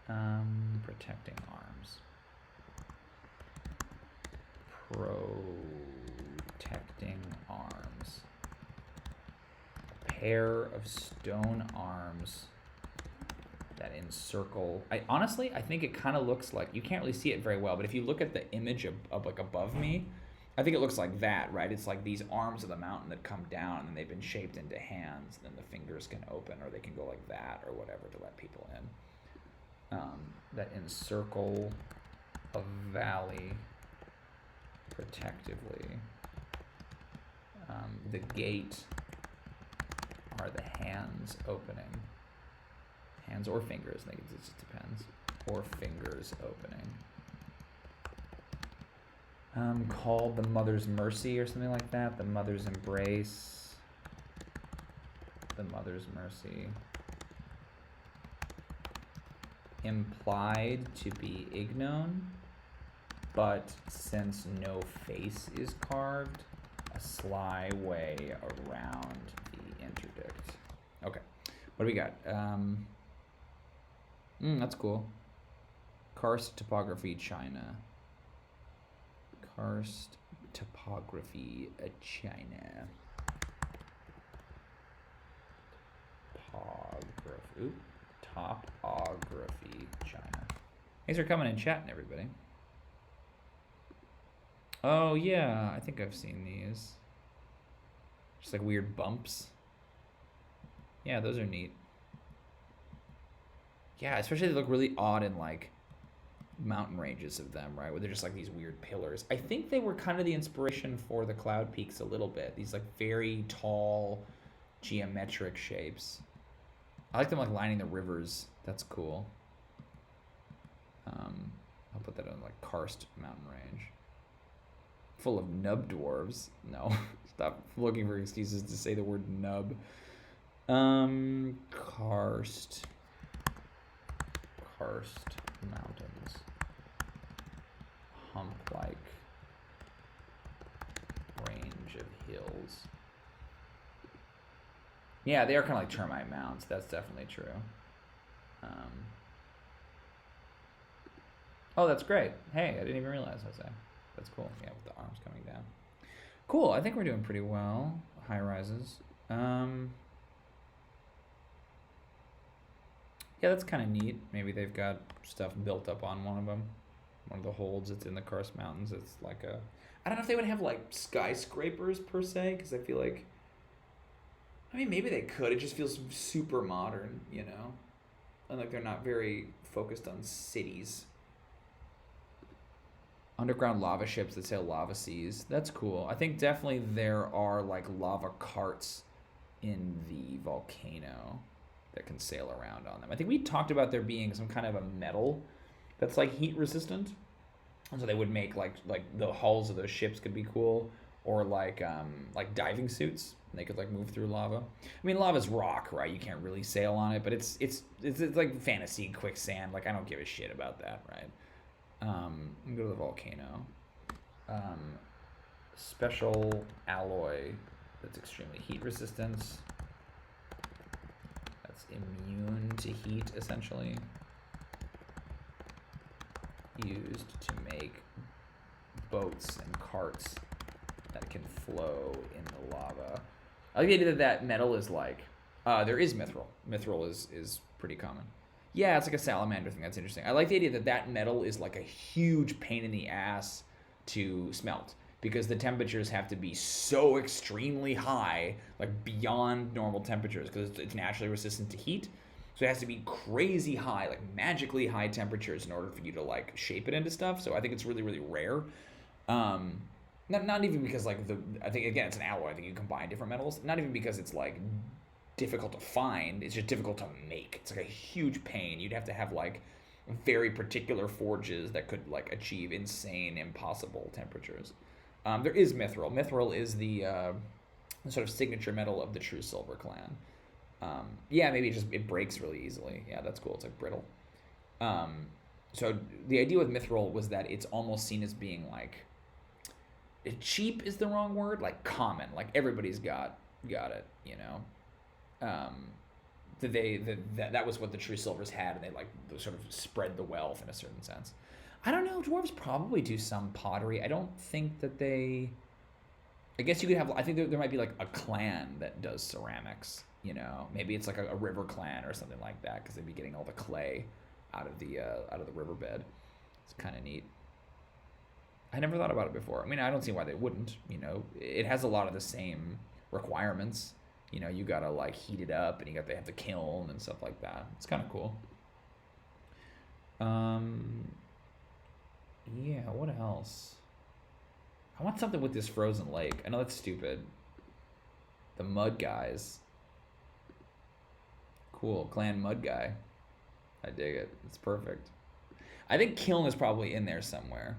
Protecting arms. Protecting arms. A pair of stone arms that encircle. I think it kind of looks like, you can't really see it very well, but if you look at the image of like above me, I think it looks like that, right? It's like these arms of the mountain that come down and they've been shaped into hands. And then the fingers can open, or they can go like that or whatever to let people in. That encircle a valley protectively. The gate are the hands opening. Hands or fingers, I think it just depends. Or fingers opening. Called the Mother's Mercy or something like that. The Mother's Embrace. The Mother's Mercy. Implied to be Ignon, but since no face is carved, a sly way around the interdict. Okay, what do we got? That's cool. Karst topography, China. Karst topography, China. Topography, China. Thanks for coming and chatting, everybody. Oh yeah, I think I've seen these. Just like weird bumps. Yeah, those are neat. Yeah, especially they look really odd in like mountain ranges of them, right? Where they're just like these weird pillars. I think they were kind of the inspiration for the cloud peaks a little bit. These like very tall geometric shapes. I like them like lining the rivers. That's cool. I'll put that on like Karst mountain range. Full of nub dwarves. No, stop looking for excuses to say the word nub. Karst mountains. Hump-like range of hills. Yeah, they are kind of like termite mounds. That's definitely true. Oh, that's great. Hey, I didn't even realize, Jose. That's cool. Yeah, with the arms coming down. Cool. I think we're doing pretty well. High rises. Um, yeah, that's kind of neat. Maybe they've got stuff built up on one of them. One of the holds. It's in the Karst Mountains. It's like a. I don't know if they would have like skyscrapers per se, because I feel like. I mean, maybe they could. It just feels super modern, you know? And like they're not very focused on cities. Underground lava ships that sail lava seas. That's cool. I think definitely there are like lava carts in the volcano that can sail around on them. I think we talked about there being some kind of a metal that's like heat resistant. And so they would make like the hulls of those ships could be cool, or like diving suits. They could like move through lava. I mean, lava's rock, right? You can't really sail on it, but it's like fantasy quicksand. Like I don't give a shit about that, right? Go to the volcano. Special alloy that's extremely heat resistance. That's immune to heat, essentially. Used to make boats and carts that can flow in the lava. I like the idea that metal is like, there is mithril. Mithril is pretty common. Yeah, it's like a salamander thing. That's interesting. I like the idea that that metal is like a huge pain in the ass to smelt, because the temperatures have to be so extremely high, like beyond normal temperatures, because it's naturally resistant to heat. So it has to be crazy high, like magically high temperatures in order for you to like shape it into stuff. So I think it's really, really rare. Not even because like I think again it's an alloy. I think you combine different metals. Not even because it's like difficult to find. It's just difficult to make. It's like a huge pain. You'd have to have like very particular forges that could like achieve insane, impossible temperatures. There is mithril. Mithril is the sort of signature metal of the True Silver clan. Yeah, maybe it breaks really easily. Yeah, that's cool. It's like brittle. So the idea with mithril was that it's almost seen as being like, cheap is the wrong word, like common, like everybody's got it, you know. That was what the True Silvers had, and they like sort of spread the wealth in a certain sense. I don't know. Dwarves probably do some pottery. I don't think that they. I guess you could have. I think there might be like a clan that does ceramics. You know, maybe it's like a river clan or something like that, because they'd be getting all the clay out of the riverbed. It's kind of neat. I never thought about it before. I mean, I don't see why they wouldn't. You know, it has a lot of the same requirements. You know, you gotta like heat it up, and they have the kiln and stuff like that. It's kind of cool. Yeah. What else? I want something with this frozen lake. I know that's stupid. The mud guys. Cool, clan mud guy. I dig it. It's perfect. I think kiln is probably in there somewhere.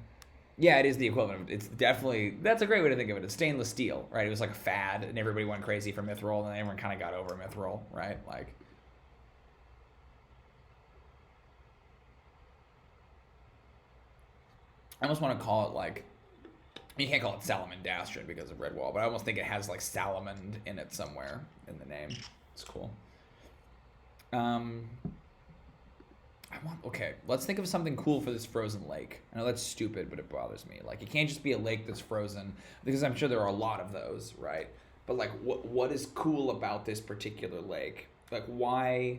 Yeah, it is the equivalent of, it's definitely, that's a great way to think of it. It's stainless steel, right? It was like a fad, and everybody went crazy for mithril, and then everyone kind of got over mithril, right? Like, I almost want to call it like, you can't call it Salamandastron because of Redwall, but I almost think it has like Salamand in it somewhere in the name. It's cool. Okay, let's think of something cool for this frozen lake. I know that's stupid, but it bothers me. Like, it can't just be a lake that's frozen, because I'm sure there are a lot of those, right? But like, what is cool about this particular lake? Like, why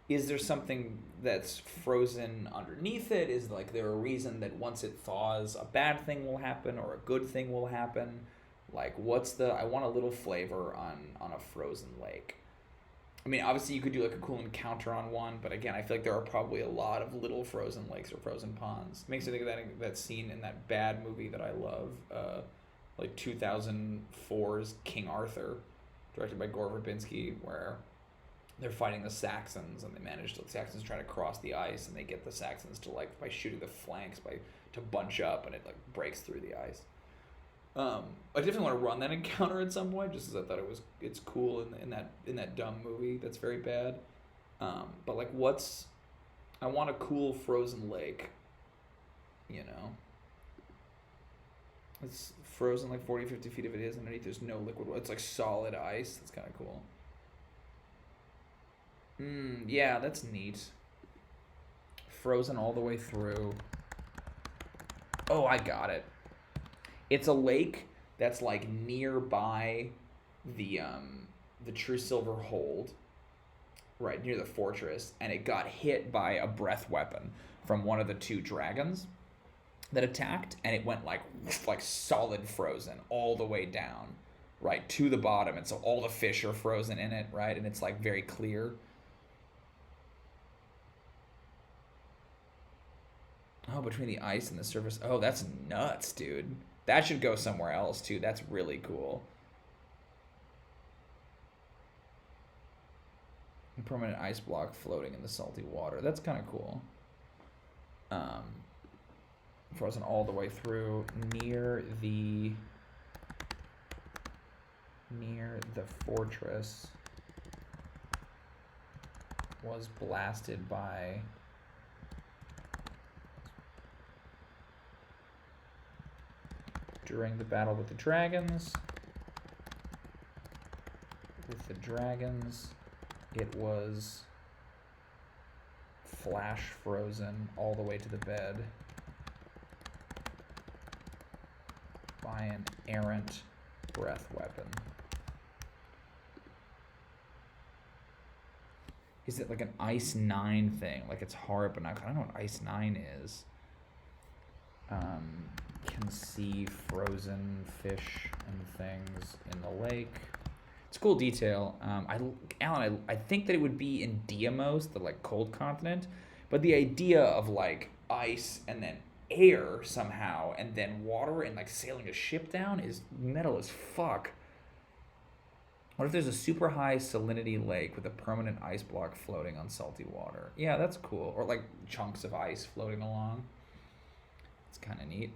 is there something that's frozen underneath it? Is like there a reason that once it thaws, a bad thing will happen or a good thing will happen? Like, I want a little flavor on a frozen lake. I mean, obviously you could do like a cool encounter on one, but again, I feel like there are probably a lot of little frozen lakes or frozen ponds. It makes me think of that scene in that bad movie that I love, like 2004's King Arthur, directed by Gore Verbinski, where they're fighting the Saxons, and the Saxons trying to cross the ice, and they get the Saxons to like, by shooting the flanks, to bunch up, and it like breaks through the ice. I definitely want to run that encounter at some point, just because I thought it's cool in that dumb movie that's very bad. But like, I want a cool frozen lake. You know, it's frozen like 40, 50 feet if it is underneath. There's no liquid. It's like solid ice. That's kind of cool. Yeah, that's neat. Frozen all the way through. Oh, I got it. It's a lake that's like nearby the True Silver Hold, right near the fortress, and it got hit by a breath weapon from one of the two dragons that attacked, and it went like solid frozen all the way down, right to the bottom, and so all the fish are frozen in it, right, and it's like very clear. Oh, between the ice and the surface. Oh, that's nuts, dude. That should go somewhere else too. That's really cool. A permanent ice block floating in the salty water. That's kind of cool. Frozen all the way through near the fortress. Was blasted by during the battle with the dragons. It was flash frozen all the way to the bed by an errant breath weapon. Is it like an Ice 9 thing? Like it's hard, but not, I don't know what Ice 9 is. Can see frozen fish and things in the lake. It's a cool detail. Alan, I think that it would be in Deimos, the like cold continent, but the idea of like ice and then air somehow and then water and like sailing a ship down is metal as fuck. What if there's a super high salinity lake with a permanent ice block floating on salty water? Yeah, that's cool. Or like chunks of ice floating along. It's kind of neat.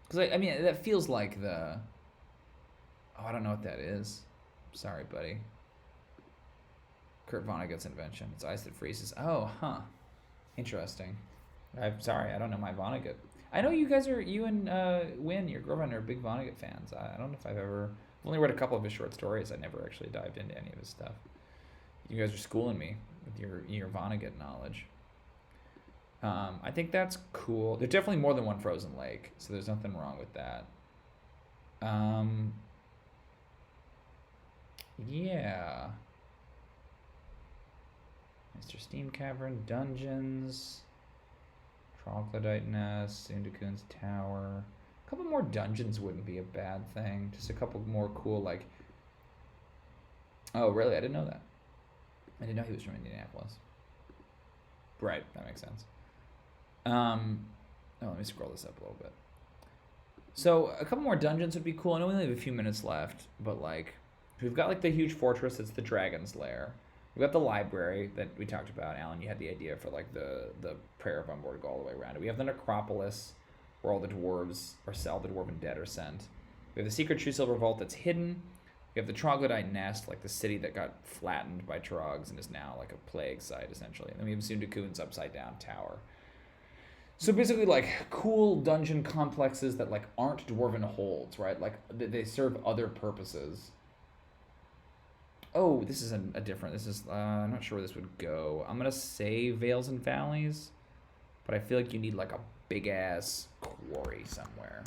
Because I mean, that feels like the... Oh, I don't know what that is. Sorry, buddy. Kurt Vonnegut's invention. It's ice that freezes. Oh, huh. Interesting. I'm sorry, I don't know my Vonnegut. I know you guys are, you and Wynn, your girlfriend, are big Vonnegut fans. I don't know if I've only read a couple of his short stories. I never actually dived into any of his stuff. You guys are schooling me with your Vonnegut knowledge. I think that's cool. There's definitely more than one frozen lake, so there's nothing wrong with that. Yeah. Mr. Steam Cavern, dungeons, Troglodyte Nest, Sundakun's Tower. A couple more dungeons wouldn't be a bad thing. Just a couple more cool, like... Oh, really? I didn't know that. I didn't know he was from Indianapolis. Right, that makes sense. Let me scroll this up a little bit. So, a couple more dungeons would be cool. I know we only have a few minutes left, but, like, we've got, like, the huge fortress that's the Dragon's Lair. We've got the library that we talked about. Alan, you had the idea for, like, the Prayer of Unborn go all the way around it. We have the necropolis, where all the dwarves, all the dwarven dead are sent. We have the secret True Silver Vault that's hidden. We have the Troglodyte Nest, like the city that got flattened by trogs and is now, like, a plague site, essentially. And then we have Sundakun's upside-down tower. So basically, like, cool dungeon complexes that, like, aren't dwarven holds, right? Like, they serve other purposes. Oh, this is a different... This is... I'm not sure where this would go. I'm going to say Vales and Valleys, but I feel like you need, like, a big-ass quarry somewhere.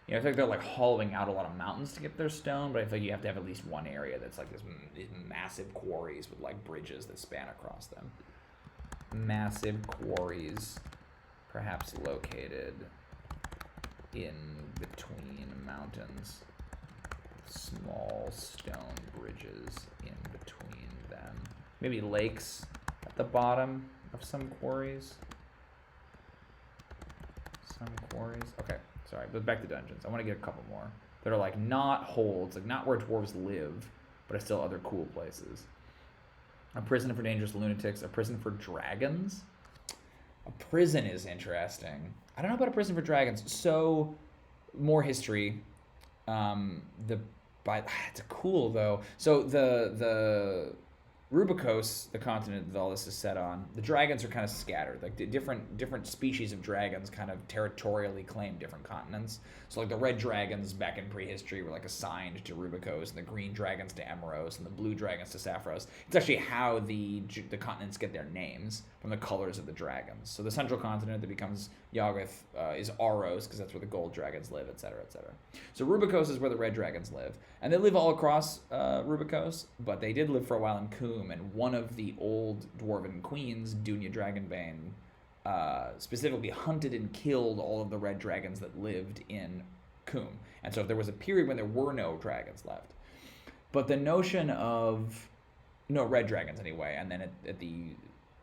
You know, I feel like they're, like, hollowing out a lot of mountains to get their stone, but I feel like you have to have at least one area that's, like, these massive quarries with, like, bridges that span across them. Massive quarries, perhaps located in between mountains. Small stone bridges in between them. Maybe lakes at the bottom of some quarries. Okay, sorry, but back to dungeons. I want to get a couple more that are like not holds, like not where dwarves live, but are still other cool places. A prison for dangerous lunatics. A prison for dragons. A prison is interesting. I don't know about a prison for dragons. So, more history. It's cool though. So the Rubicos, the continent that all this is set on, the dragons are kind of scattered. Like the different species of dragons kind of territorially claim different continents. So like the red dragons back in prehistory were like assigned to Rubicos, and the green dragons to Emeros, and the blue dragons to Sapphiros. It's actually how the continents get their names, from the colors of the dragons. So the central continent that becomes Yawgmoth is Aros, because that's where the gold dragons live, etc., etc. So Rubicos is where the red dragons live, and they live all across Rubicos, but they did live for a while in Coom, and one of the old dwarven queens, Dunya Dragonbane, specifically hunted and killed all of the red dragons that lived in Coom. And so there was a period when there were no dragons left. But the notion of no red dragons anyway, and then at the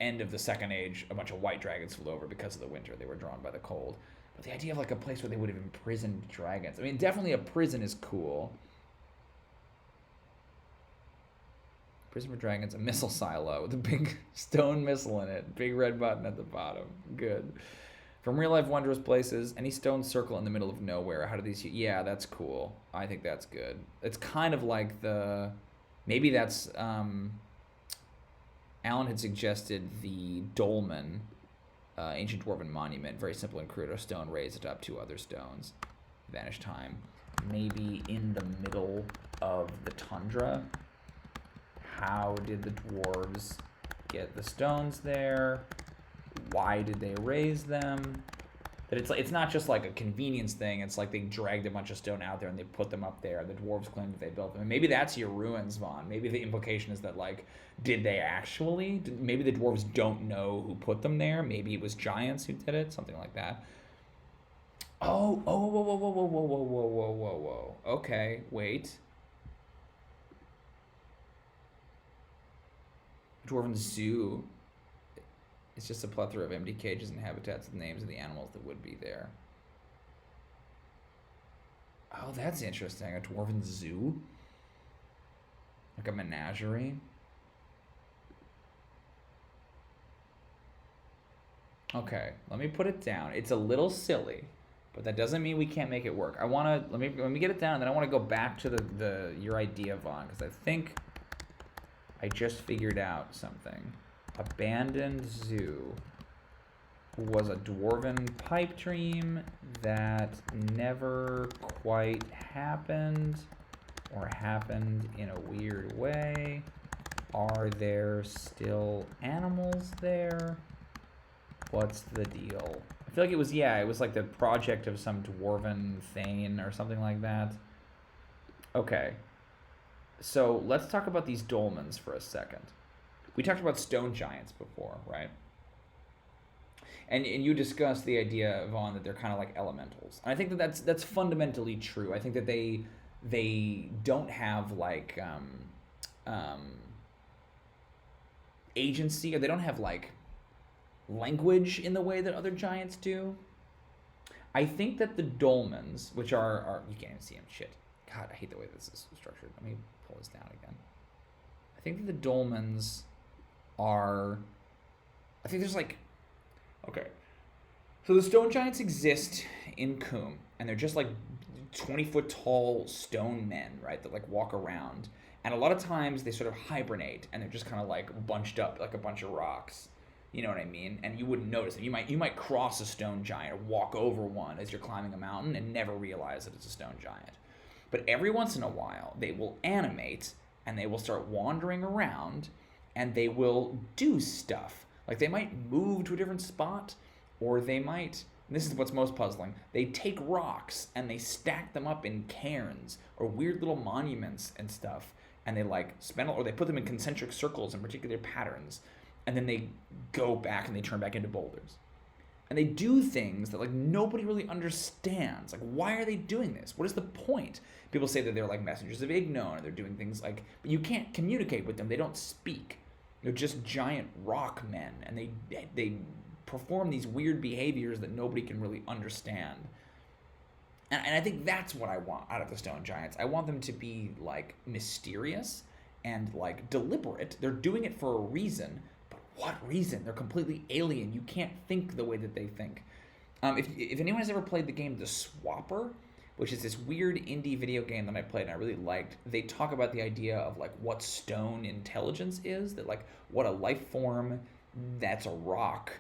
end of the Second Age, a bunch of white dragons flew over because of the winter. They were drawn by the cold. But the idea of like a place where they would have imprisoned dragons. I mean, definitely a prison is cool. Prison for Dragons, a missile silo with a big stone missile in it. Big red button at the bottom. Good. From real life wondrous places, any stone circle in the middle of nowhere. How do these... Yeah, that's cool. I think that's good. It's kind of like the... Maybe that's... Alan had suggested the dolmen, ancient dwarven monument, very simple and crude, a stone raised atop two other stones. Vanish time. Maybe in the middle of the tundra. How did the dwarves get the stones there? Why did they raise them? That it's not just like a convenience thing. It's like they dragged a bunch of stone out there and they put them up there. The dwarves claim that they built them. And maybe that's your ruins, Vaughn. Maybe the implication is that, like, did they actually? Maybe the dwarves don't know who put them there. Maybe it was giants who did it. Something like that. Oh, whoa, whoa, whoa, whoa, whoa, whoa, whoa, whoa, whoa, whoa. Okay, wait. Dwarven Zoo. It's just a plethora of empty cages and habitats with names of the animals that would be there. Oh, that's interesting. A dwarven zoo? Like a menagerie? Okay, let me put it down. It's a little silly, but that doesn't mean we can't make it work. I want to... Let me get it down, and then I want to go back to your idea, Vaughn, because I think I just figured out something. Abandoned Zoo was a dwarven pipe dream that never quite happened, or happened in a weird way. Are there still animals there? What's the deal? I feel like it was like the project of some dwarven thane or something like that. Okay. So let's talk about these dolmens for a second. We talked about stone giants before, right? And you discussed the idea, Vaughn, that they're kind of like elementals. And I think that's fundamentally true. I think that they don't have like agency, or they don't have like language in the way that other giants do. I think that the dolmens, which are you can't even see them. Shit. God, I hate the way this is structured. Let me pull this down again. I think that the dolmens are... I think there's like... Okay. So the stone giants exist in Coom, and they're just like 20-foot tall stone men, right, that like walk around. And a lot of times they sort of hibernate, and they're just kind of like bunched up like a bunch of rocks. You know what I mean? And you wouldn't notice it. You might cross a stone giant or walk over one as you're climbing a mountain and never realize that it's a stone giant. But every once in a while, they will animate, and they will start wandering around, and they will do stuff. Like they might move to a different spot, or they might, and this is what's most puzzling, they take rocks and they stack them up in cairns or weird little monuments and stuff, and they like spend, or they put them in concentric circles in particular patterns, and then they go back and they turn back into boulders. And they do things that like nobody really understands. Like, why are they doing this? What is the point? People say that they're like messengers of Ignon, or they're doing things like, but you can't communicate with them. They don't speak. They're just giant rock men, and they perform these weird behaviors that nobody can really understand. And I think that's what I want out of the stone giants. I want them to be like mysterious and like deliberate. They're doing it for a reason. What reason? They're completely alien. You can't think the way that they think. If anyone has ever played the game The Swapper, which is this weird indie video game that I played and I really liked. They talk about the idea of like what stone intelligence is, that like what a life form that's a rock,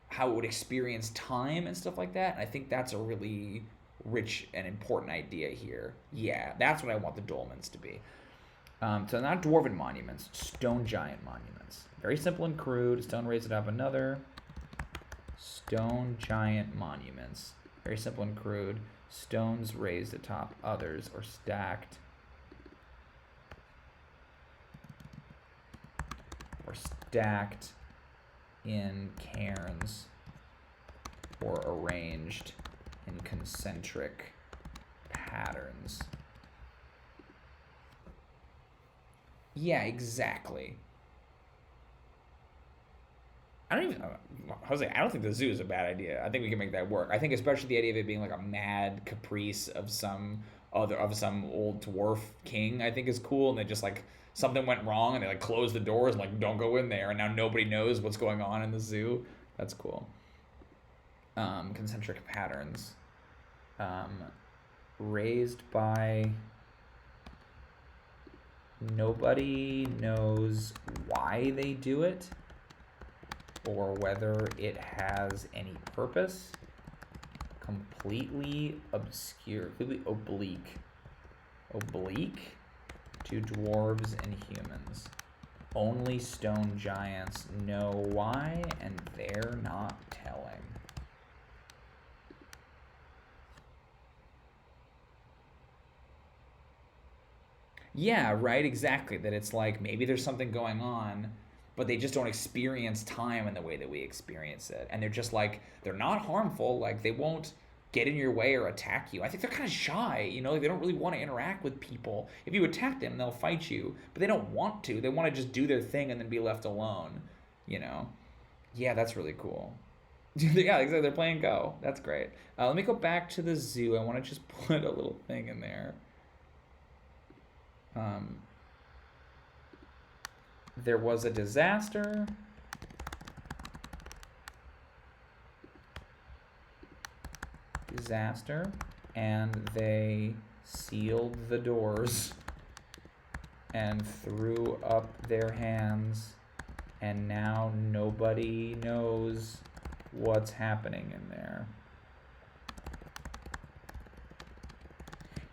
how it would experience time and stuff like that. And I think that's a really rich and important idea here. Yeah, that's what I want the dolmens to be. So not dwarven monuments, stone giant monuments. Very simple and crude. Stone raised atop another. Stone giant monuments. Very simple and crude. Stones raised atop others or stacked. Or stacked in cairns or arranged in concentric patterns. Yeah, exactly. I don't even, Jose, I don't think the zoo is a bad idea. I think we can make that work. I think especially the idea of it being like a mad caprice of some old dwarf king, I think is cool. And they just like, something went wrong and they like closed the doors and like, don't go in there. And now nobody knows what's going on in the zoo. That's cool. Concentric patterns. Raised by... Nobody knows why they do it or whether it has any purpose. Completely obscure, completely oblique. Oblique to dwarves and humans. Only stone giants know why, and they're not telling. Yeah, right, exactly. That it's like maybe there's something going on, but they just don't experience time in the way that we experience it. And they're just like, they're not harmful. Like, they won't get in your way or attack you. I think they're kind of shy, you know? Like, they don't really want to interact with people. If you attack them, they'll fight you, but they don't want to. They want to just do their thing and then be left alone, you know? Yeah, that's really cool. Yeah, exactly. They're playing Go. That's great. Let me go back to the zoo. I want to just put a little thing in there. Um, there was a disaster. And they sealed the doors and threw up their hands, and now nobody knows what's happening in there.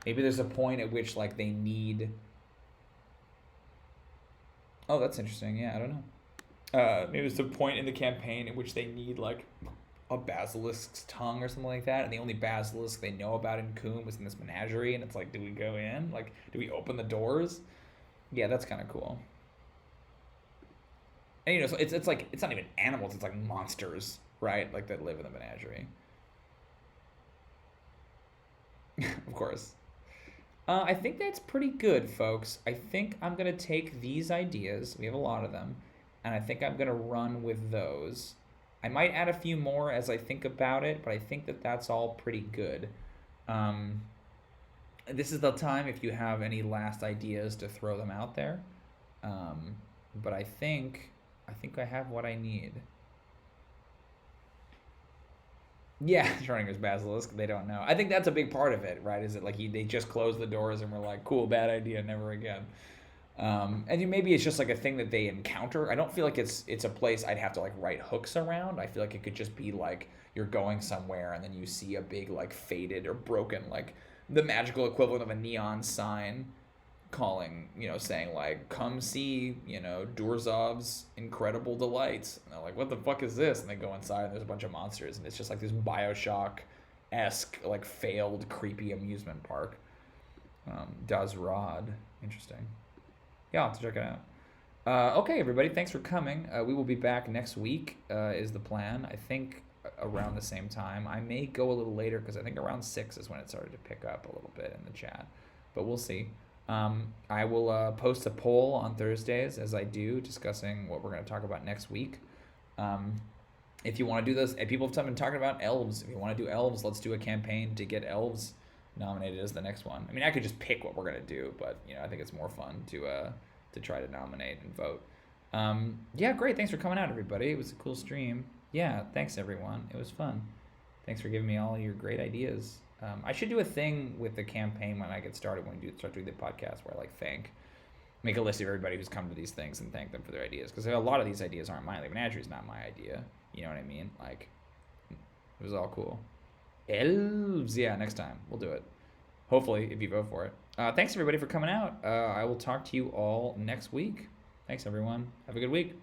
Maybe there's a point at which like they need... Oh, that's interesting. Yeah, I don't know. Maybe there's a point in the campaign in which they need like a basilisk's tongue or something like that, and the only basilisk they know about in Coombe is in this menagerie, and it's like, do we go in? Like, do we open the doors? Yeah, that's kind of cool. And you know, so it's like it's not even animals; it's like monsters, right? Like that live in the menagerie. Of course. I think that's pretty good, folks. I think I'm going to take these ideas, we have a lot of them, and I think I'm going to run with those. I might add a few more as I think about it, but I think that that's all pretty good. Um, this is the time if you have any last ideas to throw them out there. But I think I have what I need. Yeah, Schrodinger's basilisk. They don't know. I think that's a big part of it, right? Is it like they just closed the doors and were like, cool, bad idea, never again. And maybe it's just like a thing that they encounter. I don't feel like it's a place I'd have to like write hooks around. I feel like it could just be like you're going somewhere and then you see a big like faded or broken like the magical equivalent of a neon sign calling, saying like, come see, Durzov's incredible delights. And they're like, what the fuck is this? And they go inside and there's a bunch of monsters and it's just like this BioShock-esque, like failed, creepy amusement park. Das Rod. Interesting. Yeah, I'll have to check it out. Okay, everybody, thanks for coming. We will be back next week, is the plan. I think around the same time. I may go a little later because I think around 6 is when it started to pick up a little bit in the chat. But we'll see. I will post a poll on Thursdays, as I do, discussing what we're going to talk about next week. If you want to do this, and people have been talking about elves. If you want to do elves, let's do a campaign to get elves nominated as the next one. I mean, I could just pick what we're going to do, but I think it's more fun to try to nominate and vote. Yeah, great. Thanks for coming out, everybody. It was a cool stream. Yeah, thanks, everyone. It was fun. Thanks for giving me all your great ideas. I should do a thing with the campaign when I get started, when we start doing the podcast, where I make a list of everybody who's come to these things and thank them for their ideas, because a lot of these ideas aren't mine. Like Menagerie is not my idea. You know what I mean? Like, it was all cool. Elves, yeah. Next time we'll do it. Hopefully, if you vote for it. Thanks everybody for coming out. I will talk to you all next week. Thanks everyone. Have a good week.